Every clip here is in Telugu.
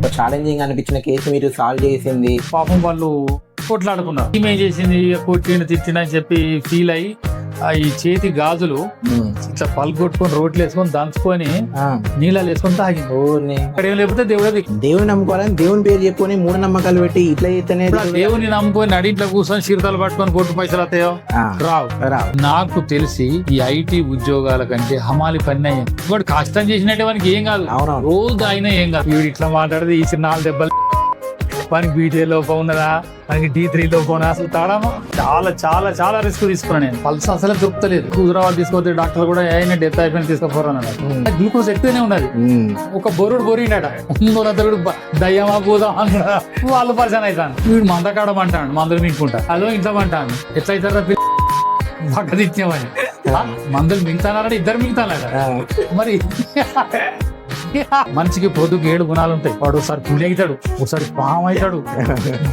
ఒక ఛాలెంజింగ్ అనిపించిన కేసు మీరు సాల్వ్ చేసింది? పాపం వాళ్ళు కొట్లాడుకున్నారు. ఈమె చేసింది కొట్టిన తిట్టిన అని చెప్పి ఫీల్ అయ్యి ఈ చేతి గాజులు ఇట్లా పలుకొట్టుకొని రోట్లు వేసుకొని దంచుకొని నీళ్ళలో వేసుకొని తాగింది. అక్కడ ఏం లేకపోతే దేవుని నమ్ముకోవాలని దేవుని పేరు చెప్పుకొని మూఢనమ్మకాలు పెట్టి ఇట్లా అయితేనే దేవుని నమ్ముకొని అడిట్లో కూర్చొని చిరుతలు పట్టుకొని కొట్టు పైసలు అవుతాయో రావు. నాకు తెలిసి ఈ ఐటీ ఉద్యోగాల కంటే హమాలి పని అయ్యాయి. వాడు కష్టం చేసినట్టే వానికి ఏం కాదు, రోజు అయినా ఏం కాదు. వీడు ఇట్లా మాట్లాడితే ఈ 4 దెబ్బలు వానికి బీటీ లోపం ఉన్నదా, మనకి D3 లోపం ఉన్నదా, అసలు తాడామా. చాలా చాలా చాలా రిస్క్ తీసుకున్నాను నేను. పల్స్ అసలు దొరుకుతలేదు. హైదరాబాద్ తీసుకొస్తే డాక్టర్ కూడా అయినా డెత్ అయిపోయిన తీసుకోపోరాను. గ్లూకోజ్ ఎక్కువనే ఉన్నది. ఒక బొరిండట అందరూ దయ్యమా పోదాం అన్నా వాళ్ళు పరిచయం అవుతాను. వీడు మందకాడమంటాడు, మందులు మింగుకుంటా. అదో ఇంట్లో అంటాను. ఎట్లయితారా పక్క తిచ్చామని. మందులు మింగుతానంటే ఇద్దరు మింగుతానట. మరి మనిషికి పొద్దుకు 7 గుణాలు ఉంటాయి. వాడు ఒకసారి పులి అవుతాడు, ఒకసారి పాము అవుతాడు,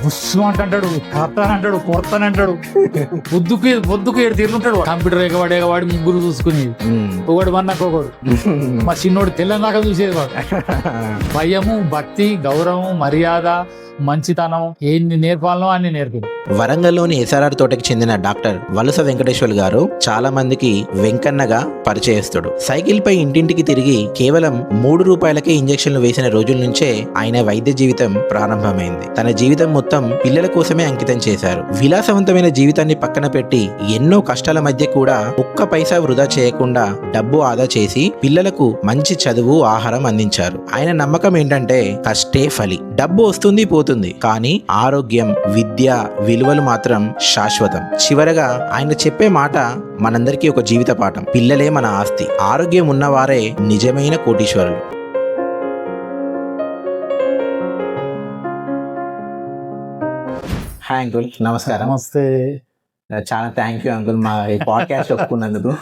బుస్సు అంటాడు, కత్తానంటాడు, కొడతానంటాడు. పొద్దుకు 7 తీరుంటాడు. కంప్యూటర్ ఎగవాడి ముగ్గురు చూసుకునేది. ఒకడు వన్నకొకడు. మా చిన్నోడు తెల్లందాకా చూసేది. వాడు భయము, భక్తి, గౌరవం, మర్యాద, మంచితనం ఎన్ని నేర్పాలనో అన్ని నేర్పింది. వరంగల్లోని SRR తోటకి చెందిన డాక్టర్ వలస వెంకటేశ్వర్ గారు చాలా మందికి వెంకన్నగా పరిచయస్తుడు. సైకిల్ పై ఇంటింటికి తిరిగి కేవలం 3 రూపాయలకే ఇంజెక్షన్లు వేసిన రోజుల నుంచే ఆయన వైద్య జీవితం ప్రారంభమైంది. తన జీవితం మొత్తం పిల్లల కోసమే అంకితం చేశారు. విలాసవంతమైన జీవితాన్ని పక్కన పెట్టి ఎన్నో కష్టాల మధ్య కూడా ఒక్క పైసా వృధా చేయకుండా డబ్బు ఆదా చేసి పిల్లలకు మంచి చదువు, ఆహారం అందించారు. ఆయన నమ్మకం ఏంటంటే కష్టే ఫలి. డబ్బు వస్తుంది పోతుంది, కానీ ఆరోగ్యం, విద్య, విలువలు మాత్రం శాశ్వతం. చివరగా ఆయన చెప్పే మాట మనందరికీ ఒక జీవిత పాఠం. పిల్లలే మన ఆస్తి. ఆరోగ్యం ఉన్నవారే నిజమైన కోటీశ్వరులు. హాయ్ అంకుల్, నమస్కారం. నమస్తే. చాలా థ్యాంక్ యూ అంకుల్ మా ఈ పాడ్కాస్ట్ ఒప్పుకున్నందుకు.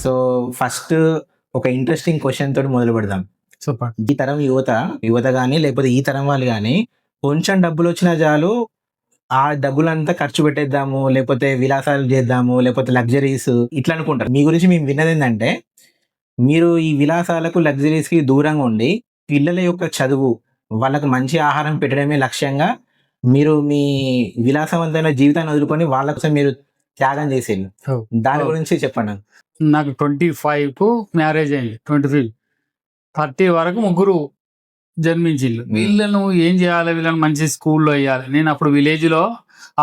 సో ఫస్ట్ ఒక ఇంట్రెస్టింగ్ క్వశ్చన్ తోటి మొదలు పెడదాం. ఈ తరం యువత కానీ లేకపోతే ఈ తరం వాళ్ళు కానీ కొంచెం డబ్బులు వచ్చినా చాలు ఆ డబ్బులంతా ఖర్చు పెట్టేద్దాము, లేకపోతే విలాసాలు చేద్దాము, లేకపోతే లగ్జరీస్ ఇట్లా అనుకుంటారు. మీ గురించి మేము విన్నది ఏంటంటే మీరు ఈ విలాసాలకు, లగ్జరీస్కి దూరంగా ఉండి పిల్లల యొక్క చదువు, వాళ్ళకు మంచి ఆహారం పెట్టడమే లక్ష్యంగా మీరు మీ విలాసవంతమైన జీవితాన్ని వదులుకొని వాళ్ళ కోసం మీరు త్యాగం చేసేది. దాని గురించి చెప్పండి. నాకు 25కు మ్యారేజ్ అయింది. 25, 30 వరకు ముగ్గురు జన్మించిళ్ళు. వీళ్ళను ఏం చేయాలి, వీళ్ళని మంచి స్కూల్లో వేయాలి. నేను అప్పుడు విలేజ్లో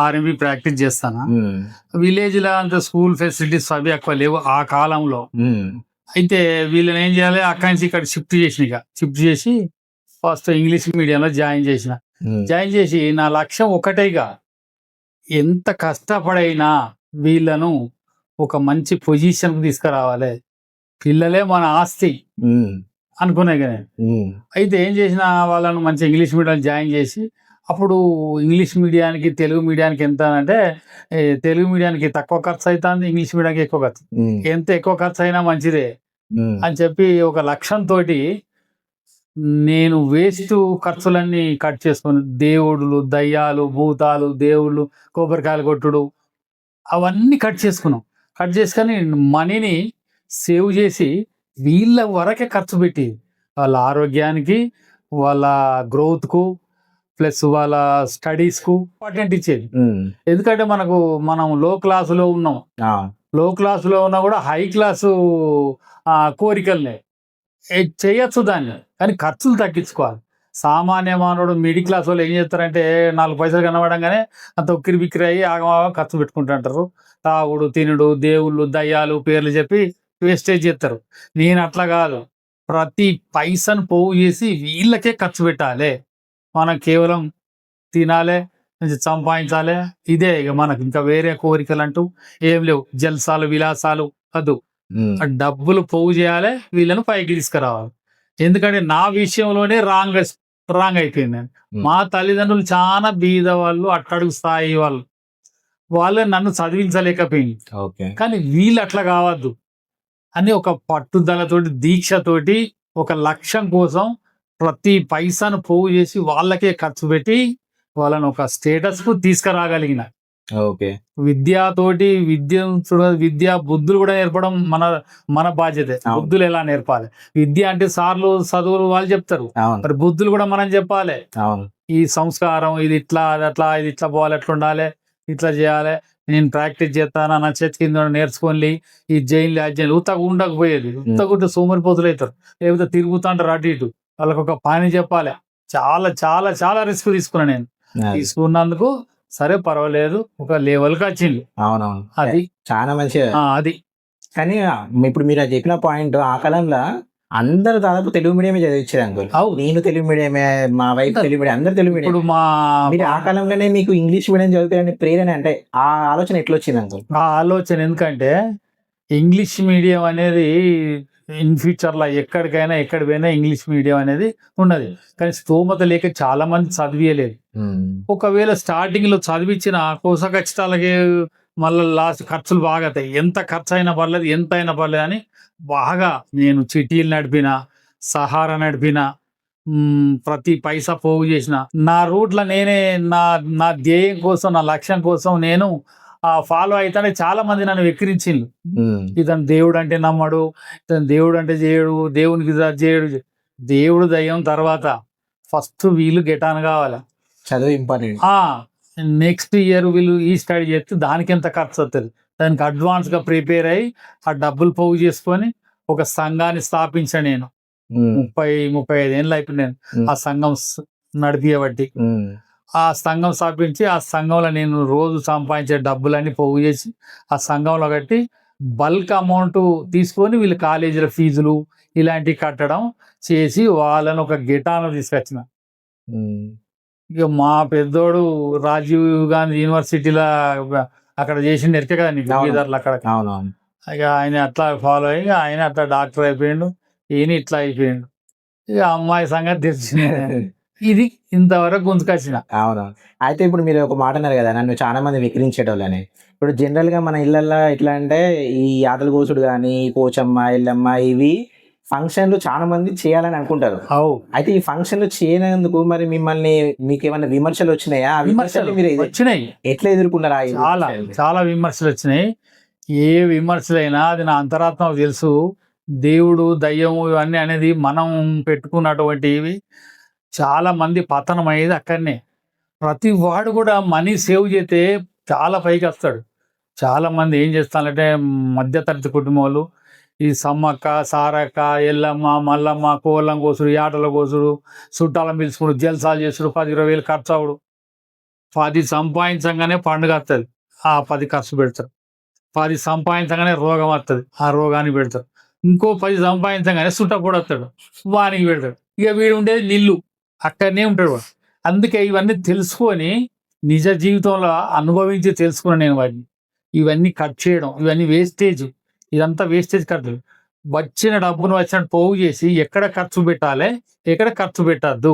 RMB ప్రాక్టీస్ చేస్తాను. విలేజ్లో అంత స్కూల్ ఫెసిలిటీస్ అవి ఎక్కువ లేవు ఆ కాలంలో. అయితే వీళ్ళని ఏం చేయాలి, అక్కడి నుంచి ఇక్కడ షిఫ్ట్ చేసి ఫస్ట్ ఇంగ్లీష్ మీడియంలో జాయిన్ చేసి నా లక్ష్యం ఒకటేగా, ఎంత కష్టపడైనా వీళ్ళను ఒక మంచి పొజిషన్కి తీసుకురావాలి, పిల్లలే మన ఆస్తి అనుకునే కానీ. అయితే ఏం చేసిన వాళ్ళను మంచి ఇంగ్లీష్ మీడియం జాయిన్ చేసి, అప్పుడు ఇంగ్లీష్ మీడియానికి తెలుగు మీడియానికి ఎంత అంటే తెలుగు మీడియానికి తక్కువ ఖర్చు అవుతుంది, ఇంగ్లీష్ మీడియానికి ఎక్కువ ఖర్చు. ఎంత ఎక్కువ ఖర్చు అయినా మంచిదే అని చెప్పి ఒక లక్ష్యంతో నేను వేస్ట్ ఖర్చులన్నీ కట్ చేసుకుని, దేవుళ్ళు, దయ్యాలు, భూతాలు, దేవుళ్ళు, కొబ్బరికాయలు కొట్టుడు అవన్నీ కట్ చేసుకొని మనీని సేవ్ చేసి వీళ్ళ వరకే ఖర్చు పెట్టి వాళ్ళ ఆరోగ్యానికి, వాళ్ళ గ్రోత్కు, ప్లస్ వాళ్ళ స్టడీస్కు ఇంపార్టెంట్ ఇచ్చేది. ఎందుకంటే మనం లో క్లాసులో ఉన్నా కూడా హై క్లాసు కోరికల్ని చేయొచ్చు దాన్ని, కానీ ఖర్చులు తగ్గించుకోవాలి. సామాన్య మానవుడు మిడిల్ క్లాస్ వాళ్ళు ఏం చేస్తారంటే 4 పైసలు కనబడంగానే అంత ఉక్కిరి బిక్కిరి అయ్యి ఆగమాగం ఖర్చు పెట్టుకుంటుంటారు. తాగుడు, తినుడు, దేవుళ్ళు, దయ్యాలు పేర్లు చెప్పి వేస్టేజ్ చేస్తారు. నేను అట్లా కాదు, ప్రతి పైసను పోగు చేసి వీళ్ళకే ఖర్చు పెట్టాలి. మనం కేవలం తినాలి, సంపాదించాలి, ఇదే ఇక మనకు. ఇంకా వేరే కోరికలు అంటూ ఏం లేవు. జల్సాలు, విలాసాలు వద్దు. డబ్బులు పోగు చేయాలి, వీళ్ళను పైకి తీసుకురావాలి. ఎందుకంటే నా విషయంలోనే రాంగ్ అయిపోయింది. మా తల్లిదండ్రులు చాలా బీద వాళ్ళు, అట్టడుగు స్థాయి వాళ్ళు నన్ను చదివించలేకపోయింది. కానీ వీళ్ళు అట్లా కావద్దు అని ఒక పట్టుదలతోటి, దీక్షతోటి, ఒక లక్ష్యం కోసం ప్రతి పైసాను పోగు చేసి వాళ్ళకే ఖర్చు పెట్టి వాళ్ళని ఒక స్టేటస్కు తీసుకురాగలిగిన. ఓకే. విద్యతోటి విద్యా బుద్ధులు కూడా నేర్పడం మన బాధ్యతే. అవును. బుద్ధులు ఎలా నేర్పాలి? విద్య అంటే సార్లు చదువులు వాళ్ళు చెప్తారు. అవును. మరి బుద్ధులు కూడా మనం చెప్పాలి. అవును. ఈ సంస్కారం ఇది ఇట్లా, అది అట్లా, ఇది ఇట్లా పోవాలి, ఎట్లా ఉండాలి, ఇట్లా చేయాలి. నేను ప్రాక్టీస్ చేస్తాను నా చేతి కింద నేర్చుకొని ఈ జైలు అజ్జైలు ఉత్తగా ఉండకపోయేది. ఉత్తగుంటే సోమరిపోతులు అవుతారు. లేకపోతే తిరుగుతుంటారు అటు ఇటు. వాళ్ళకి ఒక పని చెప్పాలి. చాలా చాలా చాలా రిస్క్ తీసుకున్నా నేను. అది. తీసుకున్నందుకు సరే పర్వాలేదు ఒక లెవెల్కి వచ్చింది. అవునవును. అది చాలా మంచిగా. అది కానీ ఇప్పుడు మీరు అది చెప్పిన పాయింట్ ఆ కాలంలో అందరూ దాదాపు తెలుగు మీడియమే చదివించారు అంకుల్. అవును. నేను తెలుగు మీడియమే, మా వైఫ్ అందరూ. తెలుగు మీడియం, అందరు తెలుగు మీడియం. ఇప్పుడు మీరు ఆ కాలంలోనే మీకు ఇంగ్లీష్ మీడియం చదువుతారని ప్రేరణ అంటే ఆ ఆలోచన ఎట్లా వచ్చింది అంకుల్? ఆ ఆలోచన ఎందుకంటే ఇంగ్లీష్ మీడియం అనేది ఇన్ ఫ్యూచర్లో ఎక్కడికైనా ఎక్కడ పోయినా ఇంగ్లీష్ మీడియం అనేది ఉన్నది. కానీ స్తోమత లేక చాలా మంది చదివియలేదు. ఒకవేళ స్టార్టింగ్ లో చదివించిన కోస ఖచ్చితాలకి మళ్ళీ లాస్ట్ ఖర్చులు బాగా అవుతాయి. ఎంత ఖర్చు అయినా పర్లేదు, ఎంత అయినా పర్లేదు అని బాగా నేను చిటీలు నడిపిన, సహారా నడిపిన, ప్రతి పైసా పోగు చేసిన. నా రూట్లో నేనే నా నా ధ్యేయం కోసం, నా లక్ష్యం కోసం నేను ఫాలో అవుతానే చాలా మంది నన్ను వెక్కిరించిండు. ఇతను దేవుడు అంటే నమ్మడు, ఇతను దేవుడు అంటే చేయడు, దేవునికి చేయడు. దేవుడు దయ్యం తర్వాత ఫస్ట్ వీళ్ళు గెటాన్ కావాలి. చదువు ఇంపార్టెంట్. నెక్స్ట్ ఇయర్ వీళ్ళు ఈ స్టడీ చేస్తే దానికి ఎంత ఖర్చు వస్తుంది, దానికి అడ్వాన్స్ గా ప్రిపేర్ అయ్యి ఆ డబ్బులు పోగు చేసుకొని ఒక సంఘాన్ని స్థాపించా నేను. 30-35 ఏళ్ళు అయిపోయింది నేను ఆ సంఘం నడిపియబట్టి. ఆ సంఘం స్థాపించి ఆ సంఘంలో నేను రోజు సంపాదించే డబ్బులన్నీ పోగు చేసి ఆ సంఘంలో కట్టి బల్క్ అమౌంట్ తీసుకొని వీళ్ళు కాలేజీల ఫీజులు ఇలాంటివి కట్టడం చేసి వాళ్ళని ఒక గిటాను తీసుకొచ్చిన. ఇక మా పెద్దోడు రాజీవ్ గాంధీ యూనివర్సిటీలో అక్కడ చేసిండు ఎరికే కదా నీకు బీదర్లు అక్కడ. ఇక ఆయన అట్లా ఫాలో అయ్యి ఆయన అట్లా డాక్టర్ అయిపోయిండు, ఈయన ఇట్లా అయిపోయిండు. ఇక అమ్మాయి సంగతి తెలిసింది. ఇది ఇంతవరకు గుంజుకొచ్చిన. అవును. అయితే ఇప్పుడు మీరు ఒక మాట అన్నారు కదా, నన్ను చాలా మంది విక్రించేటోళ్ళని. ఇప్పుడు జనరల్ గా మన ఇళ్ళల్లో ఎట్లా అంటే ఈ ఆటల కోసుడు కానీ, పోచమ్మ, ఎల్లమ్మ ఇవి ఫంక్షన్లు చాలా మంది చేయాలని అనుకుంటారు. అయితే ఈ ఫంక్షన్లు చేయనందుకు మరి మిమ్మల్ని మీకు ఏమైనా విమర్శలు వచ్చినాయా? విమర్శలు మీరు వచ్చినాయి. ఎట్లా ఎదుర్కొన్నారా? చాలా చాలా విమర్శలు వచ్చినాయి. ఏ విమర్శలైనా అది నా అంతరాత్మకు తెలుసు. దేవుడు దయ్యము ఇవన్నీ అనేది మనం పెట్టుకున్నటువంటివి. చాలా మంది పతనం అయ్యేది అక్కడనే. ప్రతి వాడు కూడా మనీ సేవ్ చేస్తే చాలా పైకి వస్తాడు. చాలా మంది ఏం చేస్తారంటే మధ్యతరగతి కుటుంబాలు ఈ సమ్మక్క, సారక్క, ఎల్లమ్మ, మల్లమ్మ, కోళ్ళం కోసుడు, ఆటల కోసుడు, చుట్టాలను పిలుచుకుడు, జల్సాలు చేసుడు, 10-20 వేలు ఖర్చు అవుడు. 10 సంపాదించగానే పండుగ వస్తుంది, ఆ 10 ఖర్చు పెడతారు. 10 సంపాదించగానే రోగం వస్తుంది, ఆ రోగానికి పెడతారు. ఇంకో 10 సంపాదించగానే చుట్టపొడి వస్తాడు, వానికి పెడతాడు. ఇక వీడు ఉండేది నిల్లు, అక్కడనే ఉంటాడు వాడు. అందుకే ఇవన్నీ తెలుసుకొని నిజ జీవితంలో అనుభవించి తెలుసుకున్నాను నేను వాటిని. ఇవన్నీ కట్ చేయడం, ఇవన్నీ వేస్టేజ్, ఇదంతా వేస్టేజ్ ఖర్చు. వచ్చిన డబ్బును వచ్చినట్టు పోగు చేసి ఎక్కడ ఖర్చు పెట్టాలి, ఎక్కడ ఖర్చు పెట్టద్దు,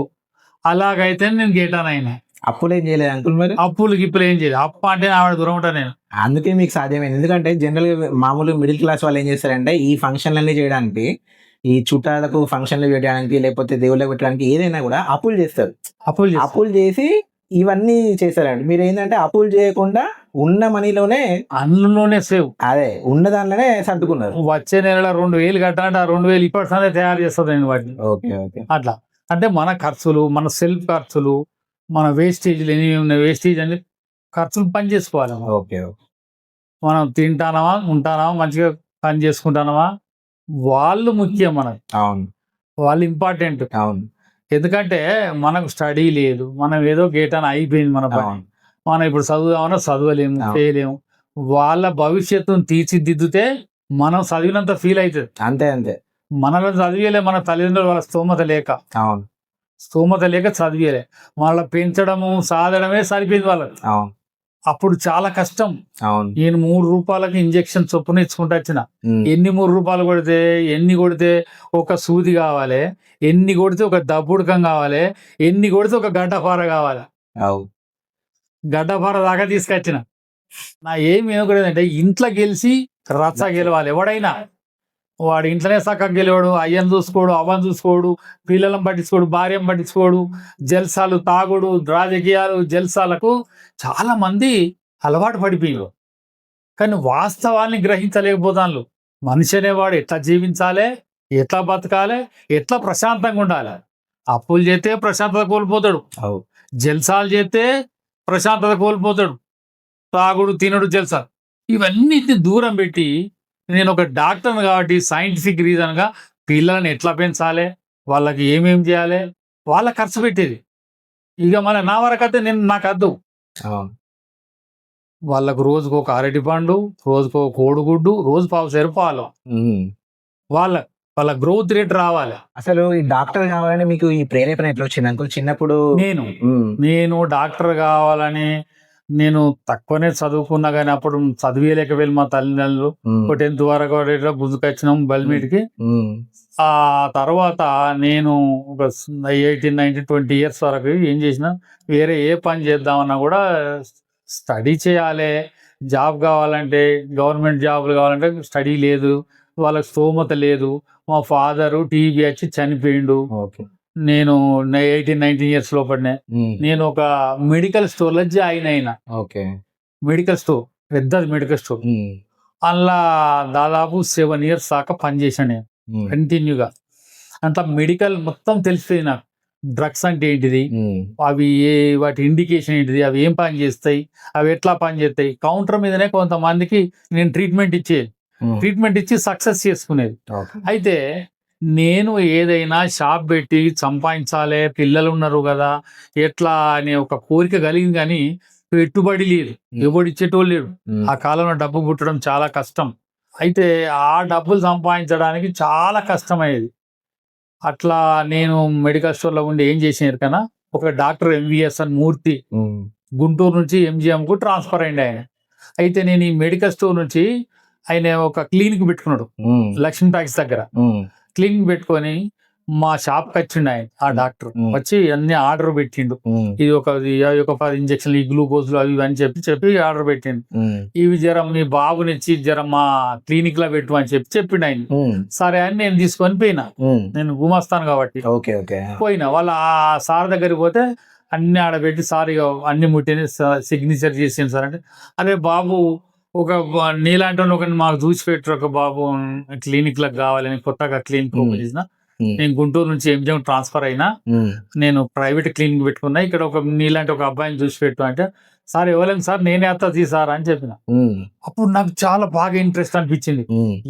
అలాగైతే నేను గేటాను. ఆయన అప్పులు ఏం చేయలేదు అంకుల్? మరి అప్పులు గిప్పులు ఏం చేయలేదు. అప్పు అంటే ఆవిడ దూరం ఉంటాను నేను. అందుకే మీకు సాధ్యమైంది. ఎందుకంటే జనరల్గా మామూలు మిడిల్ క్లాస్ వాళ్ళు ఏం చేస్తారంటే ఈ ఫంక్షన్లన్నీ చేయడానికి, ఈ చుట్టాలకు ఫంక్షన్లు పెట్టడానికి, లేకపోతే దేవుళ్ళకి పెట్టడానికి ఏదైనా కూడా అప్పులు చేస్తారు. అప్పులు చేసి ఇవన్నీ చేస్తారండి. మీరు ఏంటంటే అప్పులు చేయకుండా ఉన్న మనీలోనే అందులోనే సేవ్, అదే ఉన్న దానిలోనే సర్దుకున్నారు. వచ్చే నెలలో 2,000 కట్టాలంటే ఆ 2,000 ఇప్పటిసారి తయారు చేస్తుంది నేను వాటిని. అట్లా అంటే మన ఖర్చులు, మన సెల్ఫ్ ఖర్చులు, మన వేస్టేజ్లు ఎన్ని ఉన్నాయి, వేస్టేజ్ అని ఖర్చులు పని చేసుకోవాలి. మనం తింటానమా, ఉంటానమా, మంచిగా పని చేసుకుంటానమా, వాళ్ళు ముఖ్యం మనకు. అవును, వాళ్ళు ఇంపార్టెంట్. అవును. ఎందుకంటే మనకు స్టడీ లేదు, మనం ఏదో గేటాన అయిపోయింది మన పని. మనం ఇప్పుడు చదువుదామన్నా చదవలేము, చేయలేము. వాళ్ళ భవిష్యత్తును తీర్చిదిద్దుతే మనం చదివినంత ఫీల్ అవుతుంది. అంతే. మనలో చదివేలే మన తల్లిదండ్రులు, వాళ్ళ స్తోమత లేక చదివేలే. వాళ్ళ పెంచడము సాధడమే సరిపోయింది వాళ్ళకి. అప్పుడు చాలా కష్టం. నేను 3 రూపాయలకి ఇంజక్షన్ చొప్పున ఇచ్చుకుంటూ వచ్చిన. ఎన్ని 3 రూపాయలు కొడితే, ఎన్ని కొడితే ఒక సూది కావాలి, ఎన్ని కొడితే ఒక దబ్బుడకం కావాలి, ఎన్ని కొడితే ఒక గడ్డపార కావాలి. గడ్డపార దాకా తీసుకొచ్చిన. నా ఏమేమంటే ఇంట్లో గెలిచి రచ్చ గెలవాలి. ఎవడైనా వాడు ఇంట్లోనే చక్కగా గెలవాడు, అయ్యను చూసుకోడు, అవ్వను చూసుకోడు, పిల్లలను పట్టించుకోడు, భార్యను పట్టించుకోడు, జల్సాలు, తాగుడు, రాజకీయాలు, జల్సాలకు చాలా మంది అలవాటు పడిపోయారు. కానీ వాస్తవాన్ని గ్రహించలేకపోతాను. మనిషి అనేవాడు ఎట్లా జీవించాలి, ఎట్లా బతకాలి, ఎట్లా ప్రశాంతంగా ఉండాలి. అప్పులు చేస్తే ప్రశాంతత కోల్పోతాడు, అవు జల్సాలు చేస్తే ప్రశాంతత కోల్పోతాడు, తాగుడు తినడు జల్సా ఇవన్నిటిని దూరం పెట్టి నేను ఒక డాక్టర్ని కాబట్టి సైంటిఫిక్ రీజన్గా పిల్లల్ని ఎట్లా పెంచాలి, వాళ్ళకి ఏమేం చేయాలి, వాళ్ళ ఖర్చు పెట్టేది. ఇక నా వరకైతే నాకు అద్దు. అవును. వాళ్ళకు రోజుకు ఒక అరటి పండు, రోజుకు ఒక కోడిగుడ్డు, రోజు పావుసేరు పాలు. వాళ్ళ వాళ్ళ గ్రోత్ రేట్ రావాలి. అసలు ఈ డాక్టర్ కావాలని మీకు ఈ ప్రేరేపణ ఎట్లా వచ్చింది అంకుల్ చిన్నప్పుడు? నేను డాక్టర్ కావాలని నేను తక్కువనే చదువుకున్నా కానీ అప్పుడు చదివేయలేకపోయారు మా తల్లిదండ్రులు. ఒక 10th వరకు గుంజుకొచ్చినాం బల్మీడికి. ఆ తర్వాత నేను ఒక 18, 19, 20 years వరకు ఏం చేసిన, వేరే ఏ పని చేద్దామన్నా కూడా స్టడీ చేయాలి, జాబ్ కావాలంటే గవర్నమెంట్ జాబ్లు కావాలంటే స్టడీ లేదు, వాళ్ళకి స్తోమత లేదు. మా ఫాదరు టీవీ వచ్చి చనిపోయిండు. నేను 18, 19 years లోపలనే నేను ఒక మెడికల్ స్టోర్లో జాయిన్ అయినా. మెడికల్ స్టోర్, పెద్దది మెడికల్ స్టోర్. అందులో దాదాపు 7 years దాకా పనిచేసాను నేను కంటిన్యూగా. అంత మెడికల్ మొత్తం తెలిసిపోయింది నాకు. డ్రగ్స్ అంటే ఏంటిది, అవి వాటి ఇండికేషన్ ఏంటిది, అవి ఏం పని చేస్తాయి, అవి ఎట్లా పని చేస్తాయి. కౌంటర్ మీదనే కొంతమందికి నేను ట్రీట్మెంట్ ఇచ్చి సక్సెస్ చేసుకునేది. అయితే నేను ఏదైనా షాప్ పెట్టి సంపాదించాలి, పిల్లలు ఉన్నారు కదా ఎట్లా అనే ఒక కోరిక కలిగింది, కానీ పెట్టుబడి లేదు, ఎవడు ఇచ్చేటోళ్ళు లేడు. ఆ కాలంలో డబ్బు పుట్టడం చాలా కష్టం. అయితే ఆ డబ్బులు సంపాదించడానికి చాలా కష్టమయ్యేది. అట్లా నేను మెడికల్ స్టోర్లో ఉండి ఏం చేసినారు కన్నా, ఒక డాక్టర్ MVS అని మూర్తి గుంటూరు నుంచి MGMకు ట్రాన్స్ఫర్ అయింది ఆయన. అయితే నేను ఈ మెడికల్ స్టోర్ నుంచి ఆయన ఒక క్లినిక్ పెట్టుకున్నాడు లక్ష్మీ టాకీస్ దగ్గర. క్లినిక్ పెట్టుకొని మా షాప్కి వచ్చిండు ఆయన. ఆ డాక్టర్ వచ్చి అన్ని ఆర్డర్ పెట్టిండు. ఇది ఒక 10 ఇంజక్షన్లు, ఈ గ్లూకోజ్లు అవి అని చెప్పి ఆర్డర్ పెట్టిండు. ఇవి జరం మీ బాబునిచ్చి జరం మా క్లినిక్ లో పెట్టు అని చెప్పిండు ఆయన. సరే అని నేను తీసుకొని పోయినా, నేను గుమాస్తాను కాబట్టి పోయినా. వాళ్ళ ఆ సార్ దగ్గరికి పోతే అన్ని ఆడబెట్టి, సార్ ఇక అన్ని ముట్టిని సిగ్నేచర్ చేసింది సార్ అంటే, అరే బాబు ఒక నీలాంటి ఒక మాకు చూసి పెట్టరు, ఒక బాబు క్లినిక్ లకు కావాలని కొత్తగా క్లినిక్ ఓపెన్ చేసిన. నేను గుంటూరు నుంచి MGM ట్రాన్స్ఫర్ అయినా, నేను ప్రైవేట్ క్లినిక్ పెట్టుకున్నా, ఇక్కడ ఒక నీలాంటి ఒక అబ్బాయిని చూసి పెట్టు అంటే, సార్ ఇవ్వలేను సార్, నేనే అత్త సార్ అని చెప్పిన. అప్పుడు నాకు చాలా బాగా ఇంట్రెస్ట్ అనిపించింది.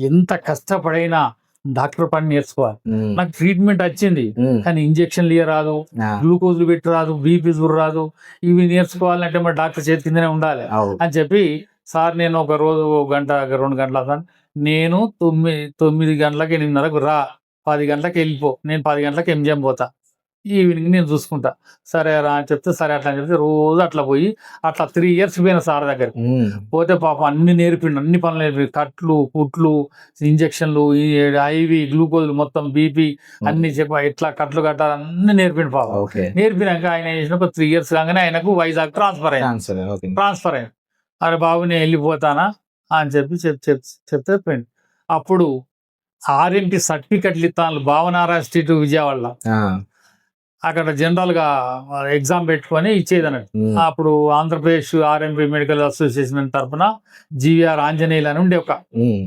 ఎంత కష్టపడైనా డాక్టర్ పని నేర్చుకోవాలి. నాకు ట్రీట్మెంట్ వచ్చింది కానీ ఇంజక్షన్లు ఇవ్వరాదు, గ్లూకోజ్లు పెట్టి రాదు, BP రాదు. ఇవి నేర్చుకోవాలంటే మరి డాక్టర్ చేతి కిందనే ఉండాలి అని చెప్పి, సార్ నేను ఒక రోజు 1 గంట 2 గంటల నేను 9 గంటలకి 8:30కు రా, 10 గంటలకు వెళ్ళిపో, నేను 10 గంటలకు MGM పోతా, ఈవినింగ్ నేను చూసుకుంటా. సరే రా అని చెప్తే సరే అట్లా అని చెప్తే రోజు అట్లా పోయి అట్లా 3 years పోయిన సార్ దగ్గరికి. పోతే పాపం అన్ని నేర్పిండు, అన్ని పనులు నేర్పి, కట్లు, కుట్లు, ఇంజక్షన్లు, IV గ్లూకోజ్లు, మొత్తం BP అన్ని చెప్ప ఎట్లా కట్లు కట్టాలి అన్ని నేర్పిండు పాపం. నేర్పినాక ఆయన చేసిన ఒక 3 years కాగానే ఆయనకు వైజాగ్ ట్రాన్స్ఫర్ అయింది. అరే బాబు నేను వెళ్ళిపోతానా అని చెప్తే పోయింది. అప్పుడు RMT సర్టిఫికెట్లు ఇస్తాను భావనారాయణ స్ట్రీట్ విజయవాడలో. అక్కడ జనరల్ గా ఎగ్జామ్ పెట్టుకొని ఇచ్చేది అన్నట్టు. అప్పుడు ఆంధ్రప్రదేశ్ RMP మెడికల్ అసోసియేషన్ తరఫున GVR ఆంజనేయులు అని ఉండే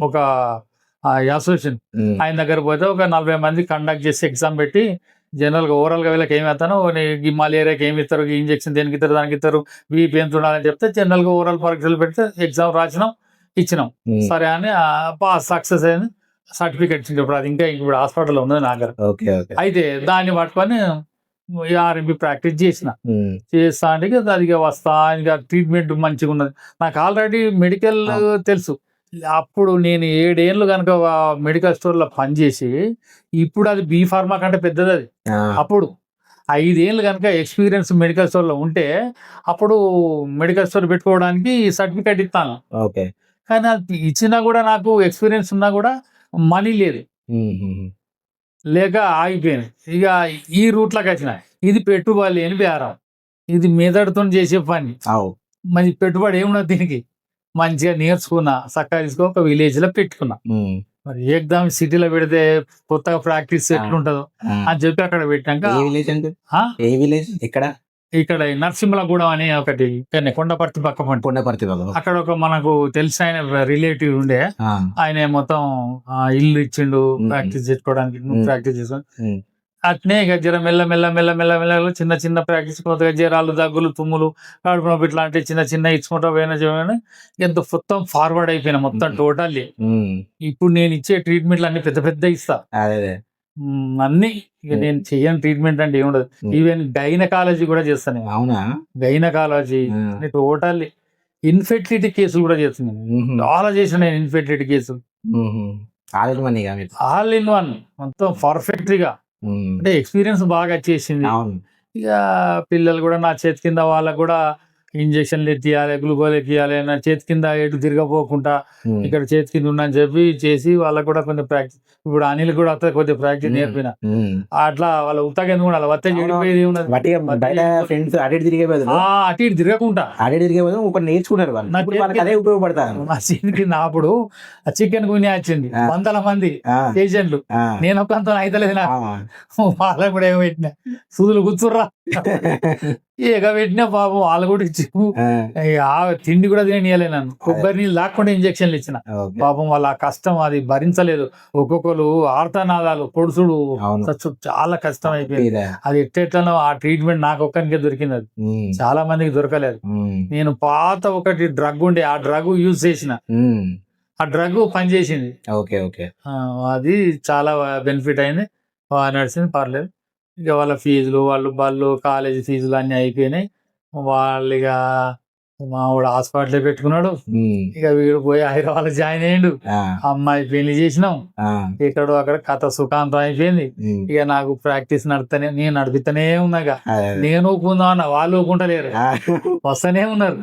ఒక అసోసియేషన్. ఆయన దగ్గర పోతే ఒక 40 మంది కండక్ట్ చేసి ఎగ్జామ్ పెట్టి, జనరల్ గా ఓవరాల్ గా వీళ్ళకి ఏమి ఇస్తాను, ఈ మలేరియాకి ఏమి ఇస్తారు, ఈ ఇంజక్షన్ దేనికి ఇస్తారు, దానికి ఇస్తారు, BP ఎంత ఉండాలని చెప్తే జనరల్ గా ఓవరాల్ పరీక్షలు పెడితే ఎగ్జామ్ రాసినాం, ఇచ్చినాం. సరే అని సక్సెస్ అయింది, సర్టిఫికెట్ ఇచ్చింది. ఇప్పుడు అది ఇంకా ఇప్పుడు హాస్పిటల్లో ఉన్నది నా దగ్గర. అయితే దాన్ని పట్టుకొని RMP ప్రాక్టీస్ చేస్తా అంటే అది వస్తా, ఇంకా ట్రీట్మెంట్ మంచిగా ఉన్నది. నాకు ఆల్రెడీ మెడికల్ తెలుసు. అప్పుడు నేను 7 ఏళ్ళు కనుక మెడికల్ స్టోర్ లో పనిచేసి, ఇప్పుడు అది B Pharma కంటే పెద్దది అది. అప్పుడు 5 ఏళ్ళు కనుక ఎక్స్పీరియన్స్ మెడికల్ స్టోర్ లో ఉంటే, అప్పుడు మెడికల్ స్టోర్ పెట్టుకోవడానికి సర్టిఫికేట్ ఇస్తాను. కానీ అది ఇచ్చినా కూడా నాకు ఎక్స్పీరియన్స్ ఉన్నా కూడా మనీ లేదు, లేక ఆగిపోయింది. ఇక ఈ రూట్లోకి వచ్చిన, ఇది పెట్టుబడి లేని బేరం, ఇది మెదడుతో చేసే పని. మరి పెట్టుబడి ఏమున్నది దీనికి, మంచిగా నేర్చుకున్నా, చక్కగా తీసుకో ఒక విలేజ్ లో పెట్టుకున్నా. మరి ఎగ్జామ్ సిటీలో పెడితే కొత్తగా ప్రాక్టీస్ ఎట్లుంటదో అని చెప్పి అక్కడ పెట్టాక, ఇక్కడ నరసింహలగూడెం అని ఒకటి ఇక్కడనే కొండపర్తి పక్క పంట. కొండపర్తి వాళ్ళు. అక్కడ ఒక మనకు తెలిసిన ఆయన రిలేటివ్ ఉండే, ఆ, ఆయన మొత్తం ఇల్లు ఇచ్చిండు మ్మ్. ప్రాక్టీస్ చేసుకోవడానికి. నువ్వు మ్మ్. ప్రాక్టీస్ చేసుకో ఉమ్, అట్నే ఇక జర మెల్ల మెల్ల మెల్ల మెల్ల మెల్ల చిన్న చిన్న ప్రాక్టీస్, కొత్తగా జ్వరాలు, దగ్గులు, తుమ్ములు, కడుపు నొప్పి ఇట్లాంటి చిన్న చిన్న ఇచ్చుకుంటా పోయినా ఎంత మొత్తం ఫార్వర్డ్ అయిపోయినా మొత్తం మ్మ్. టోటల్లీ. ఉమ్, ఇప్పుడు నేను ఇచ్చే ట్రీట్మెంట్లు అన్ని పెద్ద పెద్ద ఇస్తా. అదే అన్ని ఇక మ్మ్. నేను చెయ్యని ట్రీట్మెంట్ అంటే ఏముండదు. మ్మ్. ఈవెన్ గైనకాలజీ కూడా చేస్తాను. అవునా. గైనకాలజీ ఆ. టోటల్లీ ఇన్ఫెర్టిలిటీ కేసులు కూడా చేస్తున్నాను. ఉహుం. చాలా చేసిన నేను ఇన్ఫెర్టిలిటీ కేసులు. ఉహుం. ఆల్రెడీ మనీగా మీరు. ఆల్ ఇన్ వన్ మొత్తం పర్ఫెక్ట్ గా, ఉమ్, అంటే ఎక్స్పీరియన్స్ బాగా వచ్చేసింది. అవును. ఇక పిల్లలు కూడా నా చేతి కింద వాళ్ళకు కూడా ఇంజక్షన్లు ఎత్తియాలి, గ్లూకోజ్ ఎక్కియాలి, నా చేతి కింద ఎటు తిరగపోకుండా ఉమ్, ఇక్కడ చేతి కింద ఉండని చెప్పి చేసి వాళ్ళకు కూడా కొంచెం ప్రాక్టీస్. ఇప్పుడు అనిల్ కూడా అత్త కొద్దిగా ప్రాక్టీస్ నేర్పిన. ఉమ్. అట్లా వాళ్ళ ఉత్తగా ఎందుకు ఉండాలి, వత్త చెడిపోయేది ఉన్నది. వాటిగా బయట ఫ్రెండ్స్ అటు ఇటు తిరిగే బదులు అటు ఇటు తిరగకుండా అటు ఇటు తిరిగే బదులు ఒకటి నేర్చుకున్నారు వాళ్ళు. నా ఇప్పుడు వాళ్ళకి అదే ఉపయోగపడతారు. నా చేతి కింద అప్పుడు చికెన్ గుని వచ్చింది, ఆ. 100 మంది ఆ, పేషెంట్లు. ఆ, నేను ఒకంత అయితలేదు నా. ఆ. వాళ్ళకు కూడా ఏమో పెట్టిన సూదులు కూర్చుర్రా ఇక పెట్టినా పాపం వాళ్ళు కూడా ఇచ్చి ఆ, తిండి కూడా తినలే. నన్ను కొబ్బరి నీళ్ళు దాక్కుండా ఇంజక్షన్లు ఇచ్చిన. ఓకే. పాపం వాళ్ళ ఆ కష్టం అది భరించలేదు. ఒక్కొక్కరు ఆర్తనాదాలు, పొడుసుడు, అవును. చచ్చు చాలా కష్టం అయిపోయింది. ఇదే. అది ఎట్టెట్లనో ఆ ట్రీట్మెంట్ నాకు ఒక్కరికే దొరికింది. అది ఉమ్, చాలా మందికి దొరకలేదు. ఉమ్, నేను పాత ఒకటి డ్రగ్ ఉండే, ఆ డ్రగ్ యూజ్ చేసిన. ఉమ్. ఆ డ్రగ్ పనిచేసింది. Okay, okay. అది చాలా బెనిఫిట్ అయింది. బాగా నడిచింది, పర్లేదు. ఇక వాళ్ళ ఫీజులు, వాళ్ళు కాలేజీ ఫీజులు అన్నీ అయిపోయినాయి. వాళ్ళు ఇక మావాడు హాస్పిటల్ పెట్టుకున్నాడు. ఉమ్, ఇక వీడు పోయి హైదరాబాద్ జాయిన్ అయ్యిండు. ఆ, అమ్మాయి పెళ్లి చేసినాం. ఆ, ఇక్కడ అక్కడ కథ సుఖాంతం అయిపోయింది. ఉమ్. ఇక నాకు ప్రాక్టీస్ నడుపుతానే, నేను నడిపిస్తూనే ఉన్నాగా. అదే. నేను ఊపుకుందాం అన్న, వాళ్ళు ఊపుకుంటలేరు, ఆ, వస్తూనే ఉన్నారు.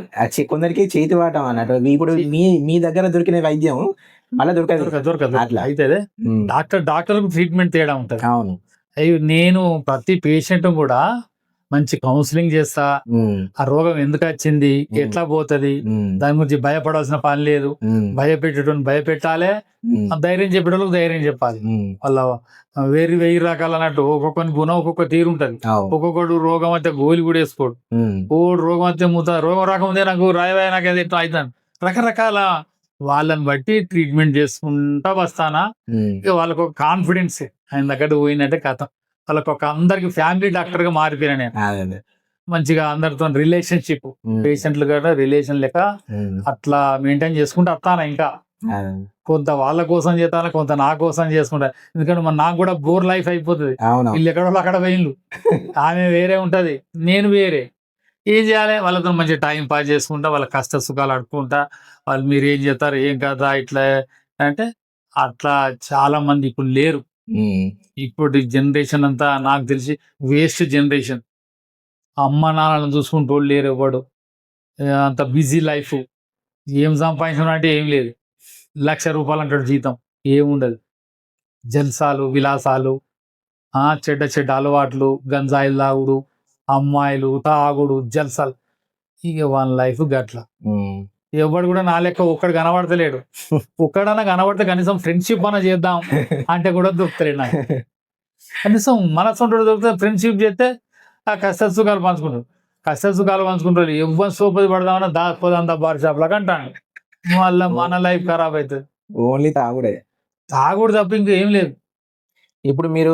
కొందరికి చేతి వాటం అన్నట్టు. ఇప్పుడు మీ దగ్గర దొరికిన వైద్యం మళ్ళీ దొరకదు. దొరకదు అట్లా. అయితే ఉమ్, డాక్టర్ ట్రీట్మెంట్ తేడా ఉంటది. అవును. అయ్యి నేను ప్రతి పేషెంట్ కూడా మంచి కౌన్సిలింగ్ చేస్తా. ఉమ్, ఆ రోగం ఎందుకు వచ్చింది, ఎట్లా పోతది, ఉమ్, దాని గురించి భయపడాల్సిన పని లేదు. ఉమ్, భయపెట్టేటోని భయపెట్టాలి, ఉమ్, ధైర్యం చెప్పేటోళ్ళకి ధైర్యం చెప్పాలి. ఉమ్. వాళ్ళ వెయ్యి రకాలు అన్నట్టు ఒక్కొక్కని గుణం ఒక్కొక్క తీరు ఉంటది. అవు. ఒక్కొక్కడు రోగం అయితే గోలి కూడా వేసుకోడు. ఉమ్, రోగం అయితే రోగం రాకముందే నాకు రాయవాయ నాకు అది ఎట్లా అవుతాను. రకరకాల వాళ్ళని బట్టి ట్రీట్మెంట్ చేసుకుంటా వస్తానా. ఉమ్. ఇక వాళ్ళకు ఒక కాన్ఫిడెన్స్ ఆయన దగ్గర పోయిందంటే కథ. వాళ్ళకి ఒక అందరికి ఫ్యామిలీ డాక్టర్ గా మారిపోయినా నేను. అదే, అదే. మంచిగా అందరితో రిలేషన్షిప్, ఉమ్, పేషెంట్లు కూడా రిలేషన్ లెక్క ఉమ్, అట్లా మెయింటైన్ చేసుకుంటూ వస్తాను. ఇంకా అదే. కొంత వాళ్ళ కోసం చేస్తాను, కొంత నా కోసం చేసుకుంటా. ఎందుకంటే మరి నాకు కూడా బోర్ లైఫ్ అయిపోతుంది. అవును. వీళ్ళు ఎక్కడో అక్కడ పోయిండ్రు, ఆమె వేరే ఉంటది, నేను వేరే. ఏం చేయాలి, వాళ్ళతో మంచి టైం పాస్ చేసుకుంటా, వాళ్ళ కష్ట సుఖాలు అడుక్కుంటా, వాళ్ళు మీరు ఏం చేస్తారు, ఏం కదా ఇట్లా అంటే అట్లా చాలా మంది ఇప్పుడు లేరు. ఉమ్, ఇప్పుడు జనరేషన్ అంతా నాకు తెలిసి వేస్ట్ జనరేషన్. అమ్మ నాన్నలను చూసుకుంటూ లేరు ఎవడు. అంత బిజీ లైఫ్. ఏం సంపాదించడం అంటే ఏం లేదు. 1,00,000 రూపాయలు అంటాడు జీతం, ఏముండదు. జల్సాలు, విలాసాలు, చెడ్డ చెడ్డ అలవాట్లు, గంజాయిలు తాగుడు, అమ్మాయిలు, తాగుడు, జల్సాలు. ఇక వాళ్ళ లైఫ్ గట్ల. ఉమ్. ఎవడు కూడా నా లెక్క ఒక్కడు కనబడతలేడు. ఒక్కడన్నా కనబడితే కనీసం ఫ్రెండ్షిప్ అన్న చేద్దాం అంటే కూడా దొరుకుతలేడు నాకు. కనీసం మనసుంటాడు దొరికితే ఫ్రెండ్షిప్ చేస్తే ఆ కష్ట సుఖాలు పంచుకుంటారు. కష్ట సుఖాలు పంచుకుంటారు. ఎవరు సోపది పడదామన్నా దాపోదంతా బార్ షాప్ లాగా అంటాను. మళ్ళీ మన లైఫ్ ఖరాబ్ అవుతుంది. ఓన్లీ తాగుడే. తాగుడు తప్ప ఇంకా ఏం లేదు. ఇప్పుడు మీరు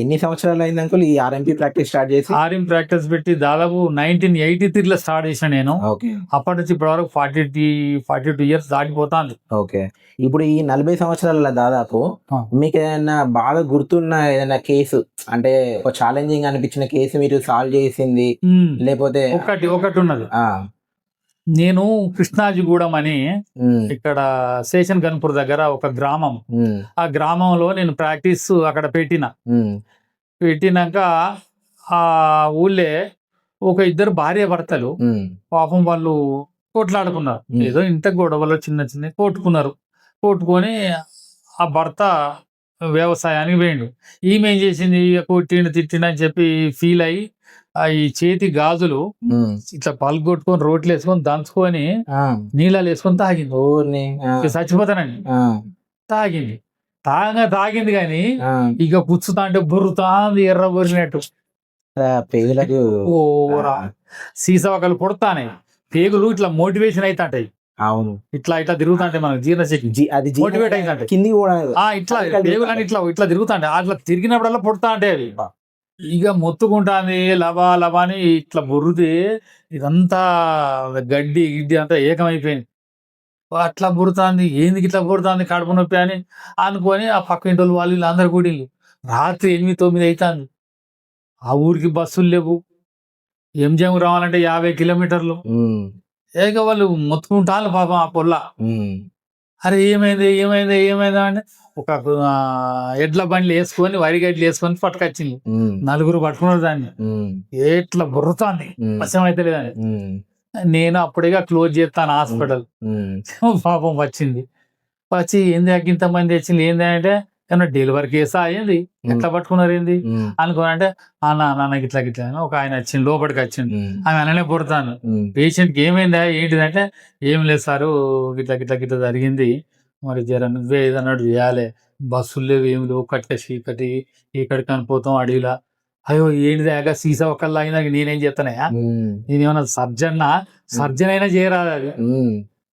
ఎన్ని సంవత్సరాలు అయింది అంకుల్ ఈ ఆర్ఎంపీ ప్రాక్టీస్ స్టార్ట్ చేసి? ఆర్ఎం ప్రాక్టీస్ పెట్టి దాదాపు 1983 స్టార్ట్ చేసిన నేను. ఓకే, అప్పటి నుంచి ఇప్పటి వరకు 42 ఇయర్స్ దాటిపోతాను. ఓకే. ఇప్పుడు ఈ 40 సంవత్సరాల దాదాపు మీకు ఏదైనా బాగా గుర్తున్న ఏదైనా కేసు, అంటే ఒక ఛాలెంజింగ్ అనిపించిన కేసు మీరు సాల్వ్ చేసింది లేకపోతే? ఒకటి ఉన్నది. ఆ, నేను కృష్ణాజిగూడెం అని ఇక్కడ స్టేషన్ గన్పూర్ దగ్గర ఒక గ్రామం. ఆ గ్రామంలో నేను ప్రాక్టీస్ అక్కడ పెట్టినాక ఆ ఊళ్ళే ఒక ఇద్దరు భార్య భర్తలు పాపం వాళ్ళు కొట్లాడుకున్నారు. ఏదో ఇంత గొడవలో చిన్న చిన్న కొట్టుకొని ఆ భర్త వ్యవసాయానికి పోయిండు. ఈమె ఏం చేసింది, తిట్టిండు అని చెప్పి ఫీల్ అయ్యి ఈ చేతి గాజులు ఇట్లా పలుగొట్టుకొని రోట్లు వేసుకొని దంచుకొని నీళ్ళలో వేసుకొని తాగింది. చచ్చిపోతానండి. తాగింది కానీ ఇక పుచ్చుతా అంటే బుర్రుతా ఎర్ర బొరినట్టు. పేగులకు ఓరా సీసవకలు పుడతానే పేగులు ఇట్లా మోటివేషన్ అవుతాంటాయి, అవును ఇట్లా ఇట్లా తిరుగుతాంటాయి మనకు జీర్ణశక్తి అది మోటివేట్ అవుతాంటాయి. కిందికి కూడా ఇట్లా పేగులని ఇట్లా ఇట్లా తిరుగుతాంటాయి, అట్లా తిరిగినప్పుడల్లా పుడతా అంటే అవి ఇక మొత్తుకుంటాంది లబా లబా అని ఇట్లా బుర్రుది ఇదంతా గడ్డి గిడ్డి అంతా ఏకమైపోయింది. అట్లా బురుతాంది, ఏంది ఇట్లా బురుతాంది కడుపు నొప్పి అని అనుకొని ఆ పక్క ఇంటి వాళ్ళు వీళ్ళందరూ కూడా రాత్రి 8-9 అవుతుంది. ఆ ఊరికి బస్సులు లేవు, ఎంజిఎం రావాలంటే 50 కిలోమీటర్లు. ఏక వాళ్ళు మొత్తుకుంటాను పాపం ఆ పొల్ల. అరే ఏమైంది ఏమైంది ఏమైందా అంటే ఒక ఎడ్ల బండ్లు వేసుకొని వరిగడ్లు వేసుకొని పట్టుకొచ్చింది. 4 పట్టుకున్నారు దాన్ని, ఎట్లా బుర్రుతాంది వశం అయితే లేదని. నేను అప్పుడేగా క్లోజ్ చేస్తాను హాస్పిటల్. పాపం వచ్చింది, వచ్చి ఏంది ఇంతమంది వచ్చింది ఏంది అంటే ఏమన్నా డెలివరీ కేసా అయింది, ఎట్లా పట్టుకున్నారు ఏంది అనుకోనంటే నాన్న గిట్లా గిట్లా ఒక ఆయన వచ్చింది, లోపలికి వచ్చింది. ఆమె అలానే పుడతాను, పేషెంట్కి ఏమైందా ఏంటిదంటే ఏం లేదు సారు గిట్లా గిట్లా గిట్లా జరిగింది, మరి జర నువ్వే ఏదన్నాడు చేయాలి, బస్సులు లేవు ఏమి లేవు, కట్టే చీకటి ఇక్కడికి అనిపోతాం అడవిలా. అయ్యో ఏంటిది ఆగా సీసా ఒకళ్ళ అయినా నేనేం చేస్తానయా, నేనేమన్నా సర్జన్ అయినా చేయరాదు అది.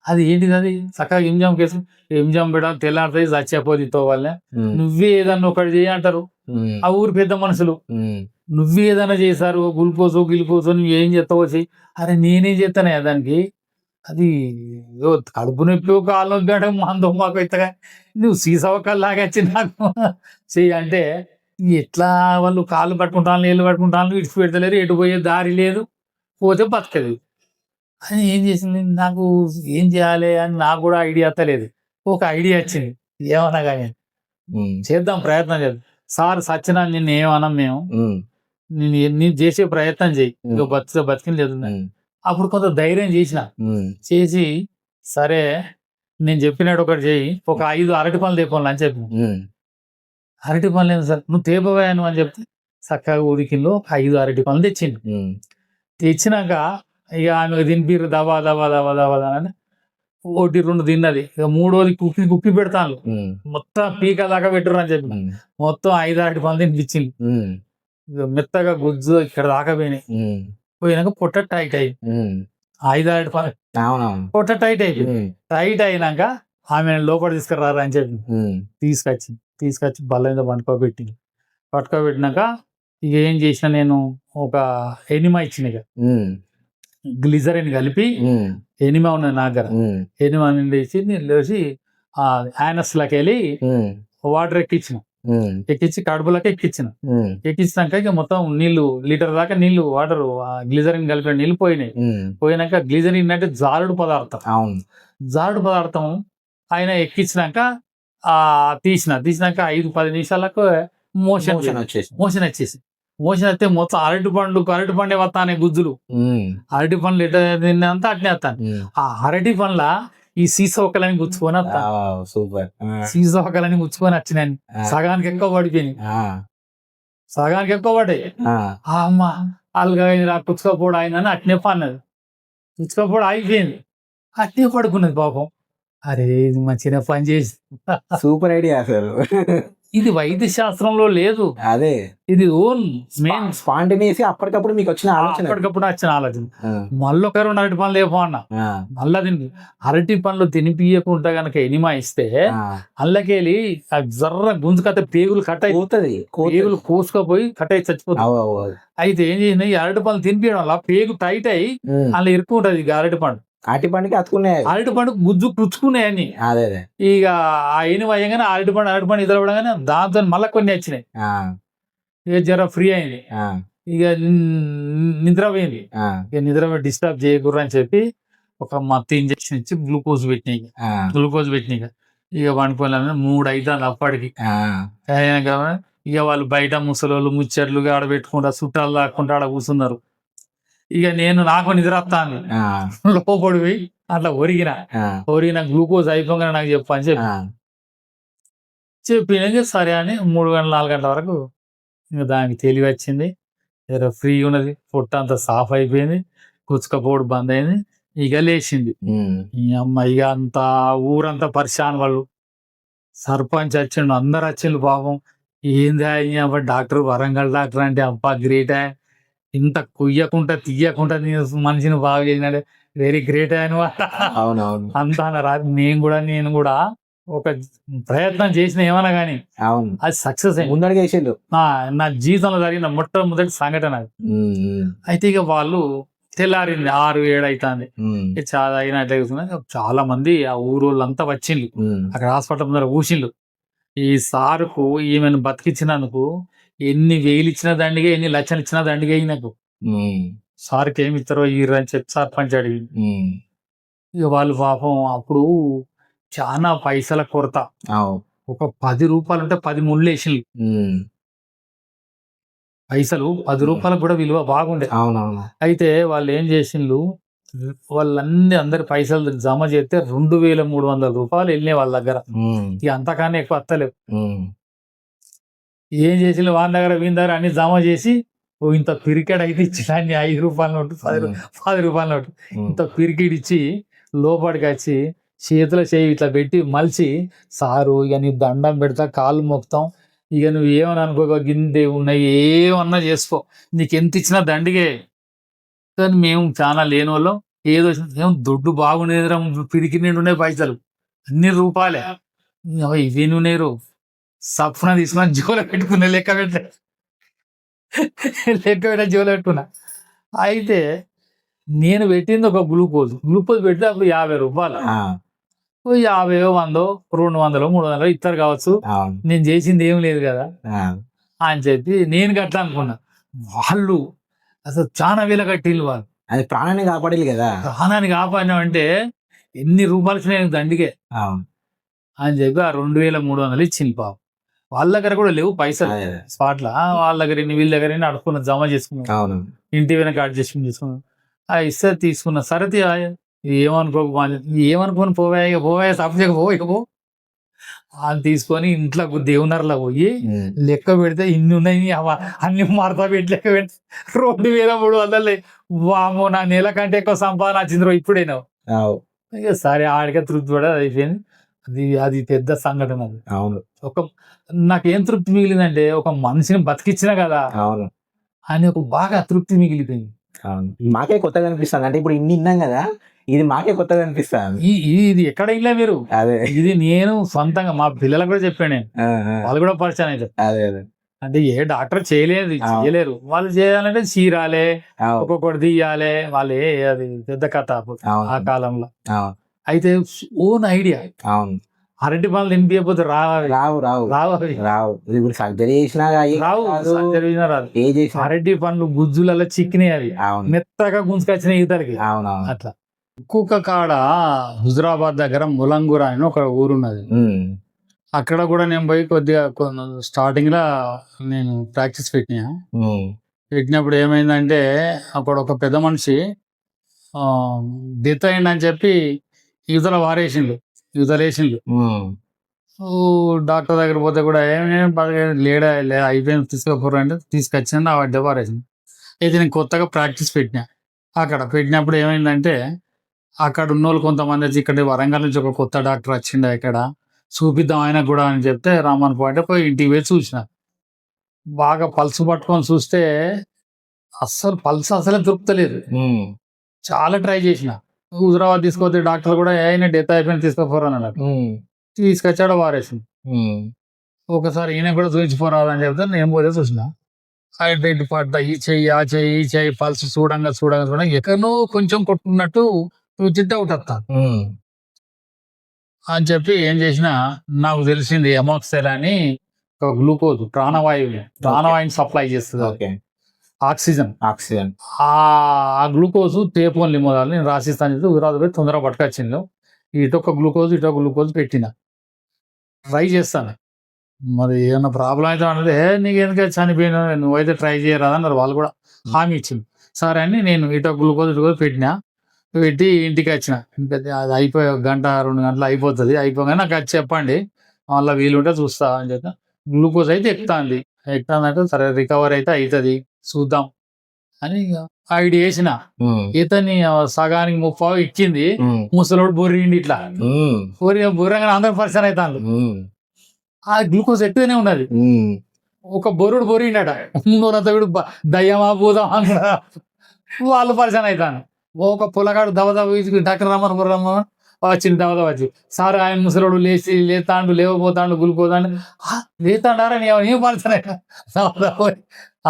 అది ఏంటిది అది చక్కగా ఎంజామ్ కేసు ఎంజామ్ పెట్టాలి, తెల్లాడుతుంది చచ్చిపోతుంది తోవాలనే, నువ్వే ఏదన్నా ఒకటి చేయి అంటారు ఆ ఊరు పెద్ద మనుషులు. నువ్వే ఏదైనా చేశారు గుల్కోసు గిల్కోసు నువ్వు ఏం చేస్తావు వచ్చి, అరే నేనేం చేస్తానే దానికి, అది కడుపు నొప్పి కాళ్ళు నొప్పి మందో మాకు అవుతాగా, నువ్వు సీసవకల్లాగా వచ్చి నాకు చెయ్యి అంటే ఎట్లా వాళ్ళు కాళ్ళు పట్టుకుంటాను నీళ్ళు పట్టుకుంటాను ఇటు పెడతలేరు, ఎటు పోయే దారి లేదు, పోతే బతకదు అని ఏం చేసింది. నాకు ఏం చేయాలి అని నాకు కూడా ఐడియా అత్తలేదు. ఒక ఐడియా వచ్చింది, ఏమన్నా కానీ చేద్దాం ప్రయత్నం చేద్దాం సార్ సచ్చినా నిన్ను ఏమన్నాం మేము, నేను చేసే ప్రయత్నం చేయి ఇక బతికిన లేదు. అప్పుడు కొంత ధైర్యం చేసి సరే నేను చెప్పినట్టు ఒకటి చేయి, ఒక 5 అరటి పనులు తేపోను అని చెప్పి. అరటి పనులు లేదు సార్, నువ్వు తేపోయాను అని చెప్తే చక్కగా ఉడికిలో 5 అరటి పనులు తెచ్చింది. తెచ్చినాక ఇక ఆమె తినిపిరు దవా దవా దవా దవా అని 1-2 తిన్నది. ఇక 3వది కుప్పి పెడతాను, మొత్తం పీక దాకా పెట్టురు అని చెప్పి మొత్తం 5 అరటి పనులు తినిపించింది. ఇక మెత్తగా గుజ్జు ఇక్కడ దాకా పోయినాక పొట్ట టైట్ అయ్యి 5 అరటి పనులు పొట్ట టైట్ అయిపోయింది. టైట్ అయినాక ఆమె లోపల తీసుకురారా అని చెప్పి తీసుకొచ్చి బల్ల మీద పట్టుకోబెట్టినాక ఇక ఏం చేసిన నేను ఒక ఎనిమా ఇచ్చిన, ఇక గ్లిజరిన్ కలిపి ఎనిమా ఉన్నది నా దగ్గర, ఎనిమా వేసి నేను లేచి యానస్లోకి వెళ్ళి వాటర్ ఎక్కించి కడుపులోకి ఎక్కించినాక ఇక మొత్తం నీళ్లు లీటర్ దాకా నీళ్లు వాటర్ గ్లిజరిన్ కలిపిన నీళ్లు పోయినాక గ్లిజరిన్ అంటే జారుడు పదార్థం ఆయన ఎక్కించినాక తీసినాక 5-10 నిమిషాలకు మోషన్ వచ్చేసి వస్తే మొత్తం అరటి పండే వస్తానే గుజ్జులు, అరటి పండ్లు ఎట్లా తిన్నంత అట్నే వస్తాను. ఆ అరటి పండ్ల ఈ సీసోకలని గుచ్చుకొని వచ్చినాను, సగానికి ఎక్కువ పడిపోయినాయి, అమ్మ అల్గా కుచ్చుకపోవడం అయిందని అట్నే పన్నది, కుచ్చుకపోవడం అయిపోయింది, అట్నే పడుకున్నది పాపం. అరే ఇది మంచిగా పని చేసి సూపర్ ఐడియా అసలు. ఇది వైద్య శాస్త్రంలో లేదు, అదే ఇది ఓన్ మెయిన్ స్పాంటేనియస్ అప్పటికప్పుడు మీకు వచ్చిన ఆలోచన. మళ్ళీ ఒక 2 అరటి పండ్లు లేపో అన్న, మళ్ళా అరటి పండ్లు తినిపియకుండా గనక ఎనిమా ఇస్తే అల్లకెళ్ళి జర్ర గుంజుకతే పేగులు కట్ అయిపోతుంది, పేగులు కోసుకపోయి కట్ అయి చచ్చిపోతుంది. అయితే ఏం చేసిన ఈ అరటి పండ్లు తినిపించడం వల్ల పేగు టైట్ అయ్యి అలా ఇరుక్కుంటది. ఇక అరటి పండుకి అతుకున్నాయి, అరటి పండు గుజ్జు పుచ్చుకున్నాయని. ఇక ఆ ఎనిమ అయ్యగానే అరటి పండు ఇదలవడగానే దాంతో మళ్ళీ కొన్ని వచ్చినాయి, ఇక జర ఫ్రీ అయింది, ఇక నిద్రపోయింది. ఇక నిద్ర డిస్టర్బ్ చేయకూడదు అని చెప్పి ఒక మత్తు ఇంజక్షన్ ఇచ్చి గ్లూకోజ్ పెట్టినాయి. ఇక పండుకోవాలని 3 అవుతుంది అప్పటికి. ఇక వాళ్ళు బయట ముసలోళ్ళు ముచ్చట్లు ఆడబెట్టుకుంటా చుట్టాలు దాక్కుంటా ఆడ కూర్చున్నారు. ఇక నాకు నిద్ర వస్తాను, లోపడిపోయి అట్లా ఒరిగిన గ్లూకోజ్ అయిపోగానే నాకు చెప్పని చెప్పినాక సరే అని 3-4 గంటల వరకు ఇంకా దానికి తెలివి వచ్చింది, ఫ్రీ ఉన్నది, పొట్ట అంతా సాఫ్ అయిపోయింది, కుచ్చుకపోవడం బంద్ అయింది. ఇక లేచింది ఈ అమ్మ. ఇక అంతా ఊరంతా పరిశాన్, వాళ్ళు సర్పంచ్ వచ్చిండు, అందరు వచ్చిండు పాపం. ఏంది డాక్టర్ వరంగల్ డాక్టర్ అంటే అబ్బా గ్రేట్, ఇంత కుయ్యకుండా తీయకుండా నేను మనిషిని బాగా చేసినాడే వెరీ గ్రేట్ అనమాట. అవునవును. అంతా రాదు. నేను కూడా ఒక ప్రయత్నం చేసిన ఏమన్నా కానీ అవును. అది సక్సెస్ అయింది. ముందడుగు వేసిండు. నా జీవితంలో జరిగిన మొట్టమొదటి సంఘటన అది. అయితే ఇక వాళ్ళు తెల్లారింది 6-7 అవుతుంది. చాలా అయినట్లే చాలా మంది ఆ ఊరోళ్ళంతా వచ్చిండ్రు. అక్కడ హాస్పిటల్ ముందర కూర్చిండ్రు. ఈ సారుకు ఈమెను బతికించినందుకు ఎన్ని వేలు ఇచ్చిన దండిగా, ఎన్ని లక్షలు ఇచ్చిన దండిగా నాకు. సార్కి ఏమి ఇస్తారో ఇయ్యరు అని చెప్పి సర్పంచ్ అడిగింది. ఇక వాళ్ళు పాపం అప్పుడు చాలా పైసల కొరత. ఒక 10 రూపాయలు ఉంటే 10 ముళ్ళు వేసిండ్రు. పైసలు 10 రూపాయలకు కూడా విలువ బాగుండే. అవునవును. అయితే వాళ్ళు ఏం చేసిండ్రు, అందరి పైసలు జమ చేస్తే 2300 రూపాయలు వెళ్ళినాయి వాళ్ళ దగ్గర. ఇక అంతకన్నా ఎక్కువ వస్తలేవు. ఏం చేసిండ్రు, వాళ్ళ దగ్గర వీని దగ్గర అన్ని జమ చేసి ఇంత పిరికెడ్ అయితే ఇచ్చిన 5 రూపాయల నోటు 10 రూపాయల నోటు ఇంత పిరికెడ్ ఇచ్చి లోపలికి వచ్చి చేతిలో చేయి ఇట్లా పెట్టి మలిచి, సారు ఇక నీ దండం పెడతా, కాళ్ళు మొక్కుతాం, ఇక నువ్వు ఏమని అనుకోక గిందే ఉన్నాయి, ఏమన్నా చేసుకో, నీకు ఎంత ఇచ్చినా దండిగే. కానీ మేము చాలా లేని వాళ్ళం, ఏదో ఏం దొడ్డు బాగుండేదిరా, పిరికి నిండున్నాయి పైసలు, అన్ని రూపాయలే, ఇవి నువ్వు సప్న తీసుకున్నా జోలో పెట్టుకున్నా, లెక్క పెట్ట జోలో పెట్టుకున్నా. అయితే నేను పెట్టింది ఒక గ్లూకోజ్ పెడితే అప్పుడు 50 రూపాయలు. 50, 100, 200, 300 ఇస్తారు కావచ్చు, నేను చేసింది ఏం లేదు కదా అని చెప్పి నేను కట్టా అనుకున్నా. వాళ్ళు అసలు చాలా వేల కట్టిల్లు. వాళ్ళు అది ప్రాణాన్ని కాపాడాలి కదా. ప్రాణాన్ని కాపాడినామంటే ఎన్ని రూపాయలు నేను దండిగే అని చెప్పి ఆ 2300 ఇచ్చింది. పాపం వాళ్ళ దగ్గర కూడా లేవు పైసలు స్పాట్ల, వాళ్ళ దగ్గర వీళ్ళ దగ్గర అడుక్కున్న జమ చేసుకున్నాం, ఇంటి వెనక అడ్జస్ట్మెంట్ చేసుకున్నాం. ఇస్తే తీసుకున్నా. సరే ఏమనుకోని పోవాయి సబ్జెక్ట్ పో అని తీసుకొని ఇంట్లో దేవునర్లా పోయి లెక్క పెడితే ఇన్ని ఉన్నాయి, అన్ని మడత పెట్టి లెక్క పెడితే 2300. వామో, నా నెల కంటే ఎక్కువ సంపాదన వచ్చింది ఇప్పుడేనా. ఇక సరే ఆడికే తృప్తి పడే అయిపోయింది. అది పెద్ద సంఘటన. అది నాకేం తృప్తి మిగిలిందంటే, ఒక మనిషిని బతికిచ్చినా కదా అని ఒక బాగా తృప్తి మిగిలిపోయింది. మాకే కొత్తగా అనిపిస్తుంది. అంటే ఇప్పుడు ఇన్ని విన్నాం కదా, ఇది మాకే కొత్తగా అనిపిస్తుంది. ఇది ఎక్కడ ఇలా మీరు, ఇది నేను సొంతంగా మా పిల్లలకు కూడా చెప్పాను నేను, వాళ్ళు కూడా పరిచయం అయితే. అంటే ఏ డాక్టర్ చేయలేరు, వాళ్ళు చేయాలంటే చీరాలే, ఒక్కొక్కటి తీయాలి, వాళ్ళే అది పెద్ద కథ ఆ కాలంలో. అయితే ఓన్ ఐడియా, అరటి పనులు తినిపించకపోతే రావు. అరటి పండ్లు గుజ్జులలో చిక్కినాయి, అవి మెత్తగా గుంజుకొచ్చినాయి ఇతరికి. అట్లా ఇంకొక కాడ హుజరాబాద్ దగ్గర ములంగుర అని ఒక ఊరున్నది. అక్కడ కూడా నేను పోయి కొద్దిగా స్టార్టింగ్ లా నేను ప్రాక్టీస్ పెట్టినప్పుడు ఏమైందంటే, అక్కడ ఒక పెద్ద మనిషి డెత్ అయిందని చెప్పి యువతలేసిండు. డాక్టర్ దగ్గర పోతే కూడా లేడా అయిపోయింది తీసుకోపోరు అంటే తీసుకొచ్చిండు, ఆ డెపారేషన్. అయితే నేను కొత్తగా ప్రాక్టీస్ అక్కడ పెట్టినప్పుడు ఏమైందంటే, అక్కడ ఉన్న వాళ్ళు కొంతమంది వచ్చి ఇక్కడ వరంగల్ నుంచి ఒక కొత్త డాక్టర్ వచ్చిండు, ఇక్కడ చూపిద్దాం ఆయనకు కూడా అని చెప్తే రామన్ పోయింటే పోయి ఇంటికి పోయి చూసిన. బాగా పల్స్ పట్టుకొని చూస్తే పల్స్ అసలే దొరుకుతలేదు. చాలా ట్రై చేసిన. హుజరాబాద్ తీసుకొస్తే డాక్టర్ కూడా ఆయన డెత్ అయిపోయిన తీసుకోపోరు అని అన్నాడు. తీసుకొచ్చాడు, వారేసింది. ఒకసారి ఈయన కూడా చూపించిపోరాదు అని చెప్తే నేను పోతే చూసిన. హైడ్రేట్ పడ్డ ఈ చెయ్యి ఆ చెయ్యి పల్స్ చూడంగా ఎక్కడో కొంచెం కొట్టుకున్నట్టు డౌట్ వస్తాను అని చెప్పి ఏం చేసిన, నాకు తెలిసింది ఎమోక్సెల్ అని ఒక గ్లూకోజ్ ప్రాణవాయువుని సప్లై చేస్తుంది, ఆక్సిజన్. ఆ గ్లూకోజ్ టేపోన్ లిమోదాలు నేను రాసిస్తాను చెప్పి ఉరాదు పోయి తొందరగా పట్టుకొచ్చింది. ఇటొక గ్లూకోజ్ పెట్టిన, ట్రై చేస్తాను. మరి ఏమన్నా ప్రాబ్లం అయితే అంటే నీకు ఎందుకంటే చనిపోయినా, నువ్వైతే ట్రై చేయరాదు అన్నారు. వాళ్ళు కూడా హామీ ఇచ్చింది. సరే అని నేను ఇటొక గ్లూకోజ్ పెట్టి ఇంటికి వచ్చిన. అది అయిపోయి 1 గంట 2 గంటలు అయిపోతుంది. అయిపోగానే నాకు అది చెప్పండి, మళ్ళీ వీలుంటే చూస్తా అని చెప్పి. గ్లూకోజ్ అయితే ఎక్కుతాందంటే సరే రికవర్ అయితే అవుతుంది చూద్దాం అని ఐడియా వేసిన. ఇతని సగానికి 30 ఎక్కింది. ముసలోడు బొర్రిండి ఇట్లా బొర్రగానే అందరూ పరిచయం అవుతాను. ఆ గ్లూకోజ్ ఎక్కువనే ఉన్నది. ఒక బొరుడు బొరిండట మూడోనంతా వీడు దయ్యమా భూతమా అన్నాడు. వాళ్ళు పరిచయం అవుతాను. ఒక పొలగాడు దవదవ వీసుకుని టక్కన రమ్మని వచ్చింది దవదవ వచ్చి సార్ ఆయన ముసలోడు లేతాండు లేవబోతాండు గుల్కోతాండు లేతాండారా నేను పరిచయం అవుతా దవదవ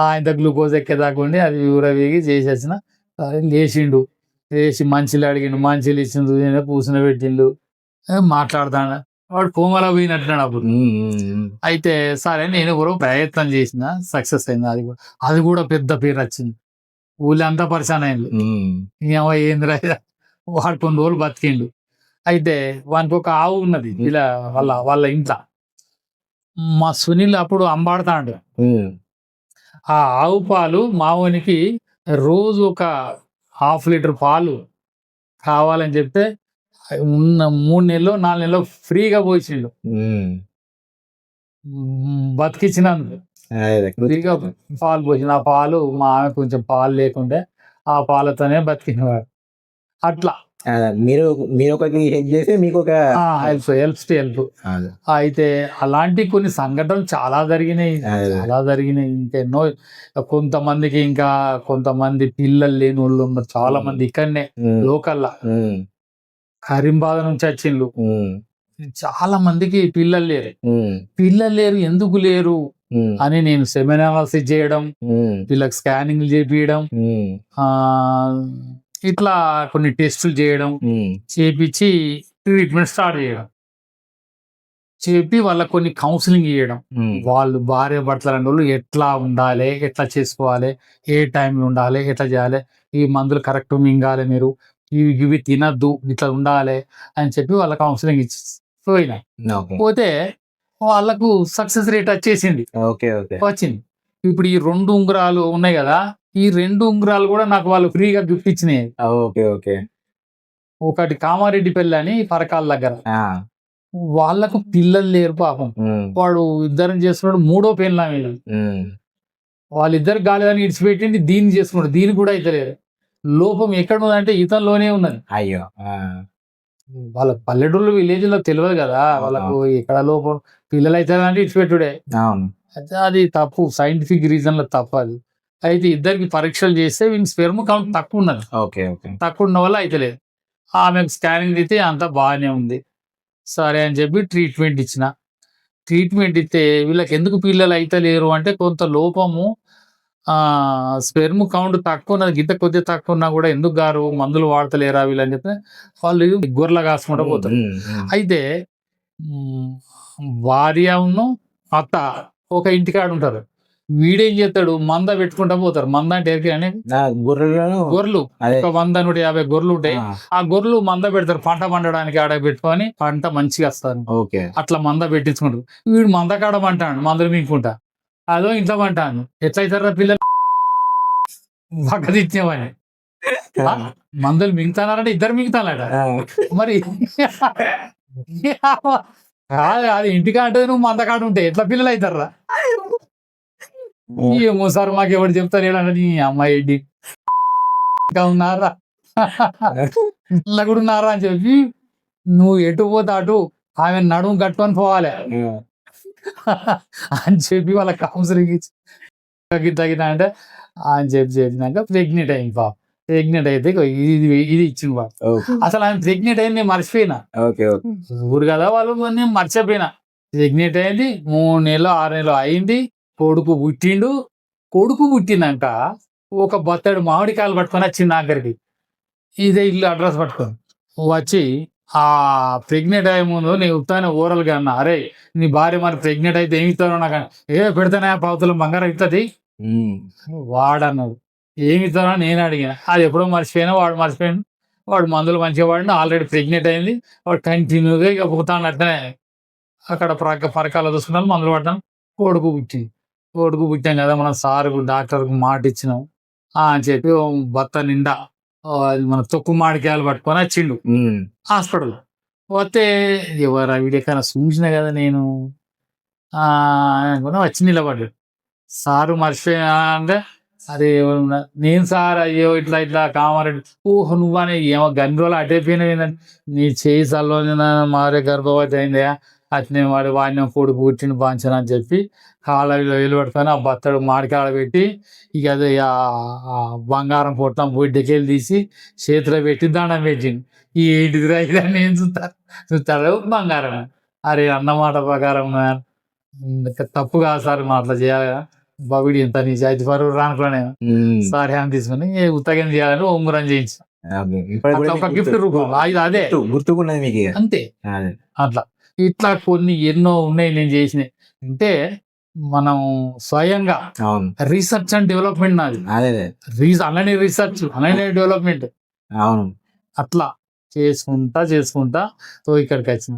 ఆయన గ్లూకోజ్ ఎక్కేదాకుండి అది ఊరవేగి చేసేసిన సరే లేచిండు. లేచి మంచిలు అడిగిండు, మంచిలు ఇచ్చిండు, కూర్చుని పెట్టిండు, మాట్లాడతాడు. వాడు కోమల పోయినట్టున్నాడు అప్పుడు. అయితే సరే నేను కూడా ప్రయత్నం చేసిన, సక్సెస్ అయింది. అది కూడా పెద్ద పేరు వచ్చింది, ఊళ్ళో అంతా పరిశాన్ అయింది. ఏంద్రా వాడు కొన్ని రోజులు బతికిండు. అయితే వానికి ఒక ఆవు ఉన్నది ఇలా వాళ్ళ ఇంట్లో. మా సునీల్ అప్పుడు అంబాడుతాడు. ఆ ఆవు పాలు మావోనికి రోజు ఒక 1/2 లీటర్ పాలు కావాలని చెప్తే ఉన్న 3 నెలలో 4 నెలలో ఫ్రీగా పోయిండు. బతికించినందుకు ఫ్రీగా పాలు పోసిండు. ఆ పాలు మా ఆమె కొంచెం పాలు లేకుంటే ఆ పాలతోనే బతికినవాడు. అట్లా మీరు ఒకరికి హెల్ప్ చేస్తే మీకు ఒక హెల్ప్. అయితే అలాంటి కొన్ని సంఘటనలు చాలా జరిగినాయి. ఇంకెన్నో. కొంతమందికి ఇంకా కొంతమంది పిల్లలు లేని వాళ్ళు ఉన్నారు చాలా మంది ఇక్కడనే లోకల్లా. కరీంబాద్ నుంచి వచ్చిండ్రు చాలా మందికి పిల్లలు లేరు. ఎందుకు లేరు అని నేను సెమినాలిసిస్ చేయడం, వీళ్ళకి స్కానింగ్ చేపియడం, ఇట్లా కొన్ని టెస్టులు చేయడం, చేపించి ట్రీట్మెంట్ స్టార్ట్ చేయడం, చెప్పి వాళ్ళకి కొన్ని కౌన్సిలింగ్ చేయడం. వాళ్ళు భార్య భర్తలు అనే వాళ్ళు ఎట్లా ఉండాలి, ఎట్లా చేసుకోవాలి, ఏ టైంలో ఉండాలి, ఎట్లా చేయాలి, ఈ మందులు కరెక్ట్ మింగాలి, మీరు ఇవి తినద్దు, ఇట్లా ఉండాలి అని చెప్పి వాళ్ళ కౌన్సిలింగ్ ఇచ్చి పోయినా. పోతే వాళ్ళకు సక్సెస్ రేట్ వచ్చేసింది. వచ్చింది. ఇప్పుడు ఈ 2 ఉంగరాలు ఉన్నాయి కదా, ఈ 2 ఉంగరాలు కూడా నాకు వాళ్ళు ఫ్రీగా గిఫ్ట్ ఇచ్చినాయి. ఒకటి కామారెడ్డి పెళ్ళి అని పరకాల దగ్గర, వాళ్ళకు పిల్లలు లేరు పాపం. వాడు ఇద్దరం చేస్తున్నాడు, 3వ పెళ్ళి మీద వాళ్ళిద్దరు గాలిదని ఇడిచిపెట్టింది, దీన్ని చేసుకున్నాడు, దీనికి కూడా అయితే లేదు. లోపం ఎక్కడ ఉందంటే ఇతనిలోనే ఉన్నది. అయ్యో, వాళ్ళ పల్లెటూళ్ళు విలేజ్ లో తెలియదు కదా వాళ్ళకు ఎక్కడ లోపం. పిల్లలు అయితే అంటే ఇడిచిపెట్టుడే. అయితే అది తప్పు, సైంటిఫిక్ రీజన్ లో తప్పు అది. అయితే ఇద్దరికి పరీక్షలు చేస్తే వీళ్ళకి స్పెర్మ్ కౌంట్ తక్కువ ఉన్నది. తక్కువ ఉన్న వల్ల అయితే లేదు. ఆమెకు స్కానింగ్ అయితే అంతా బాగానే ఉంది. సరే అని చెప్పి ట్రీట్మెంట్ ఇస్తే వీళ్ళకి ఎందుకు పిల్లలు అయితే లేరు అంటే కొంత లోపము, స్పెర్మ్ కౌంట్ తక్కువ ఉన్నది, గిట్ట కొద్దిగా తక్కువ ఉన్నా కూడా ఎందుకు గారు మందులు వాడతలేరా వీళ్ళని చెప్తే వాళ్ళు గొర్రెలు కాసుకుంటూ పోతారు. అయితే భార్యను అత్త ఒక ఇంటికాడ ఉంటారు. వీడేం చేస్తాడు, మంద పెట్టుకుంటా పోతారు. మంద అంటే గొర్రెలు ఒక 100-150 గొర్రెలు ఉంటాయి. ఆ గొర్రెలు మంద పెడతారు పంట పండడానికి, ఆడ పెట్టుకొని పంట మంచిగా వస్తారు. అట్లా మంద పెట్టించుకుంటారు. వీడు మంద కాడ పంటాడు, మందులు మింగుకుంటా. అదో ఇంట్లో పంటాను. ఎట్లయితారా పిల్లలు పక్కదిచ్చామని మందులు మింగుతానారంటే ఇద్దరు మింగుతానట. మరి అది ఇంటికా అంటే నువ్వు మందకాడు ఉంటే ఎట్లా పిల్లలు అవుతారా? ఏమో సార్ మాకు ఎవరు చెప్తారు ఏడంటే నీ అమ్మాయి ఏంటి ఇంకా ఉన్నారా ఇలా కూడా ఉన్నారా అని చెప్పి నువ్వు ఎటు పోతే అటు ఆమె నడుము కట్టుకొని పోవాలి అని చెప్పి వాళ్ళ కౌన్సిలింగ్ ఇచ్చి తగ్గిన అంటే అని చెప్పినాక ప్రెగ్నెంట్ అయింది పాప. ప్రెగ్నెంట్ అయితే ఇది ఇచ్చింది పాప. అసలు ఆయన ప్రెగ్నెంట్ అయింది నేను మర్చిపోయినా. ఊరు కదా వాళ్ళు, నేను మర్చిపోయినా. ప్రెగ్నెంట్ అయింది, 3 నెలలు 6 నెలలు అయింది. కొడుకు పుట్టినాక ఒక బత్తడు మామిడికాయలు పట్టుకొని వచ్చింది దగ్గరికి. ఇదే ఇల్లు అడ్రస్ పట్టుకొని వచ్చి ఆ ప్రెగ్నెంట్ అయ్యే ముందు నేను ఉత్తానే ఓరల్గా అన్నా, అరే నీ భార్య మరి ప్రెగ్నెంట్ అయితే ఏమి ఇస్తాను నాకు, పెడతానే పావుతులు బంగారం ఇస్తుంది వాడన్నాడు. ఏమి ఇస్తానో నేను అడిగిన, అది ఎప్పుడో మర్చిపోయినా. వాడు మందులు మంచిగా వాడిన, ఆల్రెడీ ప్రెగ్నెంట్ అయింది. వాడు కంటిన్యూగా ఇక పోతాను అట్లనే. అక్కడ పరకాల చూసుకున్నాను, మందులు పడ్డాను. కొడుకు పుట్టాం కదా, మనం సార్కు డాక్టర్కు మాట ఇచ్చినాం అని చెప్పి భర్త నిండా మన తొక్కు మామిడికాయలు పట్టుకొని వచ్చిండు హాస్పిటల్. పోతే ఎవరు వీడికైనా చూసిన కదా నేను వచ్చి నిలబడ్డాడు. సారు మర్చిపోయినా అంటే అరే ఎవరున్నా నేను సార్, అయ్యో ఇట్లా కామారెడ్డి. ఓహో నువ్వనే ఏమో గన్ని రోజులు అటైపోయినా, నీ చేయి చల్లోనే మారే గర్భవతి అయిందా, అట్నే వాడిని కొడుకు పుట్టిండు బాంచను అని చెప్పి కాళ్ళ వేలు పట్టుకొని ఆ బత్తడు మాడికాడ పెట్టి ఇక అది ఆ బంగారం పొట్టం బొడ్డకెళ్ళి తీసి చేతిలో పెట్టి దండం పెట్టిండు. ఈ ఏంటిదిరా ఇలా నేను చూస్తాడు బంగారం. అరే అన్నమాట ప్రకారం తప్పు కాదు సార్ మనం అట్లా చేయాలి కదా. బాబుడి ఎంత నిజాయితీ పరువు రానుకునే సార్ హ్యాండ్ తీసుకుని ఉత్తగం చేయాలని ఉంగరం చేయించు అట్లా ఒక గిఫ్ట్ రూపంలో అదే గుర్తుకున్నది మీకు అంతే. అట్లా ఇట్లా కొన్ని ఎన్నో ఉన్నాయి నేను చేసినాయి. అంటే మనం స్వయంగా రీసెర్చ్ అండ్ డెవలప్మెంట్ నాది. అలానే రీసెర్చ్ అలానే డెవలప్మెంట్ అవును. అట్లా చేసుకుంటా సో ఇక్కడికి వచ్చిన.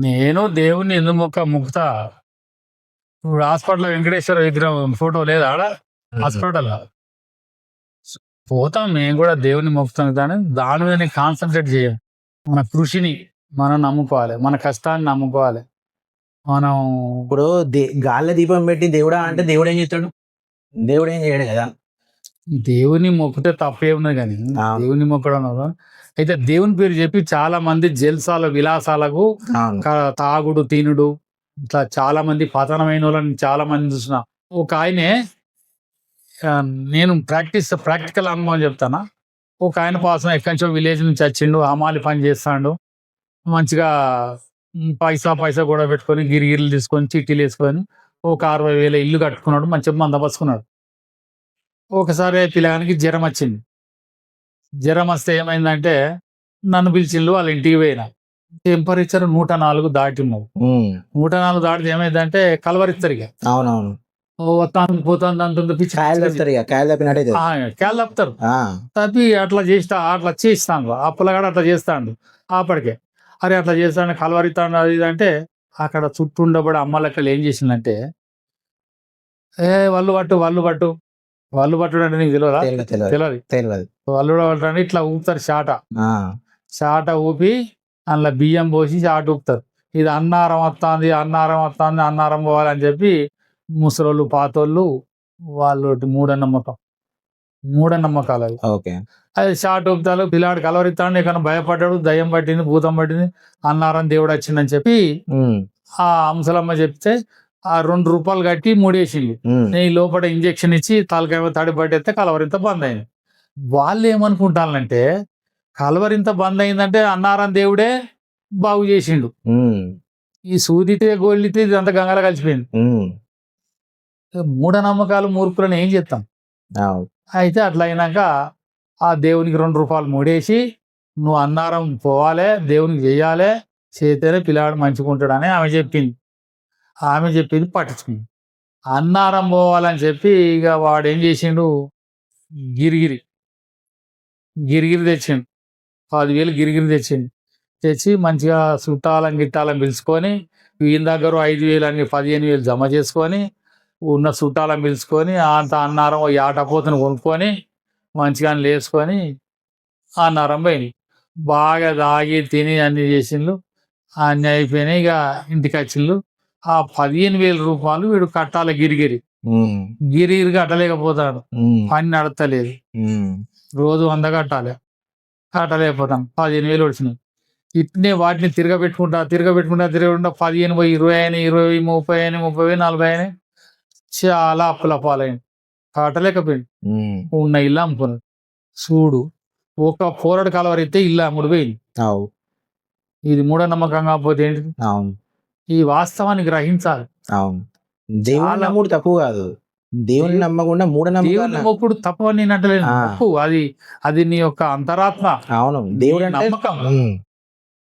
నేను దేవుణ్ణి ఎందుకు మొక్కుతా. ఇప్పుడు హాస్పిటల్ వెంకటేశ్వర విగ్రహం ఫోటో లేదా ఆడ హాస్పిటల్ పోతాం మేము కూడా దేవుని మొక్కుతాం. కానీ దాని మీద కాన్సన్ట్రేట్ చేయం. మన కృషిని మనం నమ్ముకోవాలి, మన కష్టాన్ని నమ్ముకోవాలి. మనం ఇప్పుడు గాల్లో దీపం పెట్టి దేవుడా అంటే దేవుడు ఏం చేస్తాడు? దేవుడు ఏం చేయడు కదా. దేవుని మొక్కితే తప్పే ఉన్నది. కానీ దేవుని మొక్కడం అయితే దేవుని పేరు చెప్పి చాలా మంది జల్సాల విలాసాలకు తాగుడు తినుడు ఇట్లా చాలా మంది పతనమైన వాళ్ళని చాలా మంది చూసిన. ఒక ఆయనే నేను ప్రాక్టికల్ అనుభవం చెప్తానా. ఒక ఆయన పాసం ఎక్కడి నుంచో విలేజ్ నుంచి వచ్చిండు, హమాలి పని చేస్తాడు. మంచిగా పైసా కూడా పెట్టుకొని గిరిగిరిలు తీసుకొని చిట్టీలు వేసుకొని ఒక 60,000 ఇల్లు కట్టుకున్నాడు. మంచిగా మందపరుచుకున్నాడు. ఒకసారి పిల్లగానికి జ్వరం వచ్చింది. జ్వరం వస్తే ఏమైందంటే నన్ను పిలిచిండు, వాళ్ళ ఇంటికి పోయినా. టెంపరేచర్ 104 దాటి ఉన్నది. 104 దాటితే ఏమైందంటే కలవరిస్తారు. ఇక అవునవును పోతుంది అంటుంది పిచ్చి కాయలు తప్పుతారు. తప్పి అట్లా చేస్తాను ఆ పిల్లగాడు అట్లా చేస్తాడు. అప్పటికే అరే అట్లా చేస్తాడు కలవరిస్తాడు అది ఇది అంటే అక్కడ చుట్టూ ఉండబడి అమ్మ లెక్కలు ఏం చేసిందంటే వల్లు పట్టు అంటే నీకు తెలియదు. వల్లు పట్టు అంటే ఇట్లా ఊపుతారు చాట ఊపి అందులో బియ్యం పోసి చాట ఊపుతారు. ఇది అన్నారం అన్నారం పోవాలని చెప్పి ముసలోళ్ళు పాతోళ్ళు వాళ్ళు మూఢనమ్మకాలు అవి. అది షార్ట్ ఊపుతారు. పిల్లాడు కలవరిస్తాడు. ఎక్కడ భయపడ్డాడు, దయ్యం పట్టింది, భూతం పట్టింది, అన్నారం దేవుడు వచ్చిందని చెప్పి ఆ అంశలమ్మ చెప్తే ఆ 2 రూపాయలు కట్టి మూడేసింది. నేను లోపల ఇంజక్షన్ ఇచ్చి తలకాయ తడి పట్టేస్తే కలవరింత బంద్ అయింది. వాళ్ళు ఏమనుకుంటానంటే కలవరింత బంద్ అయిందంటే అన్నారం దేవుడే బాగు చేసిండు. ఈ సూదితే గోళ్ళితే ఇదంతా గంగలో కలిసిపోయింది. మూఢనమ్మకాలు మూర్ఖులను ఏం చేస్తాం. అయితే అట్లా అయినాక ఆ దేవునికి 2 రూపాయలు మూడేసి నువ్వు అన్నారం పోవాలి, దేవునికి చెయ్యాలి, చేతేనే పిల్లాడు మంచుకుంటాడని ఆమె చెప్పింది పట్టించుకుంది. అన్నారం పోవాలని చెప్పి ఇక వాడు ఏం చేసిండు, గిరిగిరి తెచ్చిండు. 10,000 గిరిగిరి తెచ్చి మంచిగా చుట్టాలని పిలుచుకొని వీళ్ళ దగ్గర 5,000 అని 15,000 జమ చేసుకొని ఉన్న చుట్టాలను పిలుచుకొని అంత అన్నారం యాటపోతుని కొనుక్కొని మంచిగా లేసుకొని అన్నారం పోయినాయి. బాగా తాగి తిని అన్ని చేసిండ్రు. అన్నీ అయిపోయినాయి. ఇక ఇంటికి వచ్చిండ్రు. ఆ 15,000 రూపాయలు వీడు కట్టాలి. గిరిగిరి కట్టలేకపోతాడు. పని నడతలేదు. రోజు 100 కట్టలేకపోతాను. 15,000 వచ్చినాయి. ఇట్నే వాటిని తిరగబెట్టుకుంటా 15 పోయి 20 అయినాయి, 20 30 అయినాయి, 30 40 అయినాయి. చాలా అప్పుల పాలైంది. కట్టలేకపోయింది. ఉన్న ఇల్లు అమ్ముకున్నాడు. చూడు, ఒక పోరాడు కలవరిస్తే ఇల్లు అమ్ముడు పోయింది. ఇది మూఢనమ్మకం కాకపోతే ఏంటి? ఈ వాస్తవాన్ని గ్రహించాలి. దేవుని నమ్ముడు తప్పు కాదు. దేవుని నమ్మకుండా దేవుని మొక్కుడు తప్పు అని నేను అంటలేదు. తప్పు అది నీ యొక్క అంతరాత్మ. అవును, దేవుడు నమ్మకం.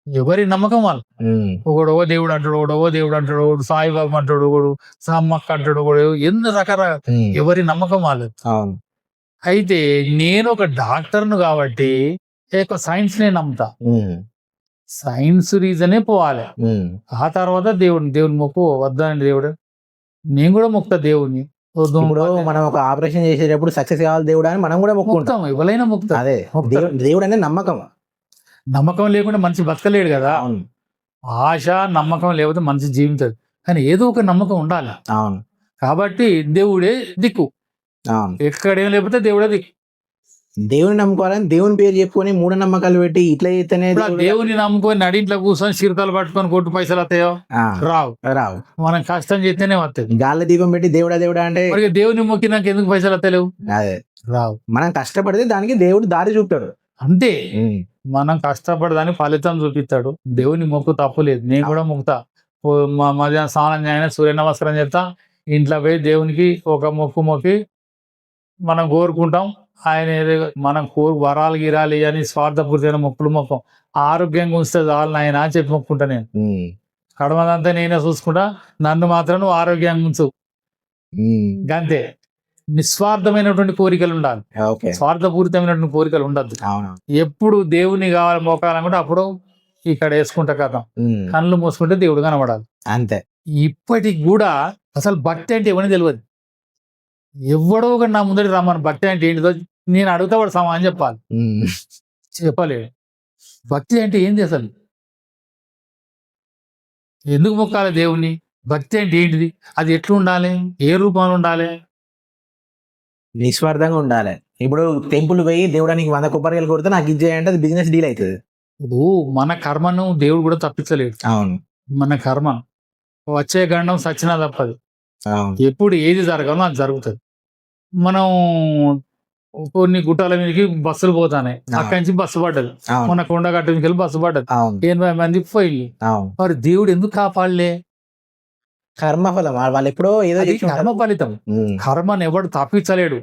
ఎవరి నమ్మకం వాళ్ళు. ఒకడో దేవుడు అంటాడు, ఒకడు సాయిబాబు అంటాడు, ఒకడు సమ్మక్క అంటాడు, ఒకడు ఎన్ని రకరకాల ఎవరి నమ్మకం వాళ్ళు. అయితే నేను ఒక డాక్టర్ను కాబట్టి సైన్స్ నే నమ్ముతా. సైన్స్ రీజనే పోవాలి. ఆ తర్వాత దేవుని మొక్కు వద్దండి. దేవుడు నేను కూడా మొక్కుతా దేవుడిని. ఇప్పుడు మనం ఒక ఆపరేషన్ చేసేటప్పుడు సక్సెస్ కావాలి దేవుడు అని మనం కూడా మొక్కుతాం. ఎవరైనా మొక్కుతాం. అదే దేవుడు అనేది నమ్మకం లేకుండా మనిషి బతకలేడు కదా. ఆశ నమ్మకం లేకపోతే మనిషి జీవించదు. కానీ ఏదో ఒక నమ్మకం ఉండాలి. కాబట్టి దేవుడే దిక్కు. ఎక్కడేం లేకపోతే దేవుడే దిక్కు. దేవుని నమ్ముకోవాలని దేవుని పేరు చెప్పుకొని మూఢనమ్మకాలు పెట్టి ఇట్లా చేస్తేనే ఇప్పుడు ఆ దేవుడు- దేవుని నమ్ముకొని నడింట్లో కూర్చొని చిరుతలు పట్టుకొని కొట్టు పైసలు వస్తాయో ఆ, రావు. రావు. మనం కష్టం చేస్తేనే వస్తాయి. గాలి దీపం పెట్టి దేవుడా దేవుడా అంటే మరి దేవుని మొక్కినాక ఎందుకు పైసలు వస్తలేవు? అదే రావు. మనం కష్టపడితే దానికి దేవుడు దారి చూపుతాడు. అంతే, మనం కష్టపడదాని ఫలితం చూపిస్తాడు. దేవుని మొక్కు తప్పు లేదు, నేను కూడా మొక్కుతా. మధ్యాహ్నం స్నానం చేయని సూర్య నమస్కారం చేస్తా, ఇంట్లో పోయి దేవునికి ఒక మొక్కు మొక్కి మనం కోరుకుంటాం. ఆయన మనం వరాలు గిరాలి అని స్వార్థపూరితమైన మొక్కులు మొక్కం. ఆరోగ్యంగా ఉంచితే చాలు ఆయన అని చెప్పి మొక్కుంటా నేను. కడమదంతా నేనే చూసుకుంటా, నన్ను మాత్రం నువ్వు ఆరోగ్యంగా ఉంచు, అంతే. నిస్వార్థమైనటువంటి కోరికలు ఉండాలి, ఓకే, స్వార్థపూరితమైనటువంటి కోరికలు ఉండద్దు. అవును. ఎప్పుడు దేవుని కావాలి మొక్కాలనుకుంటే అప్పుడు ఇక్కడ వేసుకుంటా కదా, కళ్ళు మూసుకుంటే దేవుడు కనబడాలి, అంతే. ఇప్పటికి కూడా అసలు భక్తి అంటే ఎవరిని తెలియదు. ఎవడో ఒక నా ముందర రమ్మని భక్తి అంటే ఏంటిదో నేను అడుగుతా, వాడు సమాధానం చెప్పాలి. చెప్పలేడు. భక్తి అంటే ఏంది అసలు, ఎందుకు మొక్కాలి దేవుని, భక్తి అంటే ఏంటిది, అది ఎట్లా ఉండాలి, ఏ రూపంలో ఉండాలి? నిస్వార్థంగా ఉండాలి. ఇప్పుడు టెంపుల్ పోయి దేవుడానికి 100 కొబ్బరికాయలు కొడితే నాకు ఇది చేయంటే అది బిజినెస్ డీల్ అవుతుంది. ఇప్పుడు మన కర్మను దేవుడు కూడా తప్పించలేడు. అవును, మన కర్మ వచ్చే గండం సచ్చినా తప్పదు. అవును, ఎప్పుడు ఏది జరగాలో అది జరుగుతుంది. మనం కొన్ని గుట్టాల మీదకి బస్సులు పోతానే, అక్కడి నుంచి బస్సు పడ్డది, అవును, మన కొండగట్టు నుంచి వెళ్ళి బస్సు పడ్డది, అవును, 80 మంది పోయి. అవును. మరి దేవుడు ఎందుకు కాపాడలే? కర్మఫలం వాళ్ళు ఎప్పుడో ఏదో అది చేసి ఉంటారు. కర్మ ఫలితం. కర్మను ఎవడు తప్పించలేడు.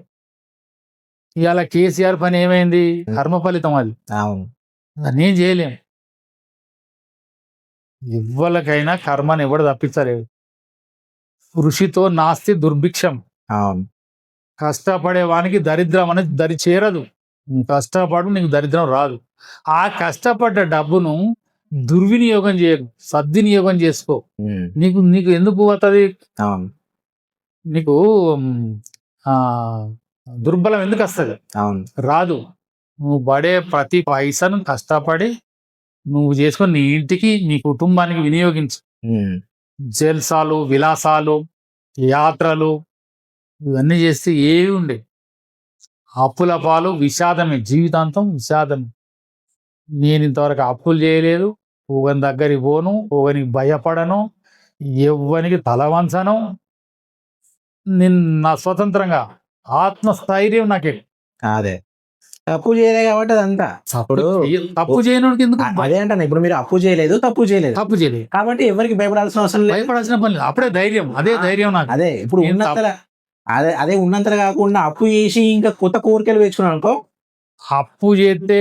ఇవాళ కేసీఆర్ పని ఏమైంది? కర్మ ఫలితం అది, అవును, నేను చేయలేం. ఎవ్వరికైనా కర్మను ఎవడు తప్పించలేడు. కృషితో నాస్తి దుర్భిక్షం. అవును, కష్టపడే వానికి దరిద్రం అనేది దరి చేరదు. నువ్వు కష్టపడు, నీకు దరిద్రం రాదు. ఆ కష్టపడ్డ డబ్బును దుర్వినియోగం చేయకు, సద్వినియోగం చేసుకో. నీకు నీకు ఎందుకు పోతుంది? అవును, నీకు ఆ దుర్బలం ఎందుకు వస్తుంది? అవును, రాదు. నువ్వు పడే ప్రతి పైసను కష్టపడి నువ్వు చేసుకొని నీ ఇంటికి, నీ కుటుంబానికి వినియోగించు. జల్సాలు, విలాసాలు, యాత్రలు ఇవన్నీ చేస్తే ఏవి ఉండే? అప్పుల పాలు విషాదమే, జీవితాంతం విషాదమే. నేను ఇంతవరకు అప్పులు చేయలేదు, ఒకని దగ్గరికి పోను, ఒకనికి భయపడను, ఎవ్వనికి తల వంచను. నేను నా స్వతంత్రంగా ఆత్మస్థైర్యం నాకే. అదే తప్పు చేయలే కాబట్టి అదంతా. తప్పు చేయడానికి ఎందుకు? అదే అంటాను, ఇప్పుడు మీరు అప్పు చేయలేదు, తప్పు చేయలేదు తప్పు చేయలేదు కాబట్టి ఎవరికి భయపడాల్సిన అవసరం లేదు, భయపడాల్సిన పని లేదు. అప్పుడే ధైర్యం, అదే ధైర్యం నాకు. అదే ఇప్పుడు నేను ఉన్నంతలా అదే ఉన్నంతలా కాకుండా అప్పు చేసి ఇంకా కొత్త కోరికలు వేసుకున్నాను అనుకో. అప్పు చేస్తే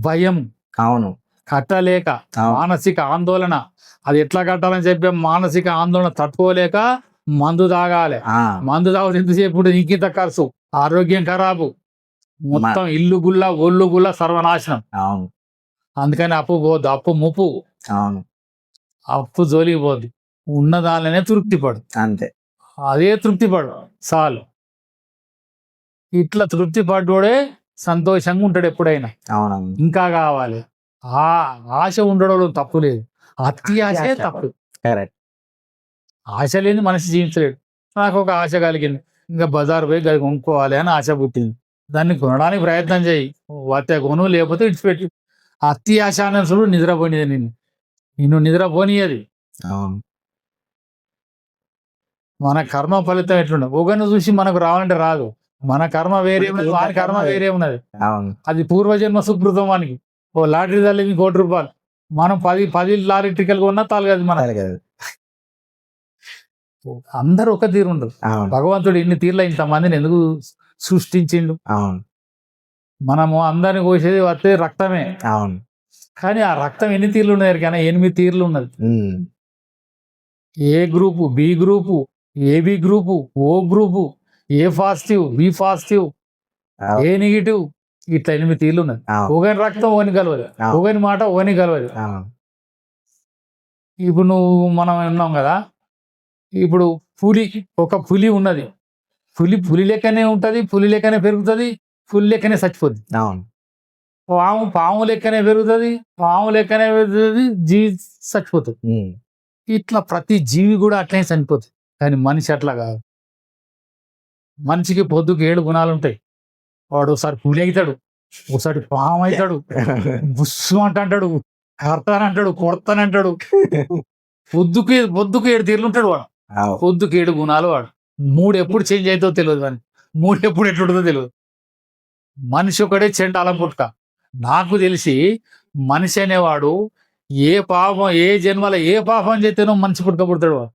భయం, అవును, కట్టలేక మానసిక ఆందోళన, అది ఎట్లా కట్టాలని చెప్పి మానసిక ఆందోళన తట్టుకోలేక మందు తాగాలి. మందు తాగితే ఎంతసేపు ఇంకింత ఖర్చు, ఆరోగ్యం ఖరాబు, మొత్తం ఇల్లు గుల్ల ఒళ్ళు గుల్ల సర్వనాశనం. అవును, అందుకని అప్పు పోద్దు, అప్పు ముప్పు. అవును, అప్పు జోలికి పోద్ది. ఉన్నదానిలోనే తృప్తి పడు, అంతే. అదే తృప్తి పడు చాలు. ఇట్లా తృప్తి పడ్డోడే సంతోషంగా ఉంటాడు ఎప్పుడైనా. అవునవును, ఇంకా కావాలి. ఆ ఆశ ఉండడం తప్పు లేదు, అతి ఆశే తప్పు. కరెక్ట్. ఆశ లేని మనిషి జీవించలేడు. నాకు ఒక ఆశ కలిగింది, ఇంకా బజార్ పోయి అది కొనుక్కోవాలి అని ఆశ పుట్టింది. దాన్ని కొనడానికి ప్రయత్నం చేయి, వస్తే కొను, లేకపోతే ఇడిచిపెట్టి. అతి ఆశ అన్నప్పుడు నిద్రపోనిది, నిన్ను నిద్రపోనియది. అవును, మన కర్మ ఫలితం ఎట్లుండదు. ఒకరిని చూసి మనకు రావాలంటే రాదు. మన కర్మ వేరే ఉన్నది, వాని కర్మ వేరే ఉన్నది. అవును, అది పూర్వజన్మ సుకృతం. వానికి ఓ లాటరీ తల్లికి ₹1,00,00,000, మనం 10 లారీ టికెట్ కొన్నా తాలగదు మన. అందరూ ఒక తీరు ఉండరు. భగవంతుడు ఇన్ని తీర్ల ఇంతమందిని ఎందుకు సృష్టించిండు? అవును, మనము అందరిని కోసేది వస్తే రక్తమే. అవును, కానీ ఆ రక్తం ఎన్ని తీర్లు ఉన్నాయి కానీ 8 తీర్లు ఉన్నది. A group, B group, AB group, O group, A positive, B positive, A negative, ఇట్లా 8 తీర్లు ఉన్నది. ఒకని రక్తం ఓని కలవదు, ఒకని మాట ఓని కలవదు. ఇప్పుడు మనం ఉన్నాం కదా, ఇప్పుడు ఒక పులి ఉన్నది, పులి లెక్కనే ఉంటుంది, పులి లెక్కనే పెరుగుతుంది, పులి లెక్కనే చచ్చిపోద్ది. పాము లెక్కనే పెరుగుతుంది, పాము లెక్కనే పెరుగుతుంది, జీవి చచ్చిపోతుంది. ఇట్లా ప్రతి జీవి కూడా అట్లనే చనిపోతుంది. కానీ మనిషి అట్లా కాదు. మనిషికి పొద్దుకు 7 గుణాలు ఉంటాయి. వాడు ఒకసారి పులి అవుతాడు, ఒకసారి పాము అవుతాడు, బుస్సు అంటాడు, కడతానంటాడు, కొడతానంటాడు. పొద్దుకు 7 తీర్లు ఉంటాడు వాడు. పొద్దుకు 7 గుణాలు వాడు. 3 ఎప్పుడు చేంజ్ అవుతుందో తెలియదు వాడిని. 3 ఎప్పుడు ఎట్లుంటుందో తెలియదు. మనిషి ఒకడే చెండాలం పుట్టుక. నాకు తెలిసి మనిషి అనేవాడు ఏ జన్మలో ఏ పాపం చేస్తేనో మనిషి పుట్టుక పుడతాడు వాడు.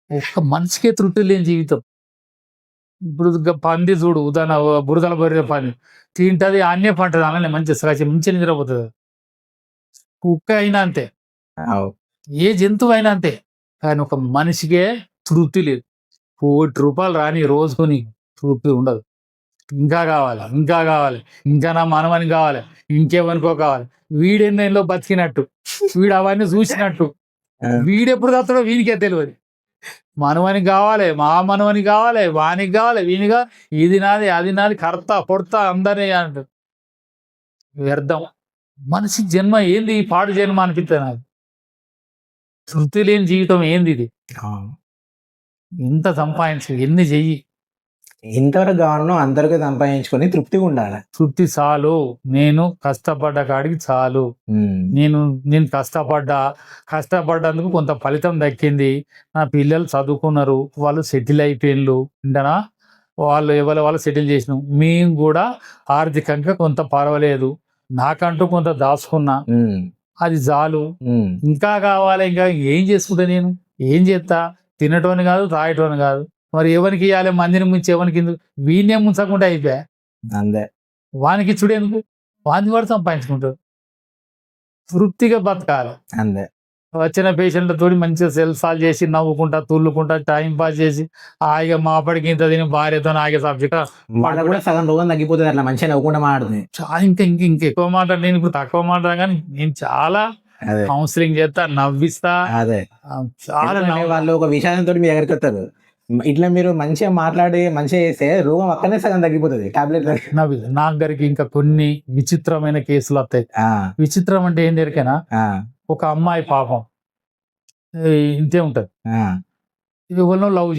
ఒక్క మనిషికే తృప్తి లేని జీవితం. ఇప్పుడు పంది చూడు, ఉదాహరణ బురదల బరిన పంది తింటది, అన్నే పంటది, అలానే మంచి నిద్రపోతుంది. కుక్క అయినా అంతే, ఏ జంతువు అయినా అంతే. కానీ ఒక మనిషికే తృప్తి లేదు. ₹1 రాని రోజుకొని తృప్తి ఉండదు. ఇంకా కావాలి, ఇంకా కావాలి, ఇంకా నా మనవని కావాలి, ఇంకేమనుకో కావాలి. వీడెన్నెల్లో బతికినట్టు, వీడు అవన్నీ చూసినట్టు, వీడెప్పుడు తస్తాడో వీనికే తెలియదు. మనవని కావాలి, మా మనవని కావాలి, వానికి కావాలి, వీని కావాలి, ఇది నాది అది నాది, కర్త పొడతా అందరినీ అంట. వ్యర్థం. మనిషి జన్మ ఏంది, ఈ పాడు జన్మ అనిపిస్తుంది నాకు. తృప్తి లేని జీవితం ఏంది ఇది? ఎంత సంపాదించు, ఎన్ని చెయ్యి, ఇంతవరకు కావాలనో అందరికీ సంపాదించుకొని తృప్తిగా ఉండాలి. తృప్తి చాలు. నేను కష్టపడ్డ కాడికి చాలు. నేను కష్టపడ్డందుకు కొంత ఫలితం దక్కింది. నా పిల్లలు చదువుకున్నారు, వాళ్ళు సెటిల్ అయిపోయిన్లు. ఇంటనా వాళ్ళు వాళ్ళు సెటిల్ చేసినాం. మేము కూడా ఆర్థికంగా కొంత పర్వాలేదు. నాకంటూ కొంత దాచుకున్నా, అది చాలు. ఇంకా కావాలి, ఇంకా ఏం చేసుకుంటా, నేను ఏం చేస్తా? తినటోని కాదు, తాగటోని కాదు. మరి ఎవరికి ఇవ్వాలి? మందిని ముంచి ఎవరికి వీణ్ణే ముంచకుండా అయిపోయా. అంతే. వానికి ఇచ్చుడు ఎందుకు? వాని వాడు సంపాదించుకుంటాడు. తృప్తిగా బతకాలి. అంతే. వచ్చిన పేషెంట్లతో మంచిగా సెల్సాల్ చేసి, నవ్వుకుంటా, తుల్లుకుంటా, టైం పాస్ చేసి, హాయిగా మాపడికి ఇంత తిని భార్యతో ఆగే సబ్జెక్ట్ కూడా సగం రోగం తగ్గిపోతుంది. అట్లా మంచిగా నవ్వుకుంటా మాట్లాడుతుంది. ఇంకా ఎక్కువ మాట. నేను ఇప్పుడు తక్కువ మాట, కానీ నేను చాలా కౌన్సిలింగ్ చేస్తా, నవ్విస్తా. అదే చాలా వాళ్ళు ఒక విషయంతో మీ దగ్గరికి వస్తారు. ఇట్లా మీరు మంచిగా మాట్లాడి మంచిగా చేస్తే రోగం అక్కడనే సగం తగ్గిపోతుంది. టాబ్లెట్ నా దగ్గరికి ఇంకా కొన్ని విచిత్రమైన కేసులు వస్తాయి. విచిత్రం అంటే ఏం దొరికేనా? ఒక అమ్మాయి పాపం ఇంతే ఉంటది, ఎవరినో లవ్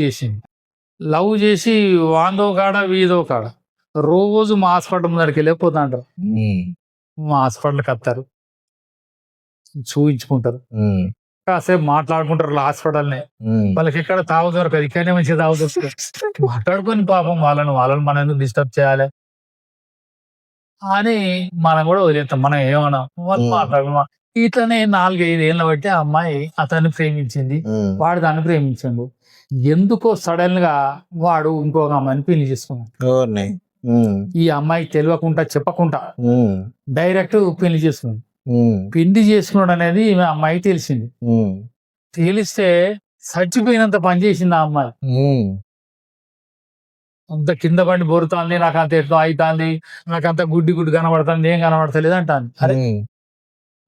చేసి వాందో కాడ వీదో కాడ రోజు మా హాస్పిటల్ ముందరికి వెళ్ళిపోతా అంటారు. మా హాస్పిటల్కి వస్తారు, చూయించుకుంటారు, కాసేపు మాట్లాడుకుంటారు. హాస్పిటల్నే వాళ్ళకి ఎక్కడ తావు దొరకదు, ఇక్కడనే మంచిగా తావు దొరుకుతుంది. మాట్లాడుకొని పాపం వాళ్ళని మనం ఎందుకు డిస్టర్బ్ చేయాలి అని మనం కూడా వదిలేస్తాం. మనం ఏమన్నా వాళ్ళు మాట్లాడుకున్నా. ఇట్లనే 4-5 ఏళ్ళ బట్టి ఆ అమ్మాయి అతన్ని ప్రేమించింది, వాడు దాన్ని ప్రేమించిండు. ఎందుకో సడన్ గా వాడు ఇంకొక అమ్మాయిని పెళ్లి చేసుకున్నాడు. ఈ అమ్మాయి తెలియకుండా చెప్పకుండా డైరెక్ట్ పెళ్లి చేసుకున్నాడు. పెళ్లి చేసుకున్నాడు అనేది అమ్మాయి తెలిసింది. తెలిస్తే చచ్చిపోయినంత పని చేసింది ఆ అమ్మాయి. అంత కింద పడి బొరుతాంది, నాకు అంత ఎట్లా అవుతుంది, నాకు అంత గుడ్డి కనబడుతుంది, ఏం కనబడతలేదు అంటాను. అరే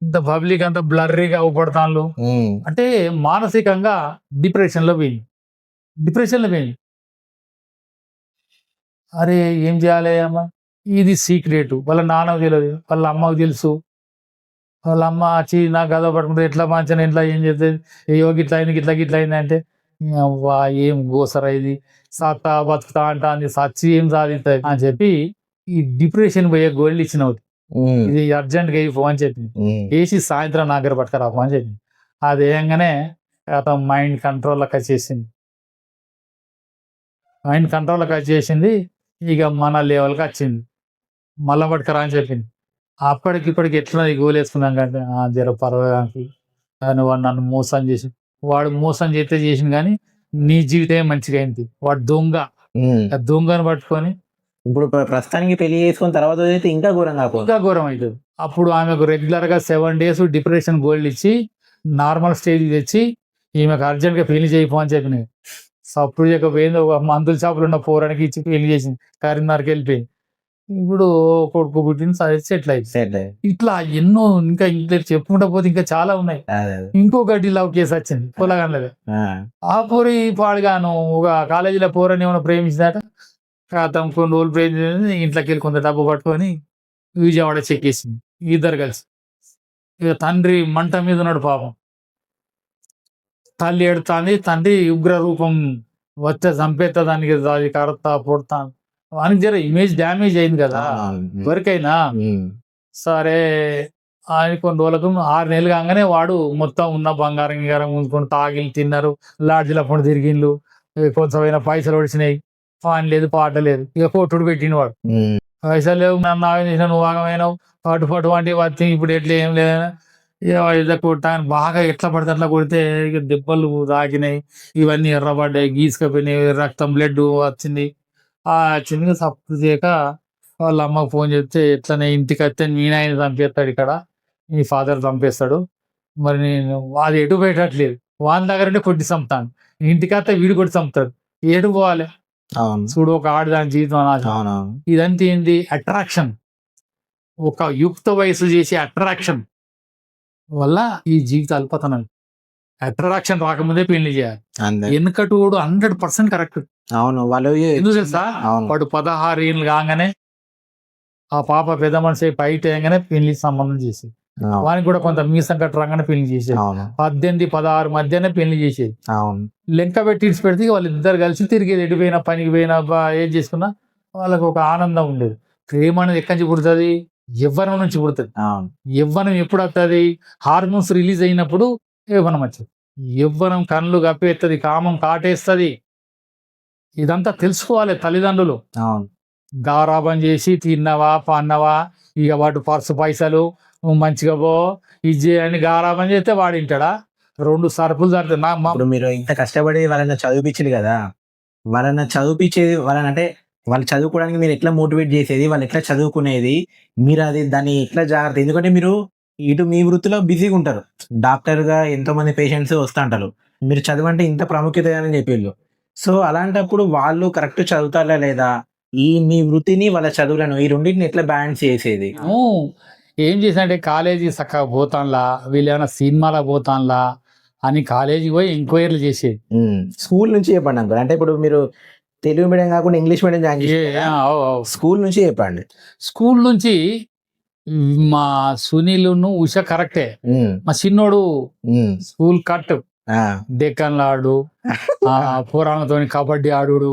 ఇంత పబ్లిక్ అంత బ్లర్రీగా అవుపడతాను అంటే మానసికంగా డిప్రెషన్ లో పోయింది. అరే ఏం చేయాలి అమ్మ? ఇది సీక్రెట్. వాళ్ళ నాన్నకు తెలియదు, వాళ్ళ అమ్మకు తెలుసు. వాళ్ళ అమ్మ వచ్చి నాకు గద పట్టుకుంటే ఎట్లా మంచిగా ఎట్లా ఏం చేస్తుంది, ఏవో గిట్లా అయింది అంటే ఏం గోసరా ఇది, సత్తా బతుకుతా అంటాంది, సచ్చి ఏం సాధిస్తుంది అని చెప్పి ఈ డిప్రెషన్ పోయే గోల్డ్ ఇచ్చినవు. ఇది అర్జెంట్ గా అయిపో అని చెప్పింది. వేసి సాయంత్రం నా దగ్గర పట్టుకురాపో అని చెప్పింది. అది వేయంగానే అతను మైండ్ కంట్రోల్లోకి వచ్చేసింది. ఇక మన లెవెల్కి వచ్చింది. మళ్ళా పట్టుకురా అని చెప్పింది. అప్పటికిప్పటికి ఎట్లా గోలేసుకున్నాం కంటే జర పర్వాలేదు అని వాడు నన్ను మోసం చేసి, వాడు మోసం చేసింది కానీ నీ జీవితమే మంచిగా అయింది. వాడు దొంగను పట్టుకొని ఇప్పుడు ప్రస్తుతానికి పెళ్లి చేసుకున్న తర్వాత అయితే ఇంకా ఘోరం అవుతుంది. అప్పుడు ఆమెకు రెగ్యులర్ గా 7 days డిప్రెషన్ గోల్డ్ ఇచ్చి నార్మల్ స్టేజ్ తెచ్చి ఈమెకు అర్జెంట్ గా పెళ్లి చేయిపో అని చెప్పినాయి. సప్పుడు చేయకపోయింది. ఒక మందుల షాపులు ఉన్న పోరానికి ఇచ్చి పెళ్లి చేసింది. కరీంనగర్కి వెళ్ళిపోయింది. ఇప్పుడు కొడుకు పుట్టిన సెటిల్ అయిపోయింది. ఇట్లా ఎన్నో ఇంకా చెప్పుకుంటా పోతే ఇంకా చాలా ఉన్నాయి. ఇంకొకటి లవ్ కేసు వచ్చింది పొలగానే. ఆ పోరి పాడుగాను ఒక కాలేజీలో పోరని ఏమైనా ప్రేమించిందట. కొన్ని రోజులు ప్రేమించింది. ఇంట్లోకి వెళ్ళి కొంత డబ్బు పట్టుకొని విజయవాడ చెక్కేసింది ఇద్దరు కలిసి. ఇక తండ్రి మంట మీద ఉన్నాడు పాపం. తల్లి ఎడుతాంది, తండ్రి ఉగ్ర రూపం వచ్చే చంపేస్తా దానికి, అది కడతా పొడతాను. వానికి జర ఇమేజ్ డ్యామేజ్ అయింది కదా ఎవరికైనా. సరే ఆయన కొన్ని రోజులకు 6 నెలలు కాగానే వాడు మొత్తం ఉన్న బంగారం గింగారం ఉంచుకొని తాగిలు తిన్నారు, లాడ్జిల పండు తిరిగిండ్లు, కొంచెమైనా పైసలు ఒడిచినాయి, పాన్ లేదు పాట లేదు, ఇక కొట్టుడు పెట్టిన వాడు. పైసలు లేవు, నన్ను ఆగం చేసిన, నువ్వు ఆగమైనావు, పట్టు అంటే వచ్చి ఇప్పుడు ఎట్లా ఏం లేదన్నా ఇక కొట్టాను బాగా, ఎట్లా పడితే అట్లా కొడితే ఇక దెబ్బలు తాకినాయి, ఇవన్నీ ఎర్రబడ్డాయి, గీసుకపోయినాయి, రక్తం బ్లడ్ వచ్చింది. ఆ చిన్నగా సప్పు చేయక వాళ్ళ అమ్మకు ఫోన్ చేస్తే, ఎట్లనే ఇంటికి వస్తే మీ నాయన చంపేస్తాడు, ఇక్కడ మీ ఫాదర్ చంపేస్తాడు, మరి నేను అది ఎటు పెట్టట్లేదు, వాళ్ళ దగ్గర కొట్టి చంపుతాను, ఇంటికి వస్తే వీడు కొట్టి చంపుతాడు, ఎటు పోవాలి చూడు, ఒక ఆడదాని జీవితం నాశనం. ఇదంతా ఏంటి? అట్రాక్షన్, ఒక యుక్త వయసు చేసే అట్రాక్షన్ వల్ల ఈ జీవిత అల్పతనం. అట్రాక్షన్ రాకముందే పెళ్లి చేయాలి. వెనుకటి వాడు 100% కరెక్ట్. అవును, వాళ్ళు ఎందుకు తెలుసా? వాడు 16 ఏళ్ళు కాగానే ఆ పాప పెద్ద మనిషి పైట వేయగానే పెళ్లి సంబంధం చేసేది. వానికి కూడా కొంత మీసం కట్టరంగానే పెళ్లి చేసేది. 18, 16 మధ్యనే పెళ్లి చేసేది. లెంక పెట్టి ఇడిచి పెడితే వాళ్ళిద్దరు కలిసి తిరిగేది, ఎడిపోయినా పనికి పోయినా ఏం చేసుకున్నా వాళ్ళకు ఒక ఆనందం ఉండేది. ప్రేమ అనేది ఎక్కడి నుంచి పుడుతుంది? యవ్వనం నుంచి పుడుతుంది. యవ్వనం ఎప్పుడు వస్తుంది? హార్మోన్స్ రిలీజ్ అయినప్పుడు యవ్వనం వచ్చేది. యవ్వనం కళ్ళు కప్పేస్తుంది, కామం కాటేస్తుంది. ఇదంతా తెలుసుకోవాలి తల్లిదండ్రులు. గారాబం చేసి తిన్నవా పన్నవా, ఇక వాడు పర్సు పైసలు మంచిగా పో ఇది అని గారాబం చేస్తే వాడు వింటాడా? 2 సరుకులు జరుగుతుంది. ఇప్పుడు మీరు ఇంత కష్టపడి వాళ్ళని చదివించింది కదా, వాళ్ళని చదివించేది వాళ్ళని, అంటే వాళ్ళు చదువుకోవడానికి మీరు ఎట్లా మోటివేట్ చేసేది, వాళ్ళు ఎట్లా చదువుకునేది, మీరు అది దాన్ని ఎట్లా జాగ్రత్త, ఎందుకంటే మీరు ఇటు మీ వృత్తిలో బిజీగా ఉంటారు, డాక్టర్గా ఎంతో మంది పేషెంట్స్ వస్తూ ఉంటారు, మీరు చదువంటే ఇంత ప్రాముఖ్యత అని చెప్పేళ్ళు. సో అలాంటప్పుడు వాళ్ళు కరెక్ట్ చదువుతారా లేదా, ఈ మీ వృత్తిని వాళ్ళ చదువులను, ఈ రెండింటిని ఎట్లా బ్యాలెన్స్ చేసేది? ఏం చేసినట్టే కాలేజీ చక్కగా పోతాన్లా, వీళ్ళు ఏమైనా సినిమాలకు పోతాన్లా అని కాలేజీకి పోయి ఎంక్వైరీలు చేసేది. స్కూల్ నుంచి చెప్పండి అంకుల్, అంటే ఇప్పుడు మీరు తెలుగు మీడియం కాకుండా ఇంగ్లీష్ మీడియం జాయిన్ చేసి స్కూల్ నుంచి చెప్పండి. స్కూల్ నుంచి మా సునీలును ఉష కరెక్టే, మా చిన్నోడు స్కూల్ కట్ డెక్కన్లాడు, పురాణంతో కబడ్డీ ఆడు,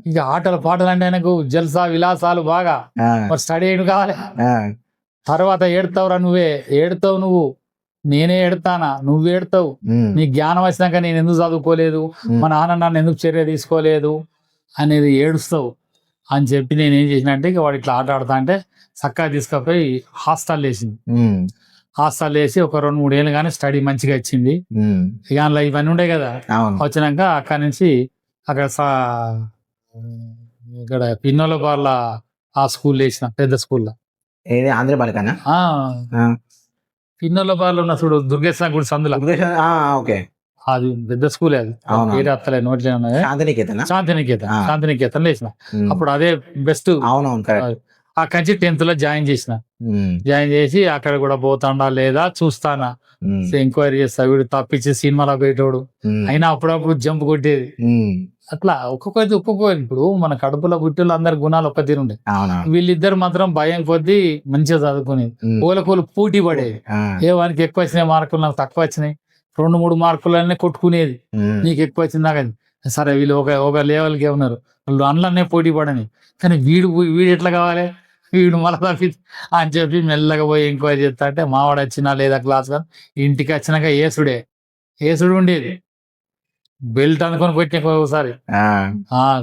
ఇక ఆటలు పాటలు అంటే ఆయనకు జల్సా విలాసాలు బాగా. మరి స్టడీ ఏడు కావాలి. తర్వాత ఏడుతావురా, నువ్వే ఏడుతావు, నువ్వు నేనే ఏడుతానా, నువ్వు ఏడుతావు, నీ జ్ఞానం వచ్చినాక నేను ఎందుకు చదువుకోలేదు, మా నాన్న నన్ను ఎందుకు చర్య తీసుకోలేదు అనేది ఏడుస్తావు అని చెప్పి నేనేం చేసిన అంటే, ఇక వాడు ఇట్లా ఆట ఆడుతా అంటే చక్కగా తీసుకుపోయి హాస్టల్ వేసింది. హాస్టల్ వేసి ఒక 2-3 ఏళ్ళు కానీ స్టడీ మంచిగా వచ్చింది. ఇక అందులో ఇవన్నీ ఉండే కదా, వచ్చినాక అక్కడి నుంచి అక్కడ ఇక్కడ పిన్నోల బార్ల ఆ స్కూల్ వేసిన, పెద్ద స్కూల్లో, ఆంధ్ర బాలికనా, పిన్నోల బార్లో ఉన్న చూడు దుర్గేశ్వర గుడి సందులో, అది పెద్ద స్కూల్, అది పేరు అత్తలే నోట్లే ఉన్నది, శాంతినికేతన్ వేసిన. అప్పుడు అదే బెస్ట్. అక్కడి నుంచి 10th లో జాయిన్ చేసి అక్కడ కూడా పోతాడా లేదా చూస్తానా, ఎంక్వైరీ చేస్తా, వీడు తప్పించి సినిమాలో పెట్టాడు అయినా అప్పుడప్పుడు జంప్ కొట్టేది. అట్లా ఒక్కొక్కటి ఇప్పుడు మన కడుపులో పుట్టిలో అందరి గుణాలు ఒక్క తీరుండే, వీళ్ళిద్దరు మాత్రం భయం కొద్దీ మంచిగా చదువుకునేది, కోలు పోటీ పడేది. ఏ వానికి ఎక్కువ వచ్చినాయి మార్కులు, నాకు తక్కువ వచ్చినాయి, 2-3 మార్కులన్నీ కొట్టుకునేది, నీకు ఎక్కువ వచ్చింది నాకు. సరే వీళ్ళు ఒక లెవెల్కే ఉన్నారు, వాళ్ళు అందులోనే పోటీ పడని, కానీ వీడు ఎట్లా కావాలి, వీడు మళ్ళీ తప్పి అని చెప్పి మెల్లగా పోయి ఎంక్వైరీ చేస్తా అంటే, మావాడు వచ్చినా లేదా క్లాస్ గా, ఇంటికి వచ్చినాక ఏసుడు ఉండేది, బెల్ట్ అనుకొని కొట్టిన ఒకసారి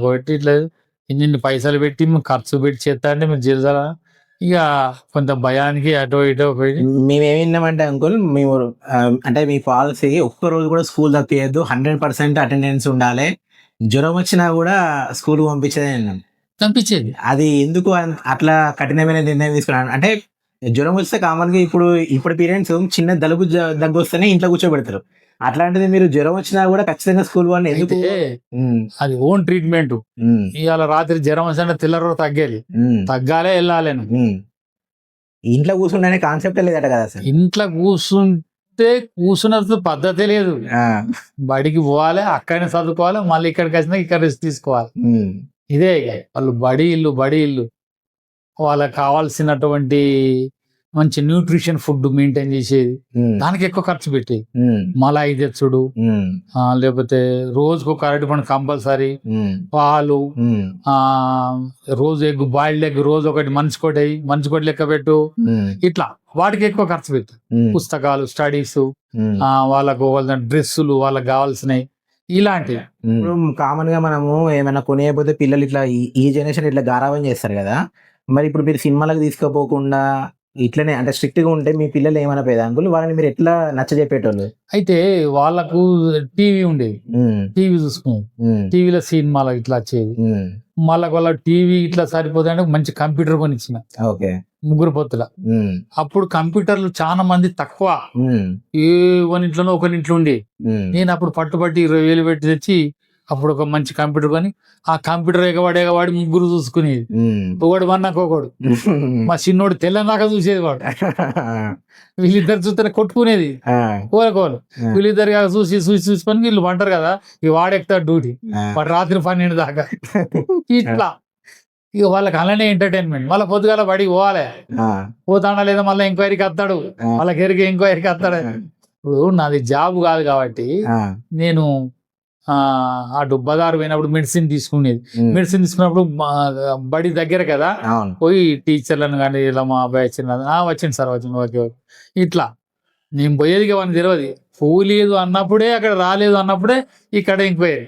కొట్టి ఇట్లా ఇన్ని పైసలు పెట్టి ఖర్చు పెట్టి చేస్తా అంటే మీరు చేస్తారా, ఇక కొంత భయానికి అటో ఇటో పోయి. మేమేమిన్నామంటే అంకుల్, మేము అంటే మీ పాలసీ ఒక్కరోజు కూడా స్కూల్ తప్పియద్దు, 100% అటెండెన్స్ ఉండాలి, జ్వరం వచ్చినా కూడా స్కూల్ పంపించేది. అది ఎందుకు అట్లా కఠినమైన నిర్ణయం తీసుకున్నాను అంటే, జ్వరం వస్తే కామన్ గా ఇప్పుడు పేరెంట్స్ చిన్న దగ్గు వస్తేనే ఇంట్లో కూర్చోబెడతారు, అట్లాంటిది మీరు జ్వరం వచ్చినా కూడా ఖచ్చితంగా స్కూల్ వాళ్ళని ఎందుకు? అది ఓన్ ట్రీట్మెంట్. ఇవాళ రాత్రి జ్వరం వచ్చినా తెల్లరో తగ్గాలే వెళ్ళాలి. ఇంట్లో కూర్చుండే కాన్సెప్ట్ లేదట కదా సార్. ఇంట్లో కూర్చున్న పద్ధతి లేదు, బడికి పోవాలి, అక్కడనే చదువుకోవాలి, మళ్ళీ ఇక్కడికి వచ్చినా ఇక్కడ రెస్ట్ తీసుకోవాలి. ఇదే వాళ్ళు బడి ఇల్లు వాళ్ళకి కావాల్సినటువంటి మంచి న్యూట్రిషన్ ఫుడ్ మెయింటైన్ చేసేది, ఉమ్, దానికి ఎక్కువ ఖర్చు పెట్టేది. ఉమ్, మలాయి తెచ్చుడు, ఉమ్, లేకపోతే రోజుకు ఒక అరటిపండు కంపల్సరీ, ఉమ్, పాలు, ఉమ్, ఆ రోజు ఎగ్, బాయిల్డ్ ఎగ్ రోజు ఒకటి, మంచి కోటి లెక్క పెట్టు, ఉమ్, ఇట్లా వాటికి ఎక్కువ ఖర్చు పెట్టు. ఉమ్, పుస్తకాలు, స్టడీస్, ఉమ్. వాళ్ళకు డ్రెస్సులు, వాళ్ళకి కావాల్సినవి, ఇలాంటివి. ఇప్పుడు కామన్ గా మనము ఏమైనా కొనియకపోతే పిల్లలు ఇట్లా ఈ జనరేషన్ ఇట్లా గారాబం చేస్తారు కదా. మరి ఇప్పుడు మీరు సినిమాలకు తీసుకోపోకుండా ఇట్లనే అంటే స్ట్రిక్ట్ గా ఉంటే మీ పిల్లలు ఏమైనా పోయేది అంకుల్, వాళ్ళని మీరు ఎట్లా నచ్చజెప్పేటోళ్ళు? అయితే వాళ్ళకు టీవీ ఉండేది, ఉమ్, టీవీ చూసుకునేది, ఉమ్, టీవీలో సినిమాలు ఇట్లా వచ్చేది. ఉమ్, మళ్ళీ వాళ్ళ టీవీ ఇట్లా సరిపోతే అంటే మంచి కంప్యూటర్ కొనిచ్చిన, ఓకే. ముగ్గురు పొత్తుల. ఉమ్, అప్పుడు కంప్యూటర్లు చాలా మంది తక్కువ, ఉమ్, ఏ ఒకరింట్లోనో ఒకరింట్లో ఉండే. ఉమ్, నేను అప్పుడు పట్టుబట్టి 20,000 పెట్టి తెచ్చి అప్పుడు ఒక మంచి కంప్యూటర్ కొని, ఆ కంప్యూటర్ ఎగవాడి ముగ్గురు చూసుకునేది. ఉమ్. ఒకడు వన్నాక ఒకడు, మా చిన్నోడు తెల్లనాక చూసేది వాడు. వీళ్ళిద్దరు చూస్తే కొట్టుకునేది ఆ, కోరుకోలు. ఆ, వీళ్ళిద్దరు చూసుకొని వీళ్ళు వంటారు కదా, ఇక వాడెక్తాడు డ్యూటీ, ఆ. వాడు రాత్రి 12 దాకా. ఇట్లా ఇక వాళ్ళకి అలానే ఎంటర్టైన్మెంట్. మళ్ళీ పొద్దుగాల బడికి పోవాలి, ఆ, పోతాడా లేదా మళ్ళీ ఎంక్వైరీకి వస్తాడు, వాళ్ళకి ఎరిగి ఎంక్వైరీకి వస్తాడు. ఇప్పుడు నాది జాబ్ కాదు కాబట్టి ఆ, నేను అటు బజారు పోయినప్పుడు మెడిసిన్ తీసుకునేది. ఉమ్, మెడిసిన్ తీసుకున్నప్పుడు బడి దగ్గర కదా, అవును. పోయి టీచర్లను కానీ ఇలా మా అబ్బాయి వచ్చింది సార్ వచ్చింది, ఓకే ఓకే, ఇట్లా నేను పోయేది వాళ్ళని తెలియదు. పోలేదు అన్నప్పుడే, అక్కడ రాలేదు అన్నప్పుడే ఇక్కడ ఎంక్వైరీ.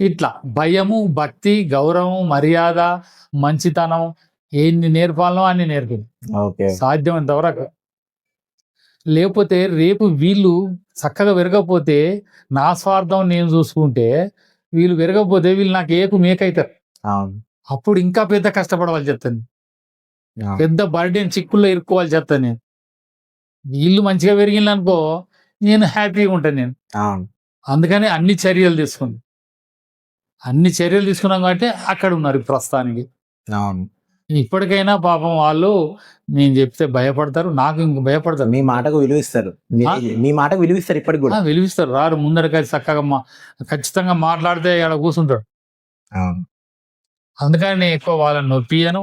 ఇట్లా భయము, భక్తి, గౌరవం, మర్యాద, మంచితనం ఎన్ని నేర్పాలనో అన్ని నేర్పింది ఓకే. సాధ్యమైనంత వరకు. లేకపోతే రేపు వీళ్ళు చక్కగా పెరగకపోతే, నా స్వార్థం నేను చూసుకుంటే, వీళ్ళు పెరగకపోతే వీళ్ళు నాకు ఏకు మేకైతారు. అవును. అప్పుడు ఇంకా పెద్ద కష్టపడవాలి చెప్తాను, అవును. పెద్ద బర్డెన్ చిక్కుల్లో ఇరుక్కోవాలి చెప్తాను నేను. వీళ్ళు మంచిగా పెరిగింది అనుకో, నేను హ్యాపీగా ఉంటాను నేను. అవును. అందుకని అన్ని చర్యలు తీసుకున్నాం కాబట్టి అక్కడ ఉన్నారు ప్రస్తుతానికి. అవును. ఇప్పటికైనా పాపం వాళ్ళు నేను చెప్తే భయపడతారు, నాకు ఇంక భయపడతారు. మీ మాటకు విలువ ఇస్తారు, మీ మాటకు విలువ ఇస్తారు ఇప్పటికి కూడా. విలువిస్తారు, రారు ముందరకి చక్కగా ఖచ్చితంగా మాట్లాడితే ఇక్కడ కూర్చుంటాడు. అవును. అందుకని నేను ఎక్కువ వాళ్ళని నొప్పియను,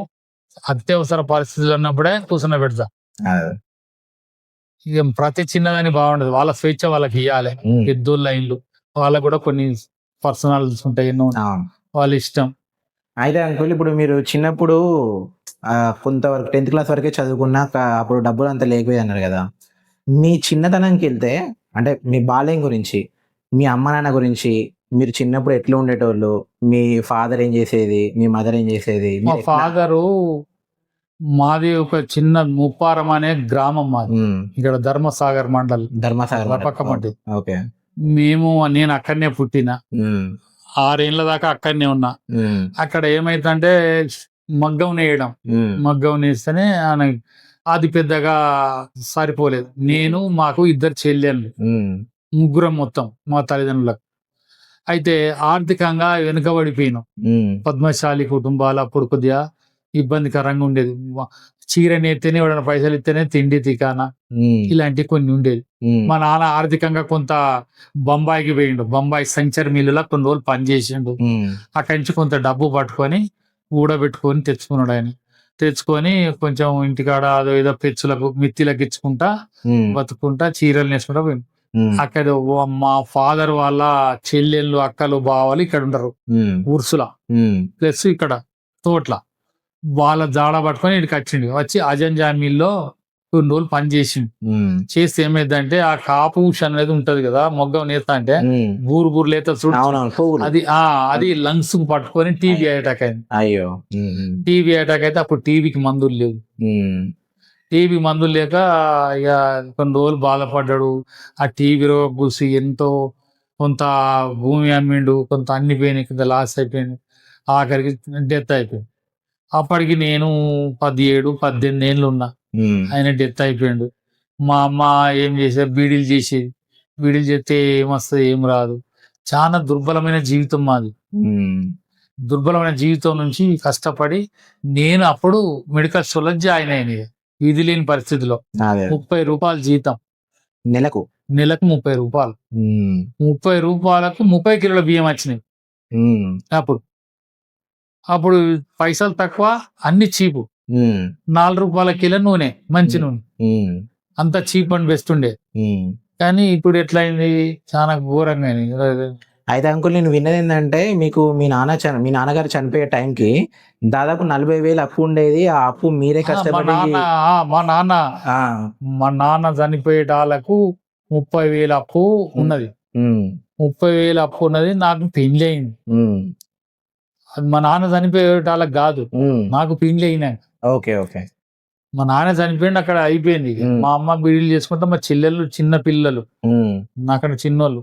అత్యవసర పరిస్థితులు ఉన్నప్పుడే కూర్చున్న పెడతా. అదే. ఇక ప్రతి చిన్నదని బాగుండదు, వాళ్ళ స్వేచ్ఛ వాళ్ళకి ఇవ్వాలి. ఉమ్, పెద్దోళ్ళ ఇల్లు వాళ్ళకు కూడా కొన్ని పర్సనల్స్ ఉంటాయి, ఎన్నో అవును. వాళ్ళ ఇష్టం. అయితే అంకుల్ ఇప్పుడు మీరు చిన్నప్పుడు కొంతవరకు 10th క్లాస్ వరకే చదువుకున్నా, అప్పుడు డబ్బులు అంత లేకపోయేది అన్నారు కదా. మీ చిన్నతనంకి వెళ్తే అంటే మీ బాల్యం గురించి, మీ అమ్మ నాన్న గురించి, మీరు చిన్నప్పుడు ఎట్లా ఉండేటోళ్ళు, మీ ఫాదర్ ఏం చేసేది, మీ మదర్ ఏం చేసేది? మా ఫాదరు, మాది ఒక చిన్న ముప్పారం అనే గ్రామం మాది, ఇక్కడ ధర్మసాగర్ మండల్, ధర్మసాగర్ పక్క మట్టి. ఓకే. నేను అక్కడనే పుట్టిన, 6 ఏళ్ళ దాకా అక్కడనే ఉన్నా. అక్కడ ఏమైతుందంటే మగ్గం నేయడం, మగ్గం నేస్తేనే అది పెద్దగా సరిపోలేదు. నేను మాకు 2 చెల్లెళ్ళు, ముగ్గురం మొత్తం మా తల్లిదండ్రులకు. అయితే ఆర్థికంగా వెనుకబడిపోయినాం. పద్మశాలి కుటుంబాలు అప్పుడు కొద్దిగా ఇబ్బందికరంగా ఉండేది. చీర నేస్తేనే ఎవరైనా పైసలు ఇస్తేనే తిండి తికానా, ఇలాంటివి కొన్ని ఉండేది. మా నాన్న ఆర్థికంగా కొంత బొంబాయికి పోయిండు, బొంబాయి సంచర్ మిల్లులో కొన్ని రోజులు పనిచేసిండు. అక్కడి నుంచి కొంత డబ్బు పట్టుకొని ఊడబెట్టుకొని తెచ్చుకున్నాడు ఆయన. తెచ్చుకొని కొంచెం ఇంటికాడ అదో ఏదో పెచ్చులకు మిత్తిలకు ఇచ్చుకుంటా బతుకుంటా చీరలు నేసుకుంటా పోయిండు. అక్కడ మా ఫాదర్ వాళ్ళ చెల్లెళ్ళు, అక్కలు, బావలు ఇక్కడ ఉండరు ఉర్సుల, ప్లస్ ఇక్కడ తోట్ల. వాళ్ళ జాడ పట్టుకొని ఇక్కడికి వచ్చిండు. వచ్చి అజంజా మిల్లో కొన్ని రోజులు పని చేసిండు. చేస్తే ఏమైందంటే ఆ కాపుషన్ అనేది ఉంటది కదా, మొగ్గం నేస్తా అంటే బూరు లేత అది లంగ్స్ పట్టుకొని టీబీ అటాక్ అయింది. అయ్యో. టీబీ అటాక్ అయితే అప్పుడు టీబీకి మందులు లేవు. టీబీ మందులు లేక ఇక కొన్ని రోజులు బాధపడ్డాడు. ఆ టీబీలో కూసి ఎంతో కొంత భూమి అమ్మిండు, కొంత అన్ని పోయినాయి, కొంత లాస్ అయిపోయింది. ఆఖరికి డెత్ అయిపోయింది. అప్పటికి నేను 17-18 ఏళ్ళు ఉన్నా, ఆయన డెత్ అయిపోయిండు. మా అమ్మ ఏం చేసేది, బీడీలు చేసేది. బీడీలు చేస్తే ఏమొస్తుంది, ఏం రాదు. చాలా దుర్బలమైన జీవితం మాది. దుర్బలమైన జీవితం నుంచి కష్టపడి నేను అప్పుడు మెడికల్ స్టోర్లో జాయిన్ అయినది, విధి లేని పరిస్థితిలో. 30 రూపాయలు జీతం నెలకు 30 రూపాయలు. 30 రూపాయలకు 30 కిలోల బియ్యం వచ్చినాయి. అప్పుడు పైసలు తక్కువ, అన్ని చీపు. ఉమ్, 4 రూపాయల కిలో నూనె, మంచి నూనె, ఉమ్, అంత చీప్ అండ్ బెస్ట్ ఉండే. ఉమ్. కానీ ఇప్పుడు ఎట్లయింది, చాలా ఘోరంగా అయింది. అయితే అంకుల్ నేను విన్నది ఏంటంటే మీకు మీ నాన్నగారు చనిపోయే టైంకి దాదాపు 40,000 అప్పు ఉండేది. ఆ అప్పు మీరే మా కష్టపడి నాన్న మా నాన్న ఆ, మా నాన్న చనిపోయేటాళ్ళకు 30,000 అప్పు ఉన్నది. ఉమ్, 30,000 అప్పు ఉన్నది. నాకు పెళ్లి అయింది. ఉమ్, అది మా నాన్న చనిపోయేటాళ్ళకి కాదు, ఉమ్. నాకు పెళ్లి అయినాక. Okay, okay. మా నాన్న చనిపోయింది, అక్కడ అయిపోయింది. ఇక ఉమ్. మా అమ్మ బిడీలు చేసుకుంటే, మా చెల్లెళ్ళు చిన్న పిల్లలు, ఉమ్, నాకన్నా చిన్నోళ్ళు.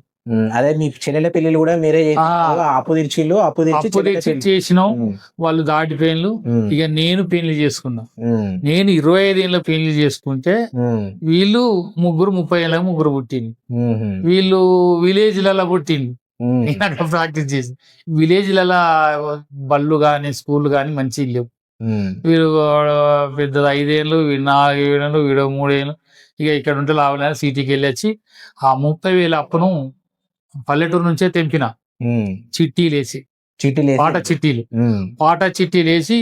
అదే మీ చెల్లెల పెళ్ళిళ్ళు కూడా మీరే చేసిర్రు. ఆ అప్పు తీర్చిళ్ళు, అప్పు తీర్చి అప్పు చెల్లెల తెచ్చి పెళ్లి. చేసినాం. ఉమ్, వాళ్ళు దాటిపోయిన్లు. ఉమ్, ఇక నేను పెళ్లి చేసుకున్నా. ఉమ్, నేను 25 ఏళ్ళ పెళ్లి చేసుకుంటే ఉమ్, వీళ్ళు ముగ్గురు 30 ఏళ్ళ ముగ్గురు పుట్టింది. ఉమ్, వీళ్ళు విలేజ్లలో పుట్టింది. ఉమ్, నేను అక్కడ ప్రాక్టీస్ చేసి విలేజ్లలో బళ్ళు కానీ స్కూల్ కానీ మంచి లేవు. ఉమ్, వీడు పెద్దది 5 ఏళ్ళు, వీడు 4 ఏళ్ళు, వీడు 3 ఏళ్ళు. ఇక ఇక్కడ ఉంటే లాభం సిటీకి వెళ్ళి వచ్చి ఆ 30,000 అప్పును పల్లెటూరు నుంచే తెంపిన. ఉమ్. చిట్టీలేసి, చీటీలు పాట వేసి. చిట్టీలు, ఉమ్, పాట చిట్టీలేసి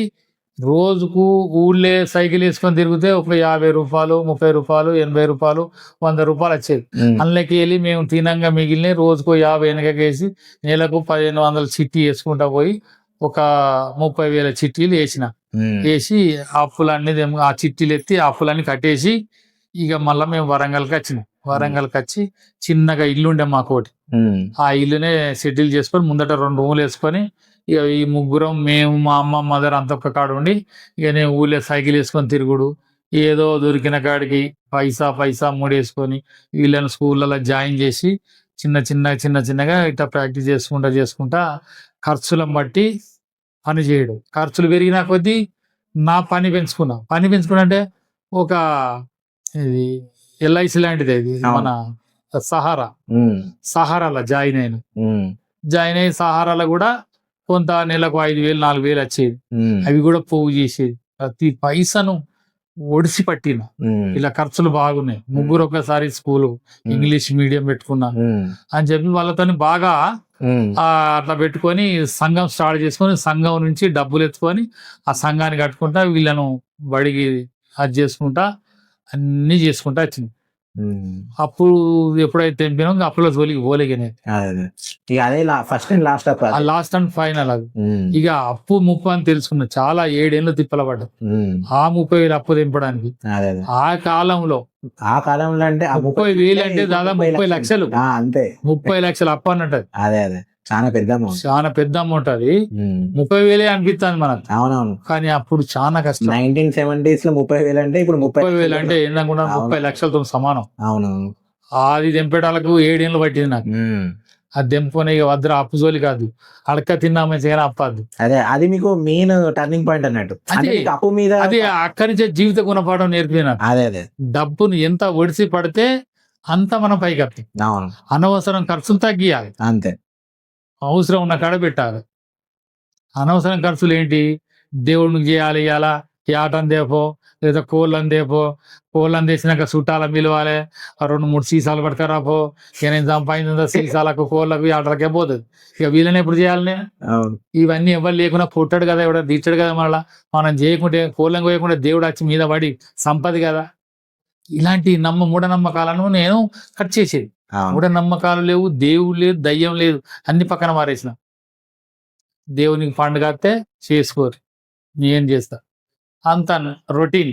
రోజుకు ఊళ్ళే సైకిల్ వేసుకొని తిరిగితే ఒక 50 రూపాయలు, 30 రూపాయలు, 80 రూపాయలు, 100 రూపాయలు వచ్చేది. ఉమ్, అందులోకి వెళ్ళి మేము తినంగా మిగిలిన రోజుకు 50 వెనకకేసి నెలకు 1,500 చిట్టి వేసుకుంటా పోయి ఒక 30,000 చిట్టీలు వేసిన. ఉమ్, వేసి అప్పులన్నీ ఆ చిట్టీలు ఎత్తి ఆ అప్పులన్నీ కట్టేసి ఇక మళ్ళీ మేము వరంగల్కి వచ్చినాం. వరంగల్కి వచ్చి చిన్నగా ఇల్లు ఉండే మాకోటి, ఉమ్, ఆ ఇల్లునే సెటిల్ చేసుకొని ముందట 2 రూములు వేసుకొని ఇక ఈ ముగ్గురం, మేము, మా అమ్మ, మదర్ అంత ఒక్క కాడ ఉండి ఇక నేను ఊళ్ళో సైకిల్ వేసుకొని తిరుగుడు, ఏదో దొరికిన కాడికి పైసా పైసా మూడేసుకొని వీళ్ళని స్కూళ్ళలో జాయిన్ చేసి చిన్నగా ఇట్లా ప్రాక్టీస్ చేసుకుంటా ఖర్చులను బట్టి పని చేయడం. ఖర్చులు పెరిగిన కొద్దీ నా పని పెంచుకున్నా అంటే ఒక ఇది ఎల్ఐసి లాంటిది, ఇది మన ఉమ్, సహారాలో జాయిన్ అయిన. ఉమ్, సహారాలో కూడా కొంత నెలకు 5,000 4,000 వచ్చేది. ఉమ్, అవి కూడా పోగు చేసేది. ప్రతి పైసను ఒడిసి పట్టిన. ఉమ్, ఇలా ఖర్చులు బాగున్నాయి. ముగ్గురు ఒకసారి స్కూలు ఇంగ్లీష్ మీడియం పెట్టుకున్నా ఉమ్, అని చెప్పి వాళ్ళతోని బాగా ఉమ్, అట్లా పెట్టుకొని సంఘం స్టార్ట్ చేసుకొని సంఘం నుంచి డబ్బులు ఎత్తుకొని ఆ సంఘాన్ని కట్టుకుంటా వీళ్ళను బడికి అది చేసుకుంటా అన్ని చేసుకుంటా వచ్చింది. ఉమ్. అప్పుడు ఎప్పుడైతే తెంపినాం అప్పుల జోలికి పోలేగానే. అదే ఇక అదే ఫస్ట్ అండ్ లాస్ట్ అప్ ఆ లాస్ట్ అండ్ ఫైనల్ అది. ఇక అప్పు ముప్పు అని తెలుసుకున్నా. చాలా 7 ఏళ్ళు తిప్పల పడ్డా ఆ 30,000 అప్పు తెంపడానికి. అదే ఆ కాలంలో ఆ కాలంలో అంటే 30,000 అంటే దాదాపు 30 లక్షలు. అంతే 30 లక్షలు అప్పు అన్నట్టు. అదే చాలా పెద్ద అమౌంట్. చాలా పెద్ద అమౌంట్ అది. 30,000 అనిపిస్తుంది మనకు. అవునవును. కానీ అప్పుడు చాలా కష్టం. 1970s లో 30,000 అంటే ఇప్పుడు 30,000 అంటే ఏంటనుకున్నా 30 లక్షలతో సమానం. అవును. అది తెంపేటాలకు 7 ఏళ్ళు పట్టింది నాకు. అది తెంపుకొని ఇక వద్ద అప్పు జోలి కాదు, అడక తిన్నామే చేయని అప్పద్దు. అదే అది మీకు మెయిన్ టర్నింగ్ పాయింట్ అన్నట్టు. అప్పు మీద అది అక్కడి నుంచే జీవిత గుణపాఠం నేర్పిన. అదే డబ్బును ఎంత ఒడిసి పడితే అంత మనం పైకి వస్తాం. అవును. అనవసరం ఖర్చులు తగ్గియాలి, అంతే. అవసరం ఉన్న కాడ పెట్టాలి. అనవసరం ఖర్చులు ఏంటి, దేవుడికి చేయాలి, ఇలా యాటని దేపో లేదా కోళ్ళని దేపో, కోళ్ళని తెచ్చినాక చుట్టాలను పిలవాలి, 2-3 సీసాలు పడతారాపో, ఇక నేను సంపాదించిన సీసాలకు కోళ్ళకు యాటలకే పోతుంది. ఇక వీళ్ళని ఎప్పుడు చేయాలి నేను? ఇవన్నీ ఎవరు లేకుండా పుట్టాడు కదా, ఎవడ తీర్చాడు కదా, మళ్ళీ మనం చేయకుంటే కోళ్ళని కోయకుండా దేవుడు వచ్చి మీద పడి సంపది కదా. ఇలాంటి మూఢనమ్మకాలను నేను కట్ చేసేది. మూఢనమ్మకాలు లేవు, దేవుడు లేదు, దయ్యం లేదు, అన్ని పక్కన మారేసిన. దేవునికి పండుగ వస్తే చేసుకోరు, నేను చేస్తా, అంత రొటీన్.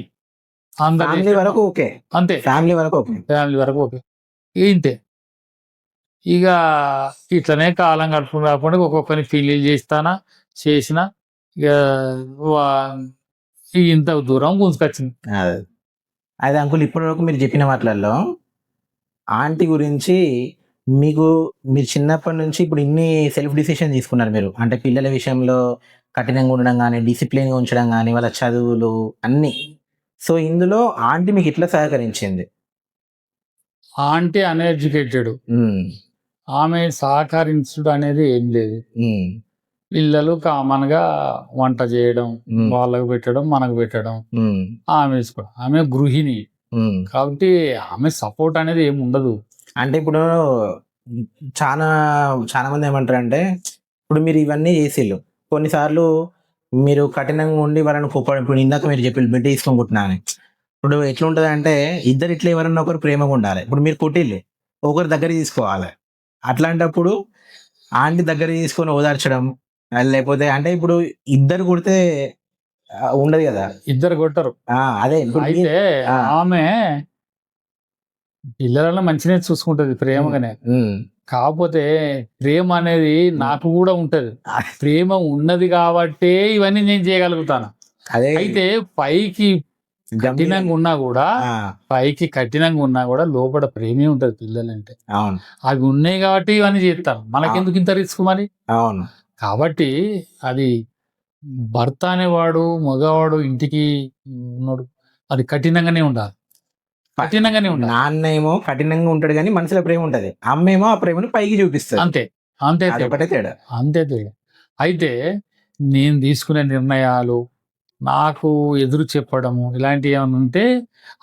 ఫ్యామిలీ వరకు ఓకే, అంతే. ఫ్యామిలీ వరకు ఓకే, ఇంతే. ఇక ఇట్లనే కాలం గడుపుకుని కాకుండా ఒక్కొక్కరిని పెళ్లి చేసిన ఇక ఇంత దూరం గుంజుకొచ్చింది. అదే అంకుల్, ఇప్పటి వరకు మీరు చెప్పిన వాటిల్లో ఆంటీ గురించి మీరు చిన్నప్పటి నుంచి ఇప్పుడు ఇన్ని సెల్ఫ్ డిసిషన్ తీసుకున్నారు మీరు, అంటే పిల్లల విషయంలో కఠినంగా ఉండడం కానీ, డిసిప్లిన్గా ఉంచడం కానీ, వాళ్ళ చదువులు అన్నీ. సో ఇందులో ఆంటీ మీకు ఇట్లా సహకరించింది? ఆంటీ అన్ఎడ్యుకేటెడ్, ఆమె సహకరించడం అనేది ఏం లేదు. పిల్లలు కామన్ గా వంట చేయడం, వాళ్ళకు పెట్టడం, మనకు పెట్టడం, ఆమె ఆమె గృహిణి కాబట్టి ఆమె సపోర్ట్ అనేది ఏమి ఉండదు. అంటే ఇప్పుడు చాలా మంది ఏమంటారు అంటే, ఇప్పుడు మీరు ఇవన్నీ చేసిళ్ళు, కొన్నిసార్లు మీరు కఠినంగా ఉండి వాళ్ళని కోపం ఇప్పుడు ఇందాక మీరు చెప్పి బిడ్డ తీసుకుంటున్నాను ఇప్పుడు ఎట్లుంటది అంటే ఇద్దరు ఇట్లా ఎవరన్నా ఒకరు ప్రేమగా ఉండాలి. ఇప్పుడు మీరు కొట్టిల్లు ఒకరి దగ్గర తీసుకోవాలి. అట్లాంటప్పుడు ఆంటీ దగ్గర తీసుకొని ఓదార్చడం లేకపోతే అంటే ఇప్పుడు ఇద్దరు కొడితే ఉండదు కదా. ఇద్దరు కొట్టరు. అదే ఇప్పుడు అయితే ఆమె పిల్లలను మంచిగా చూసుకుంటది ప్రేమగానే. కాకపోతే ప్రేమ అనేది నాకు కూడా ఉంటది. ప్రేమ ఉన్నది కాబట్టే ఇవన్నీ నేను చేయగలుగుతాను. అదే అయితే పైకి కఠినంగా ఉన్నా కూడా లోపల ప్రేమే ఉంటది పిల్లలంటే. అవును, అవి ఉన్నాయి కాబట్టి ఇవన్నీ చేస్తాను. మనకెందుకు ఇంత రిస్క్ మరి? అవును. కాబట్టి అది భర్త అనేవాడు మగవాడు ఇంటికి ఉన్నాడు, అది కఠినంగానే ఉండాలి. నాన్నేమో కఠినంగా ఉంటాడు కానీ మనసులో ప్రేమ ఉంటది. అమ్మేమో ఆ ప్రేమను పైకి చూపిస్తుంది. అంతే తేడా. అంతే తేడా. అయితే నేను తీసుకునే నిర్ణయాలు నాకు ఎదురు చెప్పడము ఇలాంటివి ఏమైనా ఉంటే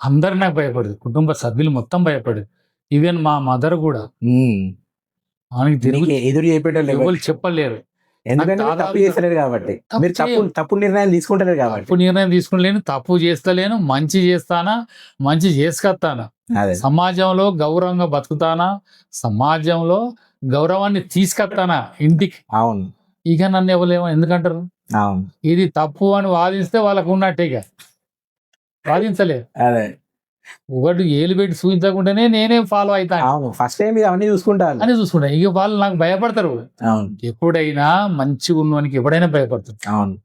అందరు నాకు భయపడదు. కుటుంబ సభ్యులు మొత్తం భయపడదు. ఈవెన్ మా మదర్ కూడా ఎదురు చెప్పేటోళ్ళు చెప్పలేరు. ఎందుకంటే తప్పు చేస్తలేరు కాబట్టి. మీరు తప్పు నిర్ణయాలు తీసుకుంటలేరు కాబట్టి. తప్పు నిర్ణయం తీసుకుంటలేను, తప్పు చేస్తలేను, మంచి చేస్తానా, మంచి చేసుకొస్తానా, సమాజంలో గౌరవంగా బతుకుతానా, సమాజంలో గౌరవాన్ని తీసుకొస్తానా ఇంటికి. అవును. ఇక నన్ను ఎవరేమో ఎందుకంటారు? అవును, ఇది తప్పు అని వాదిస్తే వాళ్ళకు ఉన్నట్టే. ఇక వాదించలేదు. అదే ఒకటి ఏలు పెట్టి చూపించకుండానే నేనేం ఫాలో అవుతాను. అవును, ఫస్ట్ టైం అవన్నీ చూసుకుంటా. ఇక వాళ్ళు నాకు భయపడతారు. అవును, ఎప్పుడైనా మంచిగా ఉన్నవానికి ఎప్పుడైనా భయపడతారు. అవును,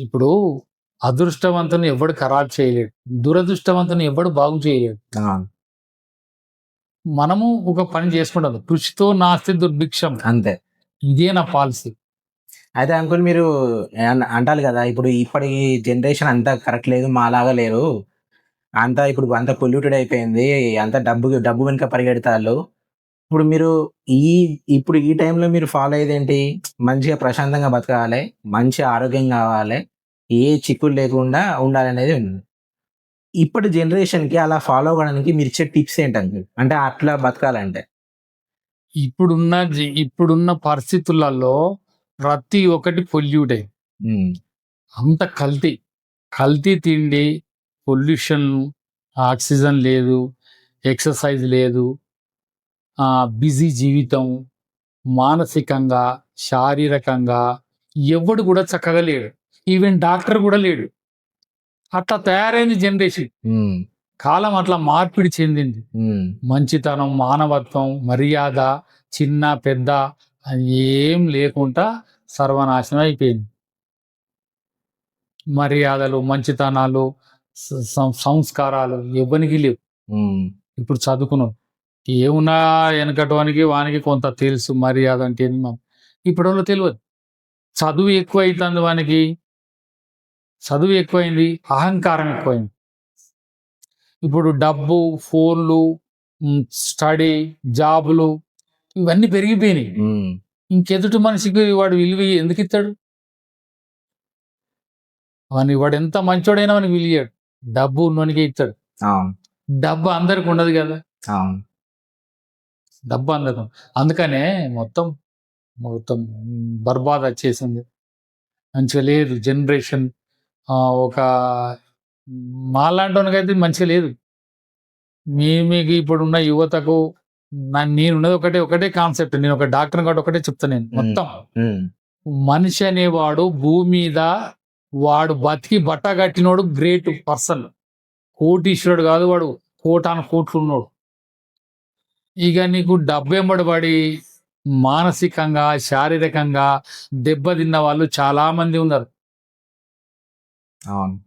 ఇప్పుడు అదృష్టవంతుని ఎవడు ఖరాబ్ చేయలేడు, దురదృష్టవంతుని ఎవడు బాగు చేయలేడు. మనము ఒక పని చేసుకుంటాం, కృషితో నాస్తి దుర్భిక్షం. అంతే, ఇదే నా పాలసీ. అయితే అంకుల్ మీరు అంటారు కదా, ఇప్పుడు ఇప్పటి జనరేషన్ అంతా కరెక్ట్ లేదు, మాలాగా లేరు, అంతా ఇప్పుడు అంత పొల్యూటెడ్ అయిపోయింది, అంత డబ్బు వెనుక పరిగెడతారు. ఇప్పుడు మీరు ఇప్పుడు ఈ టైంలో మీరు ఫాలో అయ్యేది ఏంటి? మంచిగా ప్రశాంతంగా బతకాలి, మంచి ఆరోగ్యం కావాలి, ఏ చిక్కులు లేకుండా ఉండాలి అనేది ఉంది. ఇప్పటి జనరేషన్కి అలా ఫాలో అవ్వడానికి మీరు ఇచ్చే టిప్స్ ఏంటంటే, అంటే అట్లా బతకాలంటే? ఇప్పుడున్న పరిస్థితులలో ప్రతి ఒక్కటి పొల్యూటే. అంత కల్తీ తిండి, పొల్యూషన్, ఆక్సిజన్ లేదు, ఎక్సర్సైజ్ లేదు, బిజీ జీవితం, మానసికంగా శారీరకంగా ఎవడు కూడా చక్కగా లేడు. ఈవెన్ డాక్టర్ కూడా లేడు. అట్లా తయారైంది జనరేషన్. కాలం అట్లా మార్పిడి చెందింది. మంచితనం, మానవత్వం, మర్యాద, చిన్న పెద్ద ఏం లేకుండా సర్వనాశనం అయిపోయింది. మర్యాదలు, మంచితనాలు, సంస్కారాలు ఎవరికి లేవు. ఇప్పుడు చదువుకున్నాం, ఏమున్నా వెనకటవానికి వానికి కొంత తెలుసు మర్యాద అంటే. ఇప్పుడు తెలియదు. చదువు ఎక్కువైతుంది వానికి, చదువు ఎక్కువైంది, అహంకారం ఎక్కువైంది. ఇప్పుడు డబ్బు, ఫోన్లు, స్టడీ, జాబులు ఇవన్నీ పెరిగిపోయినాయి. ఇంకెదుటి మనిషికి వాడు విలువ ఎందుకు ఇస్తాడు? వాడు ఎంత మంచోడైనా వానికి విలువడు. డబ్బు ఉన్నోనికే ఇస్తాడు. డబ్బు అందరికి ఉండదు కదా. డబ్బు అందదు. అందుకనే మొత్తం బర్బాద్ వచ్చేసింది. మంచిగా లేదు జనరేషన్. ఒక మాలాంటి మంచిగా లేదు. మీకు ఇప్పుడున్న యువతకు నేనున్నది ఒకటే కాన్సెప్ట్. నేను ఒక డాక్టర్ కాబట్టి ఒకటే చెప్తాను. నేను మొత్తం మనిషి అనేవాడు భూమి మీద వాడు బతికి బట్ట కట్టినోడు గ్రేట్ పర్సన్, కోటీశ్వరుడు కాదు వాడు, కోటాను కోట్లు ఉన్నాడు. ఇక నీకు డబ్బు వెంబడి మానసికంగా శారీరకంగా దెబ్బతిన్న వాళ్ళు చాలా మంది ఉన్నారు.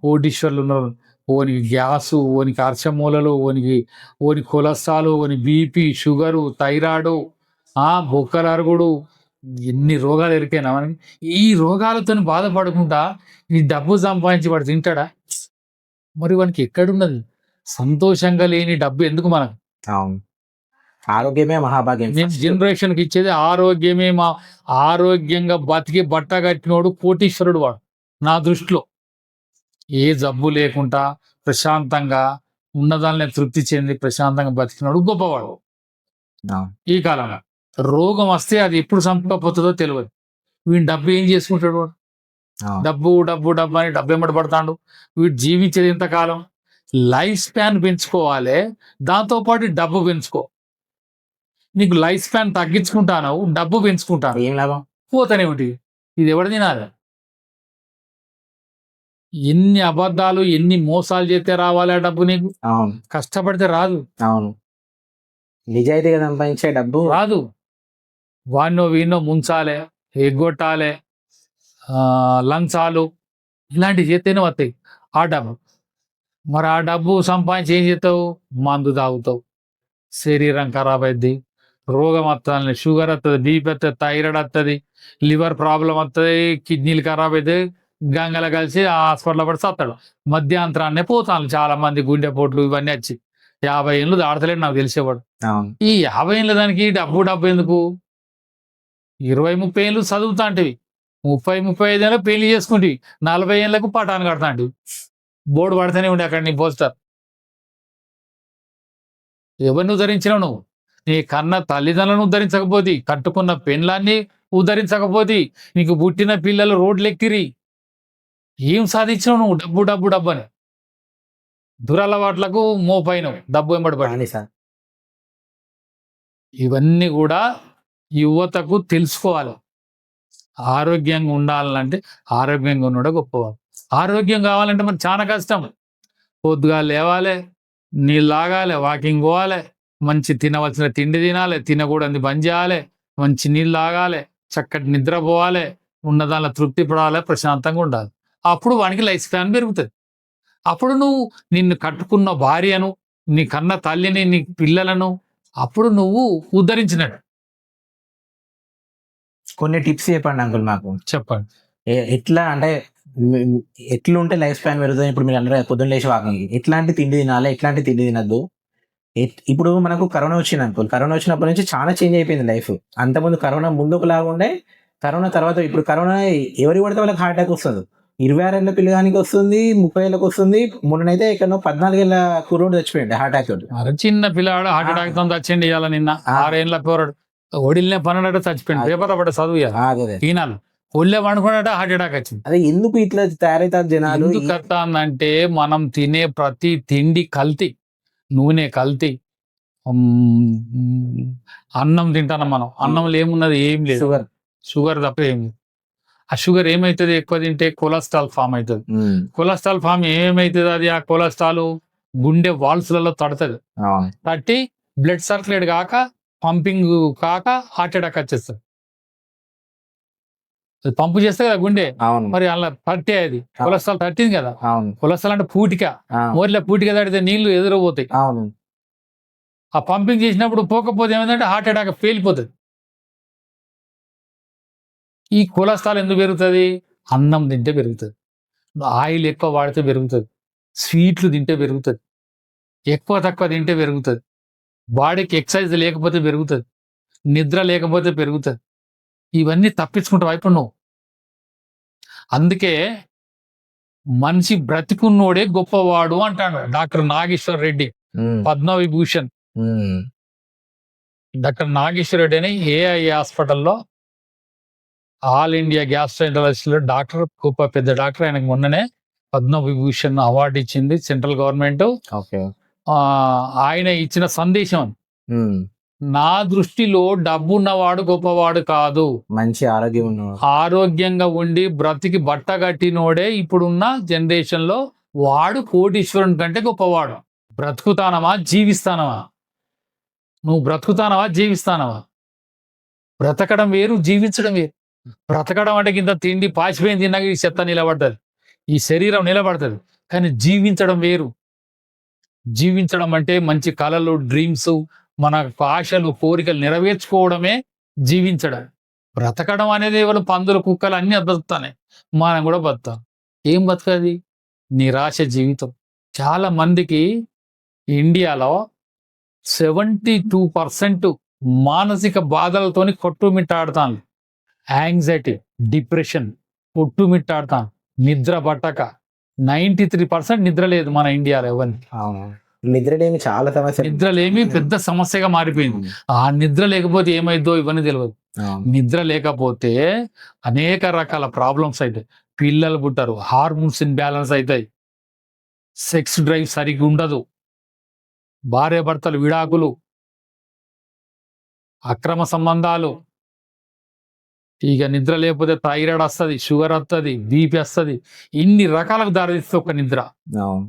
కోటీశ్వరులు ఉన్నారు. ఓనికి గ్యాసు, ఓనికి అర్చమూలలు, ఓనికి కొలెస్ట్రాల్, ఓని బీపీ, షుగరు, థైరాయిడ్, బొక్కల అరుగుడు, ఎన్ని రోగాలు ఎరికైనా మనకి. ఈ రోగాలతో బాధపడకుండా ఈ డబ్బు సంపాదించి వాడు తింటాడా? మరి వానికి ఎక్కడున్నది? సంతోషంగా లేని డబ్బు ఎందుకు మనకు? ఆరోగ్యమే మహాభాగ్యం. నేను జనరేషన్కి ఇచ్చేది ఆరోగ్యమే. ఆరోగ్యంగా బతికి బట్ట కట్టినోడు కోటీశ్వరుడు వాడు నా దృష్టిలో. ఏ జబ్బు లేకుండా ప్రశాంతంగా ఉన్నదాన్ని తృప్తి చెంది ప్రశాంతంగా బతికినాడు గొప్పవాడు. ఈ కాలంలో రోగం వస్తే అది ఎప్పుడు సంపకపోతుందో తెలియదు. వీని డబ్బు ఏం చేసుకుంటాడు వాడు? అవును. డబ్బు డబ్బు డబ్బు అని డబ్బు వెంబడి పడతాడు. వీడు జీవించేది ఎంతకాలం? లైఫ్ స్పాన్ పెంచుకోవాలి, దాంతోపాటు డబ్బు పెంచుకో. నీకు లైఫ్ స్పాన్ తగ్గించుకుంటాను, డబ్బు పెంచుకుంటాను, ఏం లాభం? పోతానే ఉంటుంది. ఇది ఎవరు తినాలి? ఎన్ని అబద్ధాలు, ఎన్ని మోసాలు చేస్తే రావాలి ఆ డబ్బు నీకు? అవును, కష్టపడితే రాదు. అవును. నిజాయితీగా సంపాదించే డబ్బు రాదు. వాడినో వీడినో ముంచాలే, ఎగ్గొట్టాలే, లంచాలు ఇలాంటివి చేస్తేనే వస్తాయి ఆ డబ్బు. మరి ఆ డబ్బు సంపాదించి ఏం చేస్తావు? మందు తాగుతావు, శరీరం ఖరాబ్ అయింది, రోగం వస్తుంది, షుగర్ వస్తుంది, బీపీ వస్తుంది, థైరాయిడ్ వస్తుంది, లివర్ ప్రాబ్లం వస్తుంది, కిడ్నీలు ఖరాబ్ అవుతాయి, గంగల కలిసి ఆ హాస్పిటల్ పడి సత్తాడు. మధ్యాంతరాన్నే పోతాను చాలా మంది, గుండెపోట్లు ఇవన్నీ వచ్చి. 50 ఏళ్ళు దాడతలేడు నాకు తెలిసేవాడు. అవును, ఈ 50 ఏళ్ళ దానికి డబ్బు డబ్బు ఎందుకు? 20-30 ఏళ్ళు చదువుతా అంటివి, 30-35 ఏళ్ళకి పెళ్లి చేసుకుంటివి, 40 ఏళ్ళకు పటాను కడతాంటివి, బోర్డు పడితేనే ఉండే అక్కడ నీ పోస్టర్. ఎవరిని ఉద్ధరించినావు నువ్వు? నీ కన్న తల్లిదండ్రులను ఉద్ధరించకపోతే, కట్టుకున్న పెళ్ళాన్ని ఉద్ధరించకపోతే, నీకు పుట్టిన పిల్లలు రోడ్లెక్కిరి, ఏం సాధించినావు నువ్వు? డబ్బు డబ్బు డబ్బు అని దురలవాట్లకు మోపైనవు, డబ్బు వెంబడి పడి. రాని సార్. ఇవన్నీ కూడా యువతకు తెలుసుకోవాలి. ఆరోగ్యంగా ఉండాలంటే ఆరోగ్యంగా ఉన్నాడు గొప్పవాడు. ఆరోగ్యం కావాలంటే మనకు చాలా కష్టం. పొద్దుగా లేవాలి, నీళ్ళు తాగాలి, వాకింగ్ పోవాలి, మంచి తినవలసిన తిండి తినాలి, తినకూడదు బంద్ చేయాలి, మంచి నీళ్ళు తాగాలి, చక్కటి నిద్ర పోవాలి, ఉన్న దానిలో తృప్తి పడాలి, ప్రశాంతంగా ఉండాలి. అప్పుడు వానికి లైఫ్ స్పాన్ పెరుగుతుంది. అప్పుడు నువ్వు నిన్ను కట్టుకున్న భార్యను, నీ కన్న తల్లిని, నీ పిల్లలను అప్పుడు నువ్వు ఉద్ధరించినట్టు. కొన్ని టిప్స్ చెప్పండి అంకుల్ మాకు. చెప్పండి. ఎట్లా అంటే ఎట్లుంటే లైఫ్ స్పాన్ పెరుగుతుంది? ఇప్పుడు మీరు అందరూ పొద్దున్న లేచి వాకింగ్, ఎట్లాంటి తిండి తినాలి, ఎట్లాంటి తిండి తినద్దు? ఇప్పుడు మనకు కరోనా వచ్చింది అనుకో, కరోనా వచ్చినప్పటి నుంచి చాలా చేంజ్ అయిపోయింది లైఫ్. అంతకుముందు కరోనా ముందుకు లాగుండే, కరోనా తర్వాత ఇప్పుడు కరోనా ఎవరి పడితే వాళ్ళకి హార్ట్ అటాక్ వస్తుంది. 26 ఏళ్ళ పిల్లగానికి వస్తుంది, 30 ఏళ్ళకి వస్తుంది. మొన్ననైతే ఎక్కడో 14 ఏళ్ళ కుర్రోడు చచ్చిపోయింది హార్ట్ అటాక్ తోటి. అరే చిన్న పిల్లాడు హార్ట్ అటాక్ తో చచ్చిండి ఇవాళ. నిన్న 6 ఏళ్ళ పోరాడు ఒడిల్నే పన్నడట చచ్చిపోయింది. పేపర్ పడ్డ చదువు అదే ఈనాలు ఒళ్ళే పండుకున్నట హార్ట్ అటాక్ వచ్చింది. అదే ఎందుకు ఇట్లా తయారైతారు జనాలు? ఎందుకు అంటే మనం తినే ప్రతి తిండి కల్తీ, నూనె కల్తీ. అన్నం తింటాం మనం, అన్నంలో ఏమున్నది? ఏం లేదు, షుగర్. షుగర్ తప్ప ఏం లేదు. ఆ షుగర్ ఏమవుతుంది? ఎక్కువ తింటే కొలెస్ట్రాల్ ఫామ్ అవుతుంది. కొలెస్ట్రాల్ ఫామ్ ఏమవుతుంది? అది ఆ కొలెస్ట్రాల్ గుండె వాల్స్లలో తడుతుంది, తట్టి బ్లడ్ సర్క్యులేట్ కాక, పంపింగ్ కాక హార్ట్ అటాక్ వచ్చేస్తుంది. పంపు చేస్తే కదా గుండె, మరి అలా తట్టే, అది కొలెస్ట్రాల్ తట్టింది కదా. కొలెస్ట్రాల్ అంటే పూటిక, మోరిలో పూటిక తడితే నీళ్లు ఎదురపోతాయి. ఆ పంపింగ్ చేసినప్పుడు పోకపోతే ఏమైందంటే హార్ట్ అటాక్ పేలిపోతుంది. ఈ కొలెస్ట్రాల్ ఎందుకు పెరుగుతుంది? అన్నం తింటే పెరుగుతుంది, ఆయిల్ ఎక్కువ వాడితే పెరుగుతుంది, స్వీట్లు తింటే పెరుగుతుంది, ఎక్కువ తక్కువ తింటే పెరుగుతుంది, బాడీకి ఎక్సర్సైజ్ లేకపోతే పెరుగుతుంది, నిద్ర లేకపోతే పెరుగుతుంది. ఇవన్నీ తప్పించుకుంటావు ఇప్పుడు నువ్వు. అందుకే మనిషి బ్రతికున్నోడే గొప్పవాడు అంటాడు డాక్టర్ నాగేశ్వర్ రెడ్డి, పద్మవిభూషణ్. డాక్టర్ నాగేశ్వర్ రెడ్డి అని ఏఐ హాస్పిటల్లో ఆల్ ఇండియా గ్యాస్ట్రైంటాలజిస్ట్ లో డాక్టర్, గొప్ప పెద్ద డాక్టర్. ఆయనకు మొన్ననే పద్మవిభూషణ్ అవార్డు ఇచ్చింది సెంట్రల్ గవర్నమెంట్. ఆయన ఇచ్చిన సందేశం, నా దృష్టిలో డబ్బున్నవాడు గొప్పవాడు కాదు, మంచి ఆరోగ్యం ఉన్నవాడు, ఆరోగ్యంగా ఉండి బ్రతికి బట్టగట్టినోడే ఇప్పుడున్న జనరేషన్ లో వాడు కోటీశ్వరుని కంటే గొప్పవాడు. బ్రతుకుతానవా జీవిస్తానవా? నువ్వు బ్రతుకుతానవా జీవిస్తానవా? బ్రతకడం వేరు, జీవించడం వేరు. బ్రతకడం అంటే కింద తిండి పాచిపోయింది తిన్నాక ఈ చెత్త నిలబడుతుంది, ఈ శరీరం నిలబడుతుంది. కానీ జీవించడం వేరు. జీవించడం అంటే మంచి కళలు, డ్రీమ్స్, మన ఆశలు, కోరికలు నెరవేర్చుకోవడమే జీవించడం. బ్రతకడం అనేది ఎవరు? పందులు, కుక్కలు అన్ని బతుకుతానే, మనం కూడా బతుకుతాం. ఏం బతకది? నిరాశ జీవితం. చాలా మందికి ఇండియాలో 72% మానసిక బాధలతోని కొట్టుమిట్టాడుతాను. యాంగ్జైటీ, డిప్రెషన్, కొట్టుమిట్టాడుతాను, నిద్ర పట్టక. 93% నిద్ర లేదు మన ఇండియాలో ఎవరికి. నిద్రలేమి చాలా సమస్య, నిద్రలేమి పెద్ద సమస్యగా మారిపోయింది. ఆ నిద్ర లేకపోతే ఏమైందో ఇవన్నీ తెలియదు. నిద్ర లేకపోతే అనేక రకాల ప్రాబ్లమ్స్ అయితే పిల్లలు పుట్టారు, హార్మోన్స్ ఇన్బ్యాలెన్స్ అవుతాయి, సెక్స్ డ్రైవ్ సరిగ్గా ఉండదు, భార్య భర్తలు విడాకులు, అక్రమ సంబంధాలు, ఇక నిద్ర లేకపోతే థైరాయిడ్ వస్తుంది, షుగర్ వస్తుంది, బీపీ వస్తుంది, ఇన్ని రకాలకు దారితీస్తుంది ఒక నిద్ర. అవును.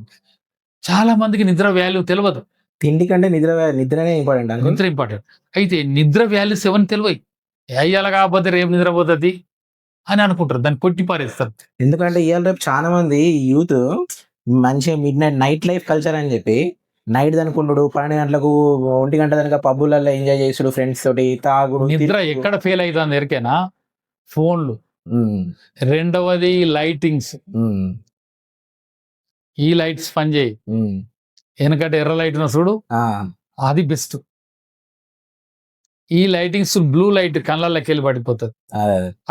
చాలా మందికి నిద్ర వాల్యూ తెలియదు. తిండి కంటే నిద్రనే ఇంపార్టెంట్ అంకుల్. నిద్ర ఇంపార్టెంట్. అయితే నిద్ర వాల్యూస్ ఎవరిని తెలివై, అయ్యాల కాకపోతే రేపు నిద్రపోతుంది అని అనుకుంటారు, దాన్ని కొట్టి పారేస్తారు. ఎందుకంటే ఇవాళ రేపు చాలా మంది యూత్ మంచిగా నైట్ లైఫ్ కల్చర్ అని చెప్పి నైట్ అనుకుంటాడు, 12 గంటలకు 1 గంట దానిక పబ్బులలో ఎంజాయ్ చేస్తాడు ఫ్రెండ్స్ తోటి, తాగుడు. నిద్ర ఎక్కడ ఫెయిల్ అవుతుంది ఎరికేనా? ఫోన్లు. రెండవది లైటింగ్స్. ఈ లైట్స్ పనిచేయి, వెనకటి ఎర్ర లైట్ చూడు, అది బెస్ట్. ఈ లైటింగ్స్ బ్లూ లైట్ కళ్ళకి వెళ్ళి పడిపోతుంది,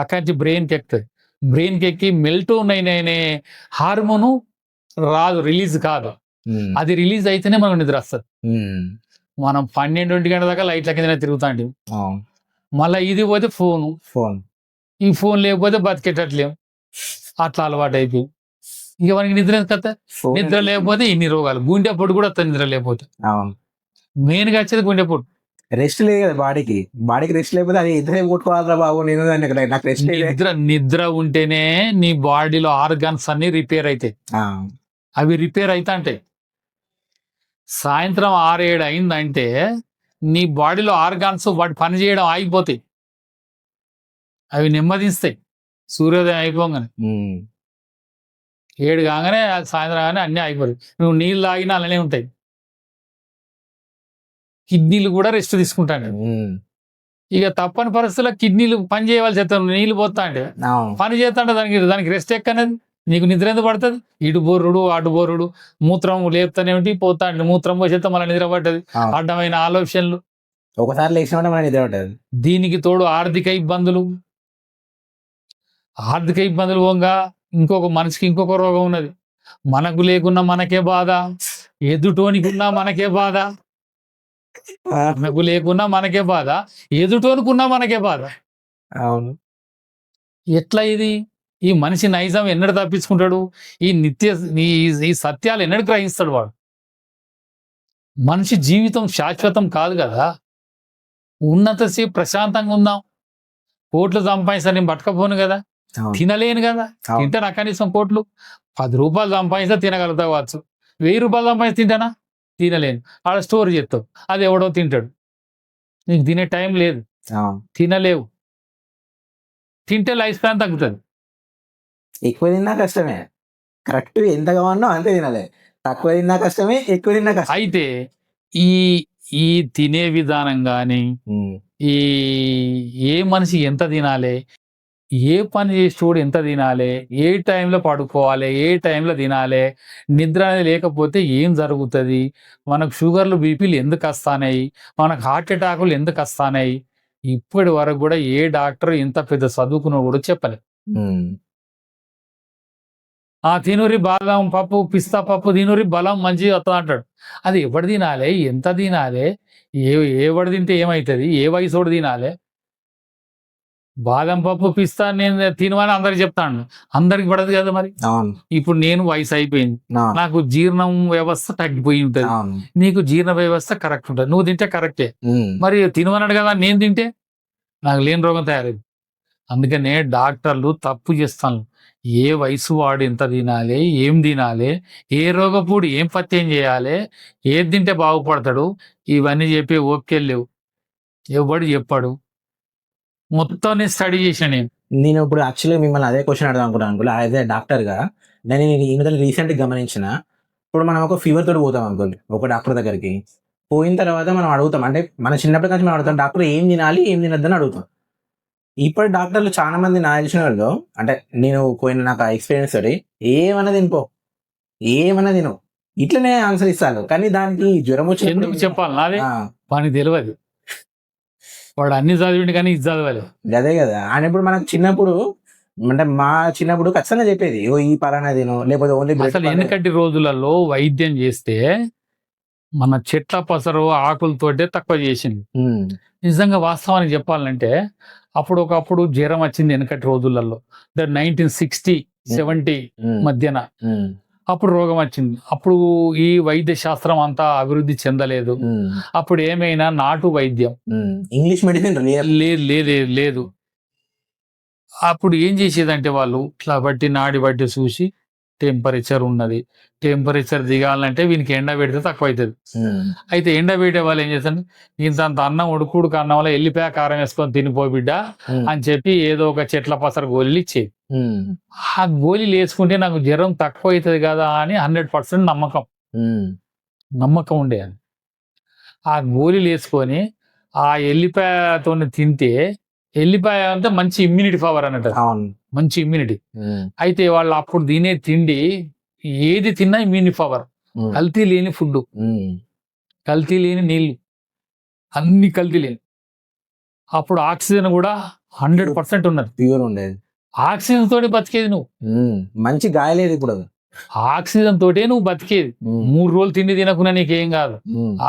అక్కడి నుంచి బ్రెయిన్కి ఎక్కుతుంది. బ్రెయిన్కి ఎక్కి మెల్టోనిన్ అనే హార్మోను రాదు, రిలీజ్ కాదు. అది రిలీజ్ అయితేనే మనకు నిద్ర వస్తుంది. మనం 12-1 గంట దాకా లైట్ల కింద తిరుగుతాండి, మళ్ళీ ఇది పోతే ఫోన్, ఈ ఫోన్ లేకపోతే బతికేటట్లేం, అట్లా అలవాటు అయిపోయి ఇక మనకి నిద్ర కదా. నిద్ర లేకపోతే ఇన్ని రోగాలు, గుండెపోటు కూడా వస్తుంది నిద్ర లేకపోతే. మెయిన్గా వచ్చేది గుండెపోటు. రెస్ట్ లేదు కదా బాడీకి రెస్ట్ లేకపోతే అది ఇద్దరే కొట్టుకోవాలరా బాబు, నేను నాకు రెస్ట్ నిద్ర ఉంటేనే నీ బాడీలో ఆర్గాన్స్ అన్ని రిపేర్ అవుతాయి. అవి రిపేర్ అవుతా అంటే సాయంత్రం 6-7 అయిందంటే నీ బాడీలో ఆర్గాన్స్ వాటి పని చేయడం ఆగిపోతాయి, అవి నెమ్మదిస్తాయి. సూర్యోదయం అయిపోగానే 7 కాగానే సాయంత్రం కాగానే అన్నీ ఆగిపోతాయి. నువ్వు నీళ్ళు తాగినా అలానే ఉంటాయి. కిడ్నీలు కూడా రెస్ట్ తీసుకుంటాను. ఇక తప్పని పరిస్థితుల్లో కిడ్నీలు పని చేయవలసి వస్తాను, నీళ్ళు పోతా అంటే పని చేస్తా అంటే దానికి రెస్ట్ ఎక్కనేది. నీకు నిద్ర ఎందుకు పడుతుంది? ఇటు బోరుడు అటు బోరుడు, మూత్రం లేపుతానేమిటి, పోతా అంటే మూత్రం పోసేస్తే మళ్ళీ నిద్ర పడ్డది. అడ్డమైన ఆలోచనలు, ఒకసారి లేచినా మన నిద్ర పడ్డది. దీనికి తోడు ఆర్థిక ఇబ్బందులు పోగా ఇంకొక మనిషికి ఇంకొక రోగం ఉన్నది. మనకు లేకున్నా మనకే బాధ, ఎదుటోనికి ఉన్నా మనకే బాధ. మనకు లేకున్నా మనకే బాధ, ఎదుటోనుకున్నా మనకే బాధ. అవును. ఎట్లా ఇది? ఈ మనిషి నైజం ఎన్నడు తప్పించుకుంటాడు? ఈ సత్యాలు ఎన్నడు గ్రహిస్తాడు వాడు? మనిషి జీవితం శాశ్వతం కాదు కదా. ఉన్నంతసేపు ప్రశాంతంగా ఉందాం. కోట్లు సంపాదిస్తా, నేను పట్టుకపోను కదా, తినలేను కదా. తింటే నా కనీసం కోట్లు 10 రూపాయలు సంపాదిస్తా తినగలుగుతా కావచ్చు, 1000 రూపాయలు సంపాదించి తింటానా? తినలేను. ఆడ స్టోర్ చేస్తావు, అది ఎవడో తింటాడు. నీకు తినే టైం లేదు, తినలేవు. తింటే లైఫ్ స్పాన్ తగ్గుతుంది. ఎక్కువ తిన్నా కష్టమే, కరెక్ట్ ఎంత కావాలో అంతే తినాలి. తక్కువ తిన్నా కష్టమే, ఎక్కువ తిన్నా కష్టం. అయితే ఈ తినే విధానం కానీ, ఏ మనిషి ఎంత తినాలి, ఏ పని చేసేటోడు ఎంత తినాలి, ఏ టైంలో పడుకోవాలి, ఏ టైంలో తినాలి, నిద్ర అనేది లేకపోతే ఏం జరుగుతుంది, మనకు షుగర్లు బీపీలు ఎందుకు వస్తాయి, మనకు హార్ట్ అటాకులు ఎందుకు వస్తాయి, ఇప్పటి వరకు కూడా ఏ డాక్టర్ ఇంత పెద్ద చదువుకున్నా కూడా చెప్పలేదు. తినూరి బాదం పప్పు, పిస్తా పప్పు తినూరి బలం మంచిగా వస్తుంది అంటాడు. అది ఎవడు తినాలి, ఎంత తినాలి, ఎవడు తింటే ఏమవుతుంది, ఏ వయసోడు తినాలి? బాదం పప్పు పిస్తా నేను తినమని అందరికి చెప్తాను, అందరికి పడదు కదా. మరి ఇప్పుడు నేను వయసు అయిపోయింది, నాకు జీర్ణం వ్యవస్థ తగ్గిపోయి ఉంటుంది, నీకు జీర్ణ వ్యవస్థ కరెక్ట్ ఉంటుంది, నువ్వు తింటే కరెక్టే. మరి తినమన్నాడు కదా, నేను తింటే నాకు లేని రోగం తయారైంది. అందుకనే డాక్టర్లు తప్పు చేస్తాను. ఏ వయసు వాడు ఎంత తినాలి, ఏం తినాలి, ఏ రోగపూడి ఏం పత్యం చేయాలి, ఏది తింటే బాగుపడతాడు, ఇవన్నీ చెప్పి ఓపికలు లేవు. ఎవడు చెప్పాడు? మొత్తం నేను స్టడీ చేశాను. నేను ఇప్పుడు యాక్చువల్గా మిమ్మల్ని అదే క్వశ్చన్ అడదాం అనుకున్నాను అంకుల్. అదే డాక్టర్గా నేను ఈ మధ్య రీసెంట్గా గమనించిన, ఇప్పుడు మనం ఒక ఫీవర్ తోటి పోతాం అనుకోండి ఒక డాక్టర్ దగ్గరికి. పోయిన తర్వాత మనం అడుగుతాం, అంటే మన చిన్నప్పటి నుంచి మనం అడుగుతాం, డాక్టర్ ఏం తినాలి ఏం తినద్దని అడుగుతాం. ఇప్పుడు డాక్టర్లు చాలా మంది నా తెలిసిన వాళ్ళు, అంటే నేను పోయిన నాకు ఎక్స్పీరియన్స్ తోటి, ఏమన్నా తినిపో, ఏమన్నా తిను, ఇట్లనే ఆన్సర్ ఇస్తాను. కానీ దానికి జ్వరం వచ్చి ఎందుకు చెప్పాలి? నాదే పని తెలియదు, వాడు అన్ని చదివిండు కానీ ఇది చదవాలి. అదే కదా. అని ఇప్పుడు మనకు చిన్నప్పుడు, అంటే మా చిన్నప్పుడు ఖచ్చితంగా చెప్పేది, ఈ పలానా తిను, లేకపోతే ఓన్లీ. అసలు వెనకటి రోజులలో వైద్యం చేస్తే మన చెట్ల పసరు ఆకులతోటే తక్కువ చేసింది. నిజంగా వాస్తవానికి చెప్పాలంటే అప్పుడు ఒకప్పుడు జ్వరం వచ్చింది వెనకటి రోజులలో, 1960 70 ఉమ్, మధ్యన. ఉమ్, అప్పుడు రోగం వచ్చింది. అప్పుడు ఈ వైద్య శాస్త్రం అంతా అభివృద్ధి చెందలేదు. ఉమ్, అప్పుడు ఏమైనా నాటు వైద్యం ఉమ్. ఇంగ్లీష్ మెడిసిన్ లేదు. అప్పుడు ఏం చేసేదంటే వాళ్ళు ఇట్లా బట్టి నాడి బట్టి చూసి టెంపరేచర్ ఉన్నది, టెంపరేచర్ దిగాలంటే వీనికి ఎండ పెడితే తక్కువ అవుతుంది. అయితే ఎండ పెట్టే వాళ్ళు ఏం చేస్తారు, ఇంతంత అన్నం ఉడుకుడుకు అన్నం వల్ల ఎల్లిపాయ కారం వేసుకొని తినిపో బిడ్డ అని చెప్పి ఏదో ఒక చెట్ల పసర గోళీలు ఇచ్చేది. ఆ గోళీలు వేసుకుంటే నాకు జ్వరం తక్కువ అవుతుంది కదా అని 100% నమ్మకం ఉండేది. ఆ గోళీలు వేసుకొని ఆ ఎల్లిపాయతో తింటే, ఎల్లిపాయ అంటే మంచి ఇమ్యూనిటీ పవర్ అన్నట్టు, మంచి ఇమ్యూనిటీ. అయితే వాళ్ళు అప్పుడు తినే తిండి ఏది తిన్నా ఇమ్యూనిటీ పవర్, కల్తీ లేని ఫుడ్, కల్తీ లేని నీళ్లు, అన్ని కల్తీ లేని. అప్పుడు ఆక్సిజన్ కూడా 100% ఉన్నది, ప్యూర్ ఉండేది. ఆక్సిజన్ తోటి బతికేది నువ్వు. మంచి గాయలేదు ఇప్పుడు, ఆక్సిజన్ తోటే నువ్వు బతికేది. 3 రోజులు తిండి తినకుండా నీకేం కాదు,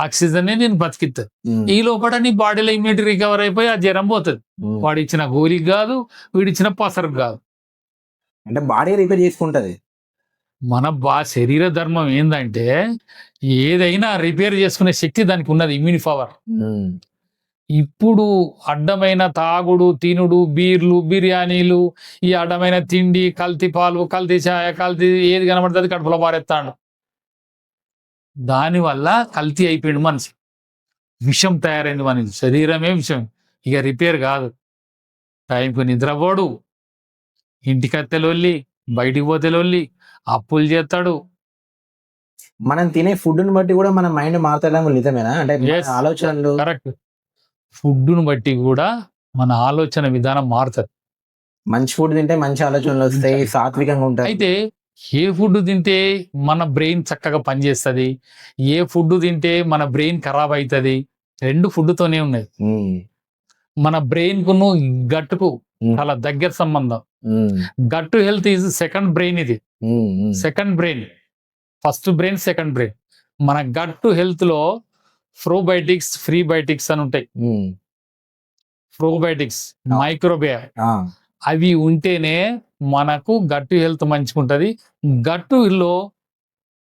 ఆక్సిజనే నేను బతికిస్తుంది. ఈ లోపల నీ బాడీలో ఇమ్యూనిటీ రికవర్ అయిపోయి ఆ జ్వరం పోతుంది. వాడు ఇచ్చిన గోలికి కాదు, వీడిచ్చిన పసరకు కాదు. అంటే బాడీ రిపేర్ చేసుకుంటది. మన శరీర ధర్మం ఏంటంటే ఏదైనా రిపేర్ చేసుకునే శక్తి దానికి ఉన్నది, ఇమ్యూనిటీ పవర్. ఇప్పుడు అడ్డమైన తాగుడు, తినుడు, బీర్లు, బిర్యానీలు, ఈ అడ్డమైన తిండి, కల్తీ పాలు, కల్తీ ఛాయ, కల్తీ ఏది కనబడుతుంది కడుపులో పారేస్తాడు. దానివల్ల కల్తీ అయిపోయింది మనిషి, విషం తయారైంది మనిషి, శరీరమే విషం. ఇక రిపేర్ కాదు. టైంకు నిద్రపోడు, ఇంటికి అత్తెలొల్లి, బయటికి పోతేలొల్లి, అప్పులు చేస్తాడు. మనం తినే ఫుడ్ ని బట్టి కూడా మన మైండ్ మారుతాడేమో, నిజమేనా? అంటే ఆలోచనలు కరెక్ట్. ఫుడ్ను బట్టి కూడా మన ఆలోచన విధానం మారుతుంది. మంచి ఫుడ్ తింటే మంచి ఆలోచనలు వస్తాయి, సాత్వికంగా ఉంటాయి. అయితే ఏ ఫుడ్ తింటే మన బ్రెయిన్ చక్కగా పనిచేస్తుంది, ఏ ఫుడ్ తింటే మన బ్రెయిన్ ఖరాబ్ అవుతుంది, 2 ఫుడ్తోనే ఉన్నాయి. మన బ్రెయిన్ కును గట్టుకు చాలా దగ్గర సంబంధం. గట్టు హెల్త్ ఈజ్ సెకండ్ బ్రెయిన్. ఇది second brain, first brain second brain. మన గట్టు హెల్త్ లో ప్రోబయోటిక్స్, ఫ్రీబయోటిక్స్ అని ఉంటాయి. ప్రోబయోటిక్స్, మైక్రోబియా, అవి ఉంటేనే మనకు గట్టు హెల్త్ మంచిగా ఉంటుంది. గట్టులో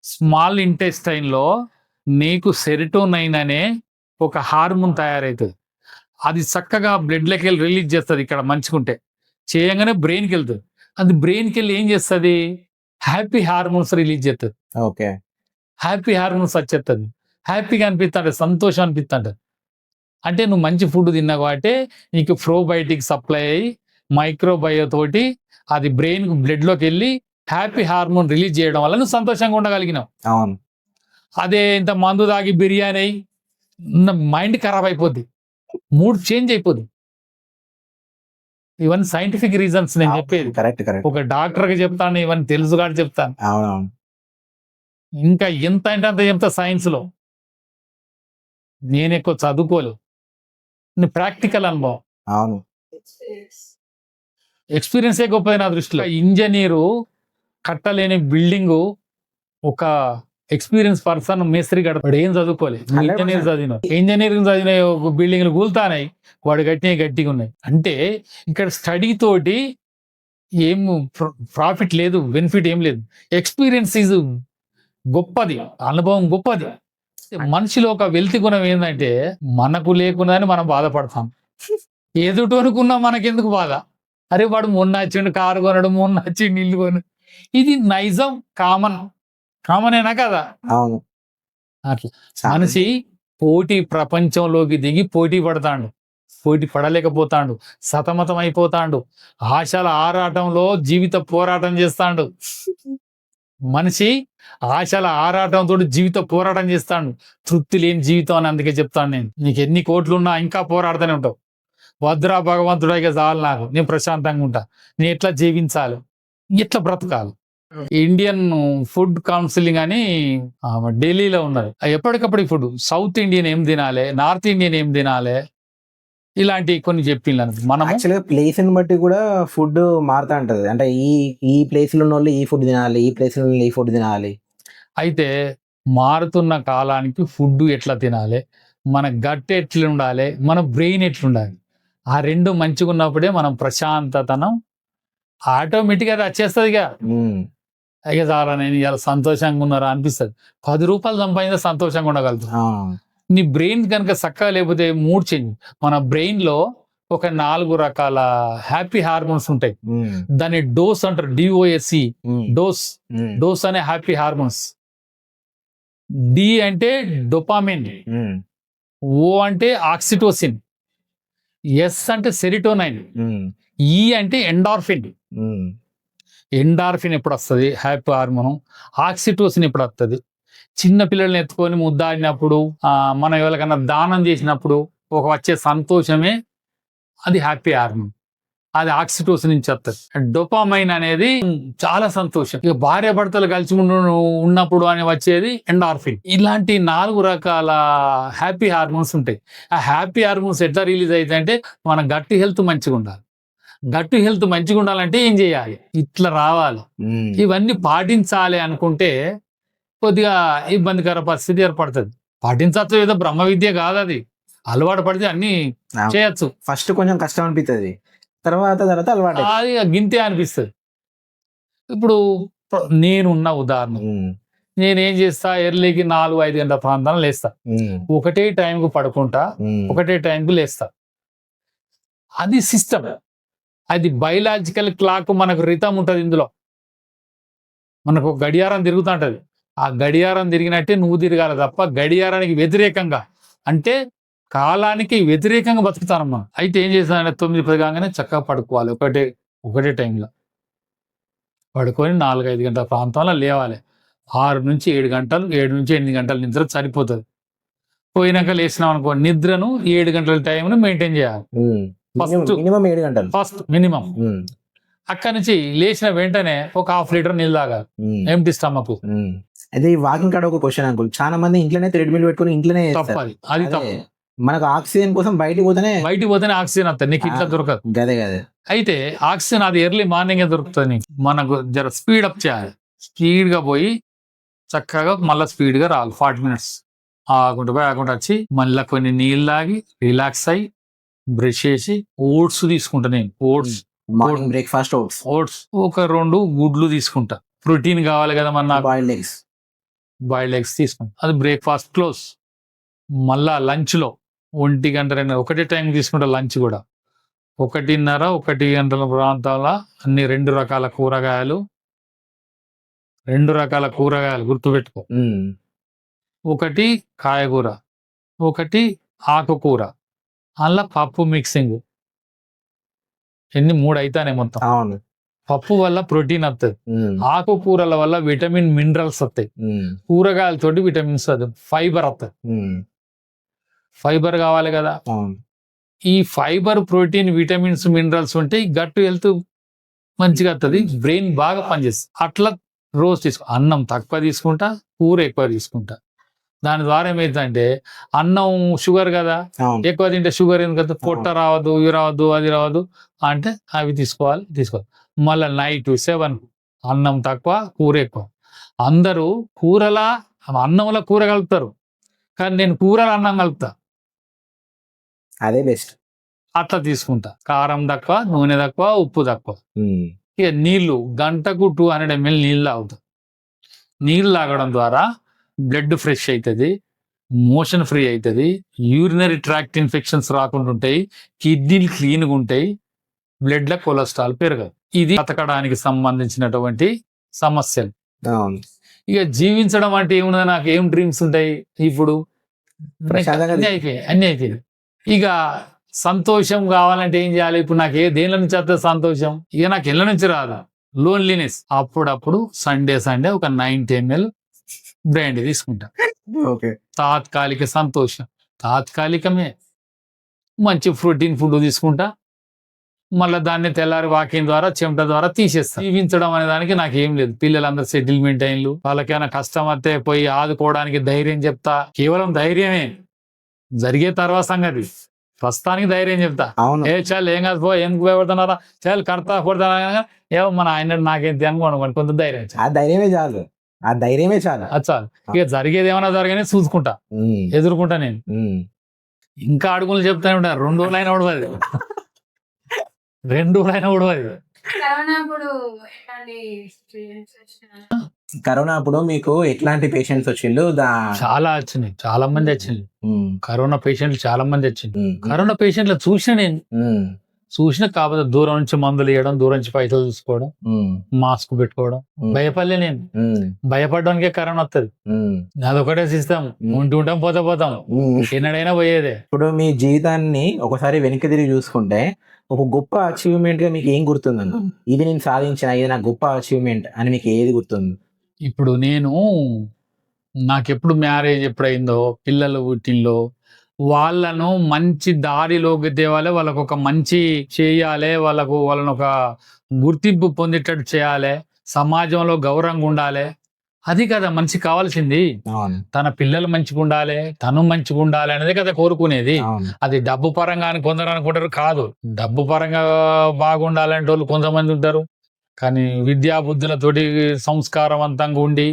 స్మాల్ ఇంటెస్టైన్ లో నీకు సెరోటోనిన్ అనే ఒక హార్మోన్ తయారవుతుంది. అది చక్కగా బ్లడ్లోకి వెళ్ళి రిలీజ్ చేస్తుంది. ఇక్కడ మంచుకుంటే చేయగానే బ్రెయిన్కి వెళ్తుంది. అది బ్రెయిన్కి వెళ్ళి ఏం చేస్తుంది, హ్యాపీ హార్మోన్స్ రిలీజ్ చేస్తుంది. ఓకే, హ్యాపీ హార్మోన్స్ వచ్చేస్తుంది. హ్యాపీగా అనిపిస్తాడు, సంతోషం అనిపిస్తాడు. అంటే నువ్వు మంచి ఫుడ్ తిన్నావు కాబట్టి నీకు ప్రోబయోటిక్ సప్లై అయ్యి మైక్రోబయో తోటి అది బ్రెయిన్ బ్లడ్లోకి వెళ్ళి హ్యాపీ హార్మోన్ రిలీజ్ చేయడం వల్ల నువ్వు సంతోషంగా ఉండగలిగినావు. అవును. అదే ఇంత మందు తాగి బిర్యానీ అయ్యి మైండ్ ఖరాబ్ అయిపోద్ది, మూడ్ చేంజ్ అయిపోద్ది. ఇవన్నీ సైంటిఫిక్ రీజన్స్ నేను చెప్పేది. Correct correct. ఒక డాక్టర్గా చెప్తాను, ఇవన్నీ తెలుసు కాబట్టి చెప్తాను. అవునవును. ఇంకా ఎంత అంటే అంత చెప్తా సైన్స్ లో. నేను ఎక్కువ చదువుకోలేదు, ప్రాక్టికల్ అనుభవం. అవును, ఎక్స్పీరియన్సే గొప్పది నా దృష్టిలో. ఇంజనీరు కట్టలేని బిల్డింగు ఒక ఎక్స్పీరియన్స్ పర్సన్ మేస్త్రి కడతాడు. ఏం చదువుకోలేదు, ఇంజనీరింగ్ చదివిన బిల్డింగ్లు కూలుతానాయి, వాడు గట్టిగా ఉన్నాయి. అంటే ఇక్కడ స్టడీ తోటి ఏం ప్రాఫిట్ లేదు, బెనిఫిట్ ఏం లేదు. ఎక్స్పీరియన్స్ ఈజ్ గొప్పది, అనుభవం గొప్పది. మనిషిలో ఒక వెల్తి గుణం ఏంటంటే మనకు లేకున్నదని మనం బాధపడతాం, ఎదుటనుకున్నా మనకెందుకు బాధ. అరే వాడు మొన్న వచ్చిండు కారు కొనడు, మొన్న వచ్చిండు ఇల్లు కొనడు. ఇది నైజం, కామనేనా కదా? అవును. అట్లా మనిషి పోటీ ప్రపంచంలోకి దిగి పోటీ పడతాడు, పోటీ పడలేకపోతాడు, సతమతం అయిపోతాడు, ఆశల ఆరాటంలో జీవిత పోరాటం చేస్తాడు. మనిషి ఆశల ఆరాటంతో జీవిత పోరాటం చేస్తాడు, తృప్తి లేని జీవితం అని అందుకే చెప్తాను నేను. నీకు ఎన్ని కోట్లున్నా ఇంకా పోరాడుతూనే ఉంటావు. వద్దురా భగవంతుడా ఇక చాలు, నాకు నేను ప్రశాంతంగా ఉంటా, నేను ఎట్లా జీవించాలి, ఎట్లా బ్రతకాలి. ఇండియన్ ఫుడ్ కౌన్సిలింగ్ అని ఢిల్లీలో ఉన్నది. ఎప్పటికప్పుడు ఫుడ్ సౌత్ ఇండియన్ ఏం తినాలి, నార్త్ ఇండియన్ ఏం తినాలి, ఇలాంటి కొన్ని చెప్పిండ్రు. మనం యాక్చువల్గా ప్లేస్ ని బట్టి కూడా ఫుడ్ మారుతా ఉంటది. అంటే ఈ ప్లేస్ లో ఉన్న వాళ్ళు ఈ ఫుడ్ తినాలి, ఈ ప్లేస్ లో ఈ ఫుడ్ తినాలి. అయితే మారుతున్న కాలానికి ఫుడ్ ఎట్లా తినాలి, మన గట్ ఎట్లా ఉండాలి, మన బ్రెయిన్ ఎట్లుండాలి, ఆ 2 మంచిగా ఉన్నప్పుడే మనం ప్రశాంతతనం ఆటోమేటిక్గా అది వచ్చేస్తుంది ఇక ఉమ్, ఇక చాలా నేను ఇలా సంతోషంగా ఉన్నారా అనిపిస్తుంది. 10 రూపాయలు సంపాదించిన సంతోషంగా ఉండగలుగుతాం. ఆ, నీ బ్రెయిన్ కనుక చక్కగా లేకపోతే మూడ్ చేంజ్. మన బ్రెయిన్ లో ఒక 4 రకాల హ్యాపీ హార్మోన్స్ ఉంటాయి. ఉమ్, దాన్ని డోస్ అంటారు, డిఓఎస్సి, ఉమ్, డోస్. ఉమ్, డోస్ అనే హ్యాపీ హార్మోన్స్. డి అంటే డొపామిన్, ఉమ్, ఓ అంటే ఆక్సిటోసిన్, ఎస్ అంటే సెరిటోనైన్, ఉమ్, ఈ అంటే ఎండార్ఫిన్. ఉమ్, ఎండార్ఫిన్ ఎప్పుడు వస్తుంది? Happy hormone. ఆక్సిటోసిన్ ఎప్పుడు వస్తుంది? చిన్న పిల్లల్ని ఎత్తుకొని ముద్దాడినప్పుడు, మనం ఎవరికైనా దానం చేసినప్పుడు ఒక వచ్చే సంతోషమే అది హ్యాపీ హార్మోన్. అది ఆక్సిటోసిన్ నుంచి వస్తుంది. డోపామైన్ అనేది చాలా సంతోషం. ఇక భార్య భర్తలు కలిసి ఉన్నప్పుడు అని వచ్చేది ఎండార్ఫిన్. ఇలాంటి 4 రకాల హ్యాపీ హార్మోన్స్ ఉంటాయి. ఆ హ్యాపీ హార్మోన్స్ ఎట్లా రిలీజ్ అవుతాయి అంటే మన గట్ హెల్త్ మంచిగా ఉండాలి. గట్ హెల్త్ మంచిగా ఉండాలంటే ఏం చేయాలి? ఇట్లా రావాలి. ఉమ్, ఇవన్నీ పాటించాలి అనుకుంటే కొద్దిగా ఇబ్బందికర పరిస్థితి ఏర్పడుతుంది. పాటించచ్చు, ఏదో బ్రహ్మ విద్య కాదు అది. అలవాటు పడితే అన్ని చేయొచ్చు. ఫస్ట్ కొంచెం కష్టం అనిపిస్తుంది, తర్వాత అలవాటు. అది గింతే అనిపిస్తుంది. ఇప్పుడు నేనున్న ఉదాహరణ, ఉమ్, నేనేం చేస్తా, ఎర్లీకి 4-5 గంటల ప్రాంతాలను లేస్తా. ఉమ్, ఒకటే టైంకు పడుకుంటా, ఉమ్, ఒకటే టైంకు లేస్తా. అది సిస్టమ్. అది బయలాజికల్ క్లాక్. మనకు రితం ఉంటుంది ఇందులో. మనకు ఒక గడియారం తిరుగుతూ ఉంటది. ఆ గడియారం తిరిగినట్టే నువ్వు తిరగాలి తప్ప గడియారానికి వ్యతిరేకంగా, అంటే కాలానికి వ్యతిరేకంగా బతుకుతానమ్మా. అయితే ఏం చేస్తానంటే 9-10 కాగానే చక్కగా పడుకోవాలి. ఒకటే టైంలో పడుకొని 4-5 గంటల ప్రాంతంలో లేవాలి. 6-7 గంటలు, 7-8 గంటల నిద్ర సరిపోతుంది. పోయినాక లేచినాం అనుకో, నిద్రను 7 గంటల టైంను మెయింటైన్ చేయాలి. ఉమ్, ఫస్ట్ మినిమం 7 గంటలు ఫస్ట్ మినిమం. ఉమ్, అక్కడి నుంచి లేచిన వెంటనే ఒక 1/2 లీటర్ నీళ్ళు తాగాలి, ఉమ్, ఎంప్టీ స్టమక్. ఉమ్. అయితే ఈ వాకింగ్ కాడ ఒక క్వశ్చన్ అంకుల్, చాలా మంది ఇంట్లోనే థ్రెడ్మిల్ పెట్టుకుని ఇంట్లోనే చేస్తారు. తప్పది, అది అదే, తప్పు. మనకు ఆక్సిజన్ కోసం బయటికి పోతేనే బయటికి పోతేనే ఆక్సిజన్ వస్తుంది, నీకు ఇట్లా దొరకదు. గదే. అయితే ఆక్సిజన్ అది ఎర్లీ మార్నింగ్ దొరుకుతుంది నీకు. మనకు జర స్పీడ్ అప్ చేయాలి. స్పీడ్ గా పోయి చక్కగా మళ్ళీ స్పీడ్ గా రావాలి. 40 మినిట్స్ ఆకుండా వచ్చి మళ్ళీ కొన్ని నీళ్ళు తాగి రిలాక్స్ అయ్యి బ్రష్ చేసి ఓట్స్ తీసుకుంటా నేను. మార్నింగ్ బ్రేక్ఫాస్ట్ ఓట్స్ ఒక 2 గుడ్లు తీసుకుంటా. ప్రోటీన్ కావాలి కదా మన నాకు. బాయిల్డ్ ఎగ్స్ తీసుకుంటా. అది బ్రేక్ఫాస్ట్ క్లోజ్. మళ్ళా లంచ్ లో 1 గంట 2 ఒకటే టైం తీసుకుంటా. లంచ్ కూడా 1:30-1 గంటల ప్రాంతాల అన్ని 2 రకాల కూరగాయలు గుర్తుపెట్టుకో. ఒకటి కాయగూర, ఒకటి ఆకుకూర, అలా పప్పు మిక్సింగ్. 3 అయితానే మొత్తం. అవును. పప్పు వల్ల ప్రోటీన్ వస్తుంది, ఆకుకూరల వల్ల విటమిన్ మినరల్స్ వస్తాయి, కూరగాయలతోటి విటమిన్స్ వస్తుంది, ఫైబర్ వస్తుంది. ఫైబర్ కావాలి కదా. ఈ ఫైబర్, ప్రోటీన్, విటమిన్స్, మినరల్స్ ఉంటే గట్ హెల్త్ మంచిగా వస్తుంది, బ్రెయిన్ బాగా పనిచేస్తుంది. అట్లా రోజు అన్నం తక్కువ తీసుకుంటా, కూర ఎక్కువ తీసుకుంటా. దాని ద్వారా ఏమైతుందంటే, అన్నం షుగర్ కదా, ఎక్కువ తింటే షుగర్ ఎందుకంటే పొట్ట రావద్దు, ఇవి రావద్దు, అది రావద్దు అంటే అవి తీసుకోవాలి. మళ్ళీ నైట్ 7 అన్నం తక్కువ, కూర ఎక్కువ. అందరూ అన్నంలో కూర కలుపుతారు, కానీ నేను కూరలో అన్నం కలుపుతా. అదే బెస్ట్. అట్లా తీసుకుంటా. కారం తక్కువ, నూనె తక్కువ, ఉప్పు తక్కువ. ఇక నీళ్లు గంటకు 200 ml నీళ్ళు తాగుతా. నీళ్ళు తాగడం ద్వారా బ్లడ్ ఫ్రెష్ అవుతుంది, మోషన్ ఫ్రీ అవుతుంది, యూరినరీ ట్రాక్ట్ ఇన్ఫెక్షన్స్ రాకుండా ఉంటాయి, కిడ్నీలు క్లీన్గా ఉంటాయి, బ్లడ్ లో కొలెస్ట్రాల్ పెరగదు. ఇది బతకడానికి సంబంధించినటువంటి సమస్యలు. ఇక జీవించడం అంటే ఏమున్నది, నాకు ఏం డ్రీమ్స్ ఉంటాయి ఇప్పుడు? అన్ని అయిపోయాయి. ఇక సంతోషం కావాలంటే ఏం చేయాలి? ఇప్పుడు నాకు దేనిల నుంచి వస్తుంది సంతోషం? ఇక నాకు ఎల్ల నుంచి రాదు, లోన్లీనెస్. అప్పుడప్పుడు సండే ఒక 90 ml బ్రాండ్ తీసుకుంటా. తాత్కాలిక సంతోషం, తాత్కాలికమే. మంచి ప్రోటీన్ ఫుడ్ తీసుకుంటా, మళ్ళీ దాన్ని తెల్లారి వాకింగ్ ద్వారా, చెమట ద్వారా తీసేస్తా. జీవించడం అనే దానికి నాకేం లేదు. పిల్లలందరూ సెటిల్మెంట్ అయిన్లు, వాళ్ళకైనా కష్టం వస్తే పోయి ఆదుకోవడానికి ధైర్యం చెప్తా. కేవలం ధైర్యమే, జరిగే తర్వాత సంగతి. ప్రస్తుతానికి ధైర్యం చెప్తా. చాలు ఏం కాదు, ఎందుకు భయపడుతున్నారా, చాలు కడతా కొడతా, ఏమో మన ఆయన నాకేం అనుకోండి, కొంత ధైర్యమే చాలు. అది చాలు. ఇక జరిగేది ఏమైనా జరగని చూసుకుంటా, ఎదుర్కొంటా నేను. ఇంకా అడుగులు చెప్తానే ఉంటా. 2 రోజులైనా ఉడవది, 2 రోజులైనా ఉడవది. కరోనా అప్పుడు ఎట్లాంటి experience వచ్చినాయి? కరోనా అప్పుడు మీకు ఎట్లాంటి పేషెంట్స్ వచ్చిండు చాలా వచ్చినాయి, చాలా మంది వచ్చింది. కరోనా పేషెంట్లు చాలా మంది వచ్చింది. ఉమ్, కరోనా పేషెంట్లు చూసిన నేను ఉమ్, చూసిన, కాకపోతే దూరం నుంచి మందులు ఇవ్వడం, దూరం నుంచి పైసలు తీసుకోవడం, ఉమ్, మాస్క్ పెట్టుకోవడం. ఉమ్, భయపడలే నేను. ఉమ్, భయపడడానికే కరోనా వస్తుంది. ఉమ్, అదొకటే సిస్టమ్. ఉంటుంటాం, పోతాం. ఉమ్. ఎన్నడైనా పోయేదే. ఇప్పుడు మీ జీవితాన్ని ఒకసారి వెనక్కి తిరిగి చూసుకుంటే ఒక గొప్ప అచీవ్మెంట్ గా మీకు ఏం గుర్తుందన్న? ఇది నేను సాధించిన, ఇది నా గొప్ప అచీవ్మెంట్ అని మీకు ఏది గుర్తుంది? ఇప్పుడు నాకెప్పుడు మ్యారేజ్ ఎప్పుడైందో, పిల్లలు పుట్టిందో, వాళ్ళను మంచి దారిలోకి తేవాలి, వాళ్ళకు ఒక మంచి చేయాలి, వాళ్ళని ఒక గుర్తింపు పొందేటట్టు చేయాలి, సమాజంలో గౌరవంగా ఉండాలి. అది కదా మనిషి కావాల్సింది. అవును, తన పిల్లలు మంచిగా ఉండాలి, తను మంచిగా ఉండాలి అనేది కదా కోరుకునేది. అవును, అది డబ్బు పరంగా అని కొందరు అనుకుంటారు. కాదు, డబ్బు పరంగా బాగుండాలంటే వాళ్ళు కొంతమంది ఉంటారు, కానీ విద్యా బుద్ధులతోటి సంస్కారవంతంగా ఉండి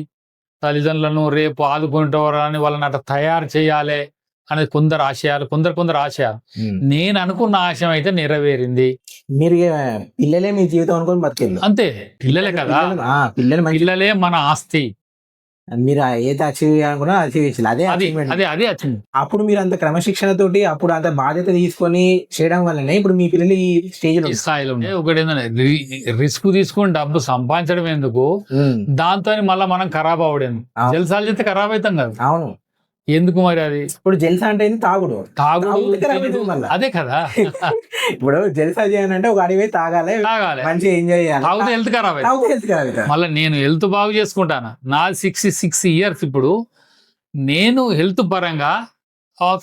తల్లిదండ్రులను రేపు ఆదుకుంటారని వాళ్ళని అట్లా తయారు చేయాలి అనేది కొందరు ఆశయాలు, కొందరు ఆశయాలు. ఉమ్. నేను అనుకున్న ఆశయం అయితే నెరవేరింది. మీరు ఇక పిల్లలే మీ జీవితం అనుకొని బతికేళ్ళు. అంతే, పిల్లలే కదా, పిల్లలు మంచి, పిల్లలే మన ఆస్తి. మీరు ఏది అచీవ్ చేయాలనుకున్నా అచీవ్ చేయాలి. అదే అది achievement. అదే వచ్చింది. అప్పుడు మీరు అంత క్రమశిక్షణతోటి అప్పుడు అంత బాధ్యత తీసుకొని చేయడం వల్లనే ఇప్పుడు మీ పిల్లలు ఈ స్టేజ్ లో ఈ స్థాయిలో ఉన్నాయి. ఒకటి ఏంటంటే రిస్క్ తీసుకొని డబ్బు సంపాదించడం ఎందుకు, దాంతో మళ్ళీ మనం ఖరాబ్ అవ్వడం. అవును. జల్సాలు చేస్తే ఖరాబ్ అవుతాం కదా, అవును. ఎందుకు మరి అది? ఇప్పుడు జల్సా అంటే ఏంది? తాగుడు. తాగుడు తాగుడు ఖరాబ్ అవుతుంది మళ్ళా. అదే కదా. ఇప్పుడు జల్సా చేయాలంటే ఒక అడిగి తాగాలి, తాగాలి, మంచిగా ఎంజాయ్ చేయాలి. తాగితే హెల్త్ ఖరాబ్ అవుతుంది. తాగితే health ఖరాబ్ అవుతుంది. మళ్ళీ నేను హెల్త్ బాగు చేసుకుంటాను. నా 66 years ఇప్పుడు నేను హెల్త్ పరంగా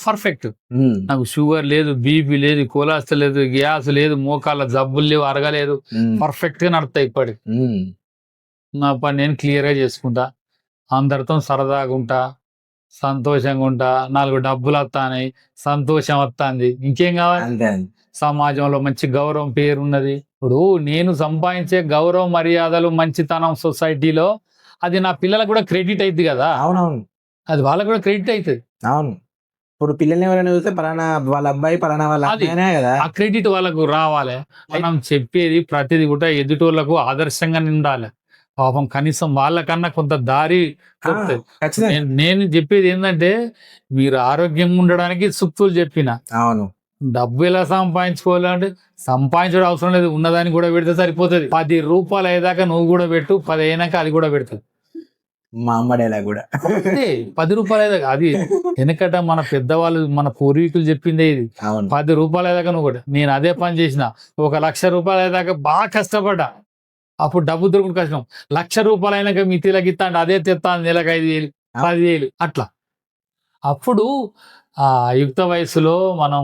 పర్ఫెక్ట్. ఉమ్, నాకు షుగర్ లేదు, బీపీ లేదు, కొలెస్ట్రాల్ లేదు, గ్యాస్ లేదు, మోకాళ్ళ జబ్బులు లేవు, అరగలేదు. ఉమ్, పర్ఫెక్ట్ గా నడుస్తాయి ఇప్పటికి. ఉమ్, నా పని నేను క్లియర్ గా చేసుకుంటా, అందరితో సరదాగా ఉంటా, సంతోషంగా ఉంటా, 4 డబ్బులు వస్తాయి, సంతోషం వస్తుంది, ఇంకేం కావాలి? అంతే. సమాజంలో మంచి గౌరవం, పేరు ఉన్నది. ఇప్పుడు నేను సంపాదించే గౌరవం, మర్యాదలు, మంచితనం సొసైటీలో అది నా పిల్లలకు కూడా క్రెడిట్ అవుతుంది కదా, అవునవును, అది వాళ్ళకు కూడా క్రెడిట్ అవుతుంది. అవును. ఇప్పుడు పిల్లల్ని ఎవరైనా చూస్తే పలానా వాళ్ళ అబ్బాయి, పలానా వాళ్ళ అది. అబ్బాయినే కదా. ఆ క్రెడిట్ వాళ్ళకు రావాలి. మనం చెప్పేది ప్రతిది కూడా ఎదుటోళ్ళకు ఆదర్శంగా ఉండాలి. పాపం కనీసం వాళ్ళకన్నా కొంత దారి దొరుకుతుంది. ఖచ్చితంగా. నేను చెప్పేది ఏంటంటే, మీరు ఆరోగ్యంగా ఉండడానికి సూక్తులు చెప్పిన, అవును, డబ్బు ఎలా సంపాదించుకోవాలంటే సంపాదించడం అవసరం లేదు, ఉన్నదాన్ని కూడా పెడితే సరిపోతుంది. 10 రూపాయలు అయ్యేదాకా నువ్వు కూడా పెట్టు, 10 అయినాక అది కూడా పెడుతుంది. మా అమ్మ డైలాగ్ కూడా. అంతే, 10 రూపాయలు అయ్యేదాకా. అది వెనకట మన పెద్దవాళ్ళు, మన పూర్వీకులు చెప్పిందే ఇది. అవును, 10 రూపాయలు అయ్యేదాకా నువ్వు కూడా. నేను అదే పని చేసిన, 1,00,000 రూపాయలు అయ్యేదాకా బాగా కష్టపడ్డా. అప్పుడు డబ్బు దొరుకుడు కష్టం. 1,00,000 రూపాయలు అయినాక మీ తిలగిస్తా అంటే అదే తెస్తాను, నెలకు 5,000, 10,000 అట్లా. అప్పుడు ఆ యుక్త వయసులో మనం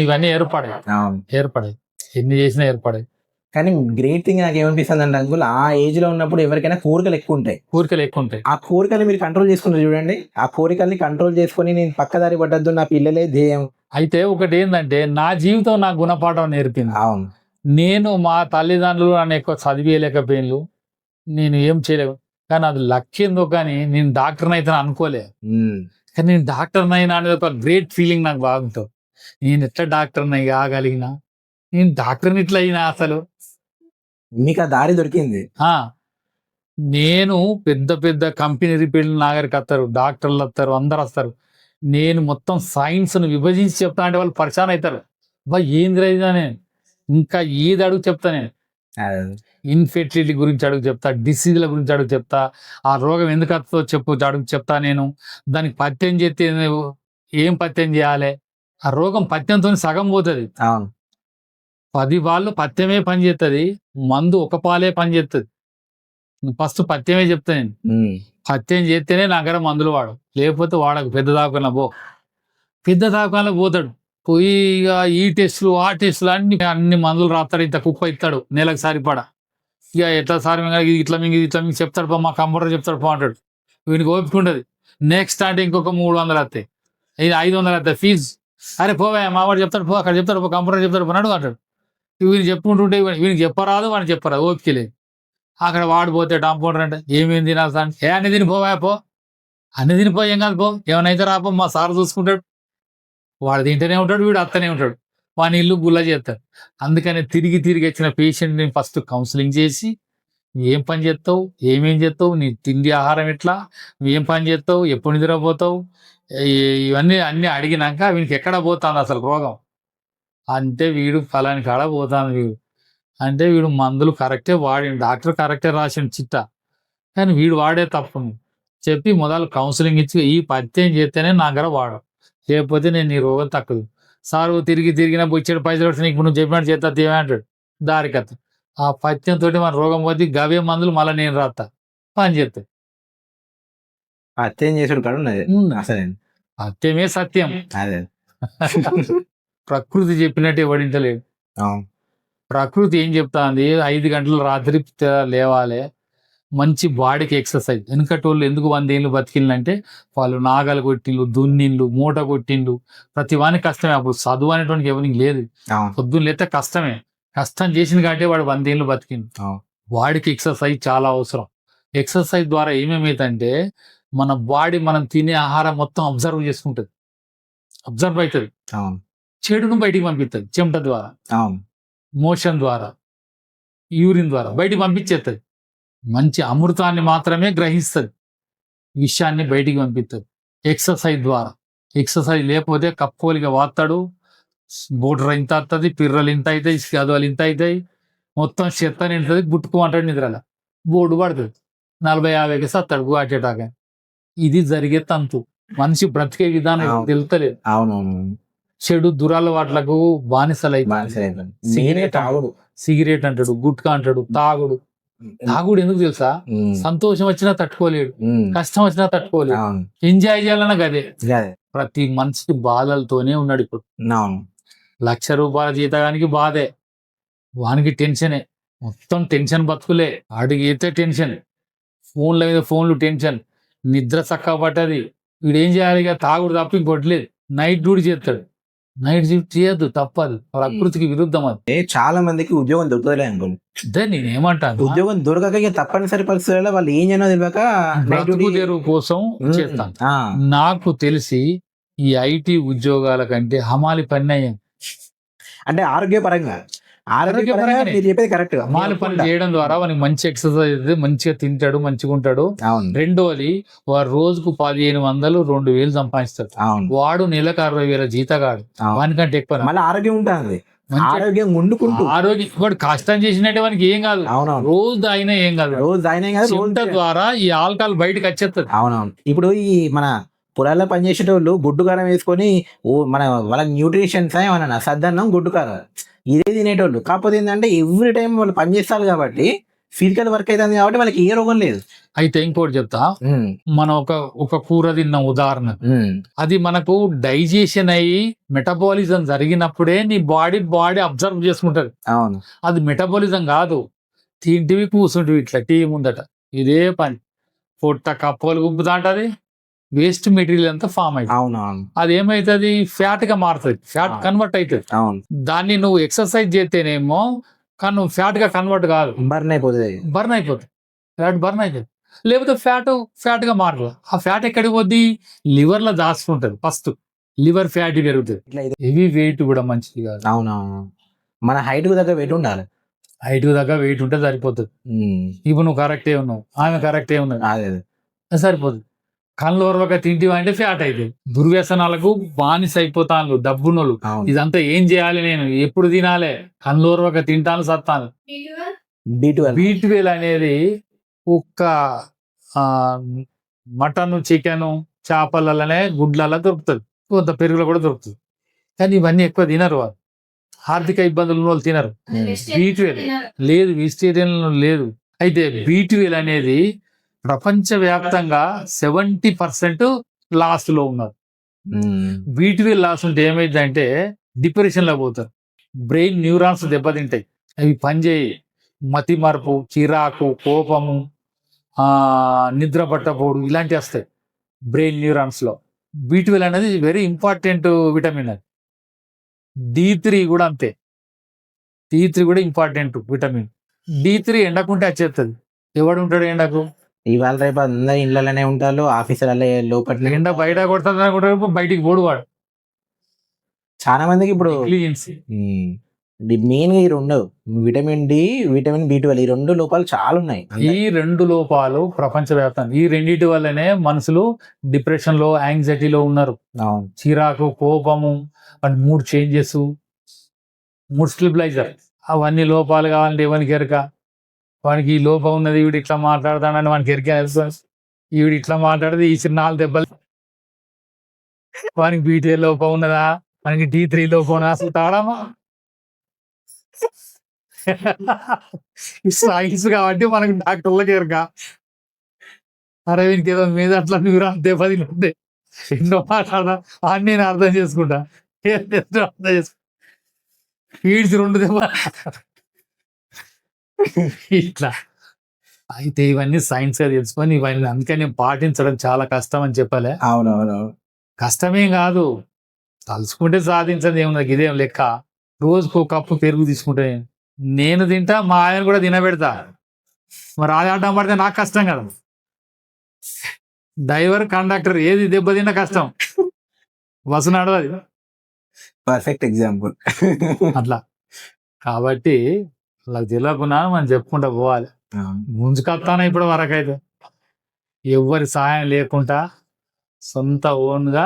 ఇవన్నీ అవును. ఏర్పడాయి, ఎన్ని చేసినా ఏర్పడాయి. కానీ గ్రేట్ థింగ్ నాకు ఏమనిపిస్తుంది అంటే అంకుల్, ఆ ఏజ్ లో ఉన్నప్పుడు ఎవరికైనా కోరికలు ఎక్కువ ఉంటాయి. కోరికలు ఎక్కువ ఉంటాయి. ఆ కోరికలు మీరు కంట్రోల్ చేసుకుంటారు చూడండి. ఆ కోరికల్ని కంట్రోల్ చేసుకొని నేను పక్కదారి పడ్డద్దు, నా పిల్లలే ధ్యేయం. అయితే ఒకటి ఏంటంటే, నా జీవితం నా గుణపాఠం నేర్పింది. అవును, నేను మా తల్లిదండ్రులు నన్ను ఎక్కువ చదివేయలేకపోయిన్లు, నేను ఏం చేయలేవు. కానీ అది లక్ష్యందో, కానీ నేను డాక్టర్ని అయితే అనుకోలే. ఉమ్, కానీ నేను డాక్టర్ని అయినా అనేది ఒక గ్రేట్ ఫీలింగ్ నాకు బాగుంటుంది. నేను ఎట్లా డాక్టర్ని కాగలిగినా, నేను డాక్టర్ని ఇట్లా అయినా అసలు. మీకు ఆ దారి దొరికింది. నేను పెద్ద పెద్ద కంపెనీ రిపేర్లు నాగరికి వస్తారు, డాక్టర్లు వస్తారు, అందరు వస్తారు. నేను మొత్తం సైన్స్ను విభజించి చెప్తా అంటే వాళ్ళు పరిశాన్ అవుతారు. ఏంది రైనా, నేను ఇంకా ఏది అడుగు చెప్తా. నేను ఇన్ఫెర్టిలిటీ గురించి అడుగు చెప్తా, డిసీజ్ల గురించి అడుగు చెప్తా, ఆ రోగం ఎందుకు వస్తుందో అడుగు చెప్తా. నేను దానికి పత్యం చేస్తే ఏం పత్యం చేయాలి, ఆ రోగం పత్యంతో సగం పోతుంది. అవును, 10 పాలు పత్యమే పని చేస్తుంది, మందు ఒక పాలే పని చేస్తుంది. ఫస్ట్ పత్యమే చెప్తా నేను. పత్యం చేస్తేనే నగరం మందులు వాడు, లేకపోతే వాడకు. పెద్ద దాకాలో పోతాడు, పోయి ఇక ఈ టెస్టులు ఆ టెస్టులు అన్ని మందులు రాస్తాడు, ఇంత కుప్ప ఇస్తాడు నెలకు సరిపడా. ఇక ఎట్లా సార్ ఇట్లా మింగి చెప్తాడు పో, మా కంప్యూటర్ చెప్తాడు పో అంటాడు. వీనికి ఓపికంటుంది. నెక్స్ట్ అంటే ఇంకొక 300 వస్తాయి, 500 వస్తాయి ఫీజు. అరే పోవా, మా వాడు చెప్తాడు పో, అక్కడ చెప్తాడు పో, కంప్యూటర్ చెప్తాడు పోనాడు అంటాడు. వీళ్ళు చెప్పుకుంటుంటే వీనికి చెప్పరాదు, వాడిని చెప్పరాదు, ఓపిక లేదు. అక్కడ వాడు పోతే డాంపౌండర్ అంటే ఏమేమి తినాలి సార్, అన్ని తినిపోవా పో, అన్ని తినిపో, ఏం కాదు పో, ఏమైనా రాపో, మా సార్ చూసుకుంటాడు. వాడు తింటూనే ఉంటాడు, వీడు అత్తనే ఉంటాడు. వాని ఇల్లు గుల్ల చేస్తారు. అందుకని తిరిగి తిరిగి వచ్చిన పేషెంట్ని ఫస్ట్ కౌన్సిలింగ్ చేసి ఏం పని చేస్తావు, ఏమేం చేస్తావు, నీ తిండి ఆహారం ఎట్లా, నువ్వు ఏం పని చేస్తావు, ఎప్పుడు నిద్రపోతావు, ఇవన్నీ అన్ని అడిగినాక వీనికి ఎక్కడ పోతుంది అసలు రోగం అంటే వీడు ఫలాని కాడ పోతాను వీడు అంటే వీడు మందులు కరెక్టే వాడిండు, డాక్టర్ కరెక్టే రాసిండు చిట్టా, కానీ వీడు వాడే తప్పు చెప్పి మొదలు కౌన్సిలింగ్ ఇచ్చి ఈ పత్యం చేస్తేనే నా దగ్గర వాడు, లేకపోతే నేను నీ రోగం తక్కువ. సార్ తిరిగి తిరిగిన బొచ్చాడు పైసలు వచ్చి నీకు నువ్వు చెప్పినట్టు చేస్తా ఏమంటాడు దారికత్త. ఆ పత్యంతో మన రోగం పోతే గవే మందులు మళ్ళీ నేను రాస్తా పని చెప్తాయి. హత్యం చేసుడు కాదు ఉన్నది అసలు. సత్యమే సత్యం. అదే ప్రకృతి చెప్పినట్టు ఎవడింటలేదు. అవును. ప్రకృతి ఏం చెప్తాంది, 5 గంటల రాత్రి లేవాలి, మంచి బాడీకి ఎక్సర్సైజ్. వెనుకటోళ్ళు ఎందుకు 100 ఏళ్ళు బతికిందంటే వాళ్ళు నాగలు కొట్టిండ్లు, దున్నిండ్లు, మూట కొట్టిండ్లు, ప్రతి వానికి కష్టమే. అప్పుడు చదువు అనేటువంటి ఎవరికి లేదు, పొద్దున్న లేతే కష్టమే, కష్టం చేసింది కాబట్టి వాడు 100 ఏళ్ళు బతికిండు. బాడీకి ఎక్సర్సైజ్ చాలా అవసరం. ఎక్సర్సైజ్ ద్వారా ఏమేమైతుందంటే మన బాడీ మనం తినే ఆహారం మొత్తం అబ్జర్వ్ చేసుకుంటుంది, అబ్జర్వ్ అవుతుంది, చెడును బయటికి పంపిస్తుంది, చెమట ద్వారా, మోషన్ ద్వారా, యూరిన్ ద్వారా బయటికి పంపించేస్తుంది. మంచి అమృతాన్ని మాత్రమే గ్రహిస్తుంది, విషయాన్ని బయటికి పంపిస్తుంది ఎక్సర్సైజ్ ద్వారా. ఎక్సర్సైజ్ లేకపోతే కప్పోలిగా వాతాడు, బోర్డర్ ఇంత అవుతుంది, పిర్రలు ఇంత అవుతాయి, చదువులు ఇంత అవుతాయి, మొత్తం చెత్త నిండుతుంది, గుట్టుకోమంటాడు నిద్రల, బోర్డు పడుతుంది, 40-50కి సత్తాడు అటేటాక. ఇది జరిగే తంతు, మనిషి బ్రతికే విధానం తెలుస్తలేదు. చెడు దురలవాట్లకు బానిసలై సిగరెట్ అంటాడు, గుట్కా అంటాడు, తాగుడు ఎందుకు తెలుసా, సంతోషం వచ్చినా తట్టుకోలేడు, కష్టం వచ్చినా తట్టుకోలేడు, ఎంజాయ్ చేయాలన్నా గదే. ప్రతి మనిషికి బాధలతోనే ఉన్నాడు. ఇప్పుడు ₹1,00,000 జీతగానికి బాధే, వానికి టెన్షనే, మొత్తం టెన్షన్ బతుకులే, అడిగితే టెన్షన్, ఫోన్ల మీద ఫోన్లు టెన్షన్, నిద్ర చక్కగా పట్టది. వీడేం చేయాలి, ఇక తాగుడు తప్ప ఇంకొట్టలేదు. నైట్ డ్యూటీ చేస్తాడు, నైట్ షిఫ్ట్ చేయొద్దు, తప్పదు, ప్రకృతికి విరుద్ధం. అది చాలా మందికి ఉద్యోగం దొరకలే అనుకోండి, అదే నేనేమంటాను, ఉద్యోగం దొరకక ఇక తప్పనిసరి పరిస్థితుల్లో వాళ్ళు ఏం చేయనో తెలియక బ్రతుకు తెరువు కోసం చేస్తాను. నాకు తెలిసి ఈ ఐటీ ఉద్యోగాల కంటే హమాలి పని అయ్యాం, అంటే ఆరోగ్యపరంగా మీరు చెప్పేది కరెక్ట్. హమాలి పని చేయడం ద్వారా వానికి మంచి ఎక్సర్సైజ్ అయితే మంచిగా తింటాడు, మంచిగా ఉంటాడు. రెండోది వాడు రోజుకు 1,500 2,000 సంపాదిస్తాడు. వాడు నెలకు 60,000 జీతగాడు, వానికంటే ఎక్కువ మళ్ళీ ఆరోగ్యం ఉంటుంది, ఆరోగ్యం వండుకుంటూ ఆరోగ్యం. వాడు కష్టం చేసినట్టే వానికి ఏం కాదు, రోజు అయినా ఏం కాదు, రోజు ద్వారా ఈ ఆల్కహాల్ బయటకు వచ్చేస్తుంది. అవునవును. ఇప్పుడు ఈ మన పొలాల్లో పనిచేసేటోళ్ళు గుడ్డు కారం వేసుకొని వాళ్ళ న్యూట్రిషన్స్ ఏమన్నా సద్దన్నం గుడ్డు కారం ఇదే తినేటోళ్ళు. కాకపోతే ఏంటంటే ఎవ్రీ టైం వాళ్ళు పనిచేస్తారు కాబట్టి ఫిజికల్ వర్క్ అవుతుంది కాబట్టి వాళ్ళకి ఏ రోగం లేదు. అయితే ఇంకోటి చెప్తా, మనం ఒక కూర తిన్న ఉదాహరణ, అది మనకు డైజెషన్ అయ్యి మెటబాలిజం జరిగినప్పుడే నీ బాడీ అబ్జర్వ్ చేసుకుంటది. అవును, అది మెటబాలిజం కాదు, తింటివి కూర్చుంటివి ఇట్లా టీవీ ముందట, ఇదే పని పొట్ట కప్పలు గుంపుతాంటది, వేస్ట్ మెటీరియల్ అంతా ఫామ్ అవుతుంది. అది ఏమైతుంది, ఫ్యాట్ గా మారుతుంది, ఫ్యాట్ కన్వర్ట్ అవుతుంది. దాన్ని నువ్వు ఎక్సర్సైజ్ చేస్తేనేమో కానీ నువ్వు ఫ్యాట్ గా కన్వర్ట్ కాదు, బర్న్ అయిపోతుంది, ఫ్యాట్ బర్న్ అవుతుంది. లేకపోతే ఫ్యాట్ గా మారదు. ఆ ఫ్యాట్ ఎక్కడికి పోద్ది, లివర్ లో దాచుకుంటది, ఫస్ట్ లివర్ ఫ్యాట్ పెరుగుతుంది. హెవీ వెయిట్ కూడా మంచిది కాదు. అవునవును, మన హైట్ దగ్గర వెయిట్ ఉండాలి, హైట్ దగ్గర వెయిట్ ఉంటే సరిపోతుంది. ఇప్పుడు నువ్వు కరెక్టే ఉన్నావు, ఆమె కరెక్టే ఉన్నది, సరిపోతుంది. కళ్ళు ఓర్వక తింటివి అంటే ఫ్యాట్ అయితే దుర్వ్యసనాలకు బానిస అయిపోతాను డబ్బునోళ్ళు. ఇదంతా ఏం చేయాలి, నేను ఎప్పుడు తినాలి, కళ్ళు ఓర్వక తింటాను సత్తాను. B12 అనేది ఒక్క మటన్, చికెన్, చేపలనే, గుడ్లలో దొరుకుతుంది, కొంత పెరుగులో కూడా దొరుకుతుంది. కానీ ఇవన్నీ ఎక్కువ తినరు, వాళ్ళు ఆర్థిక ఇబ్బందులు ఉన్న వాళ్ళు తినరు. B12 లేదు, వెజిటేరియన్ లేదు. అయితే B12 అనేది ప్రపంచవ్యాప్తంగా 70% లాస్ లో ఉన్నారు. B12 లాస్ ఉంటే ఏమైందంటే డిప్రెషన్ లో పోతారు, బ్రెయిన్ న్యూరాన్స్ దెబ్బతింటాయి, అవి పనిచేయి, మతి మరుపు, చిరాకు, కోపము, నిద్ర పట్టపోడు ఇలాంటివి వస్తాయి బ్రెయిన్ న్యూరాన్స్ లో. B12 అనేది వెరీ ఇంపార్టెంట్ విటమిన్. అది D3 కూడా అంతే, D3 కూడా ఇంపార్టెంట్ విటమిన్. D3 ఎండకుంటే వచ్చేస్తుంది. ఎవడు ఉంటాడు ఎండకు, ఇవాళ రేపు అందరు ఇళ్లలోనే ఉంటారు, ఆఫీసులలో లోపల ఎండ బయట కొడుతుంది అనుకుంటారు, బయటికి పోడు వాడు. చాలా మందికి ఇప్పుడు నెగ్లిజెన్సీ. మెయిన్ గా ఈ రెండు విటమిన్ డి, విటమిన్ B12 ఈ రెండు లోపాలు చాలా ఉన్నాయి. ఈ 2 లోపాలు ప్రపంచవ్యాప్తంగా ఈ రెండింటి వల్లనే మనుషులు డిప్రెషన్ లో, యాంగ్జైటీలో ఉన్నారు. అవును. చిరాకు, కోపము, and mood changes, mood stabiliser, అవన్నీ లోపాలు కావాలంటే ఎవరికి ఎరక. వానికి ఈ లోపం ఉన్నది, వీడు ఇట్లా మాట్లాడతాడని వానికి ఎరిక. ఈవిడ ఇట్లా మాట్లాడితే ఈ 4 దెబ్బలు. వానికి బీటీ లోపం ఉన్నదా, మనకి D3 లోపం ఉన్నదా, అసలు తాడమా. సైన్స్ కాబట్టి మనకి డాక్టర్లకి ఎరక. అరే వీనికి ఏదో మీద అట్లా నువ్వు దెబ్బతింటే ఎన్నో మాట్లాడదా అని నేను అర్థం చేసుకుంటా. అర్థం చేసుకుంటా వీడికి 2 దెబ్బ ఇట్లా. అయితే ఇవన్నీ సైన్స్ గా తెలుసుకొని ఇవన్నీ అందుకని పాటించడం చాలా కష్టం అని చెప్పాలి. అవునవునవును. కష్టమేం కాదు, తలుచుకుంటే సాధించదు ఏమున్నది. ఇదేం లెక్క. రోజుకు ఒక కప్పు పెరుగు తీసుకుంటే నేను తింటా, మా ఆయన కూడా తినబెడతా. మరి అది అడ్డం పడితే నాకు కష్టం కదా. డ్రైవర్, కండక్టర్ ఏది దెబ్బతిన్నా కష్టం, బస్సు నడవది. Perfect example. అట్లా కాబట్టి అలా తెలియకుండా మనం చెప్పుకుంటా పోవాలి. ముంచుకొస్తాను ఇప్పుడు వరకు అయితే ఎవరి సహాయం లేకుండా సొంత ఓన్ గా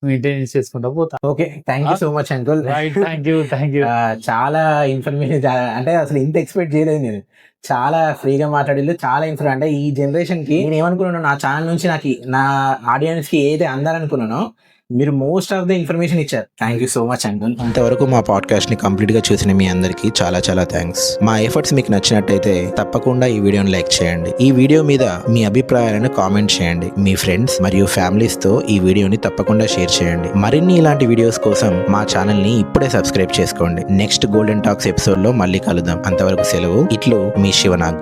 మెయింటైన్ చేసుకుంటా పోతా. Okay, thank you so much uncle. Right, thank you. చాలా ఇన్ఫర్మేషన్, అంటే అసలు ఇంత ఎక్స్పెక్ట్ చేయలేదు నేను. చాలా ఫ్రీగా మాట్లాడిల్లు, చాలా అంటే ఈ జనరేషన్ కి నేను ఏమనుకున్నాను, నా ఛానల్ నుంచి నా ఆడియన్స్ కి ఏదైతే అందాలనుకున్నానో మీరు మోస్ట్ ఆఫ్ ద ఇన్ఫర్మేషన్ ఇచ్చారు. Thank you so much uncle. ఇంతవరకు మా పాడ్కాస్ట్ ని కంప్లీట్ గా చూసిన మీ అందరికీ చాలా చాలా థ్యాంక్స్. మా ఎఫర్ట్స్ మీకు నచ్చినట్టయితే తప్పకుండా ఈ వీడియోని లైక్ చేయండి. ఈ వీడియో మీద మీ అభిప్రాయాలను కామెంట్ చేయండి. మీ ఫ్రెండ్స్ మరియు ఫ్యామిలీస్ తో ఈ వీడియోని తప్పకుండా షేర్ చేయండి. మరిన్ని ఇలాంటి వీడియోస్ కోసం మా ఛానల్ ని ఇప్పుడే సబ్స్క్రైబ్ చేసుకోండి. నెక్స్ట్ గోల్డెన్ టాక్స్ ఎపిసోడ్ లో మళ్ళీ కలుద్దాం. అంతవరకు సెలవు. ఇట్లు మీ శివనాగ్.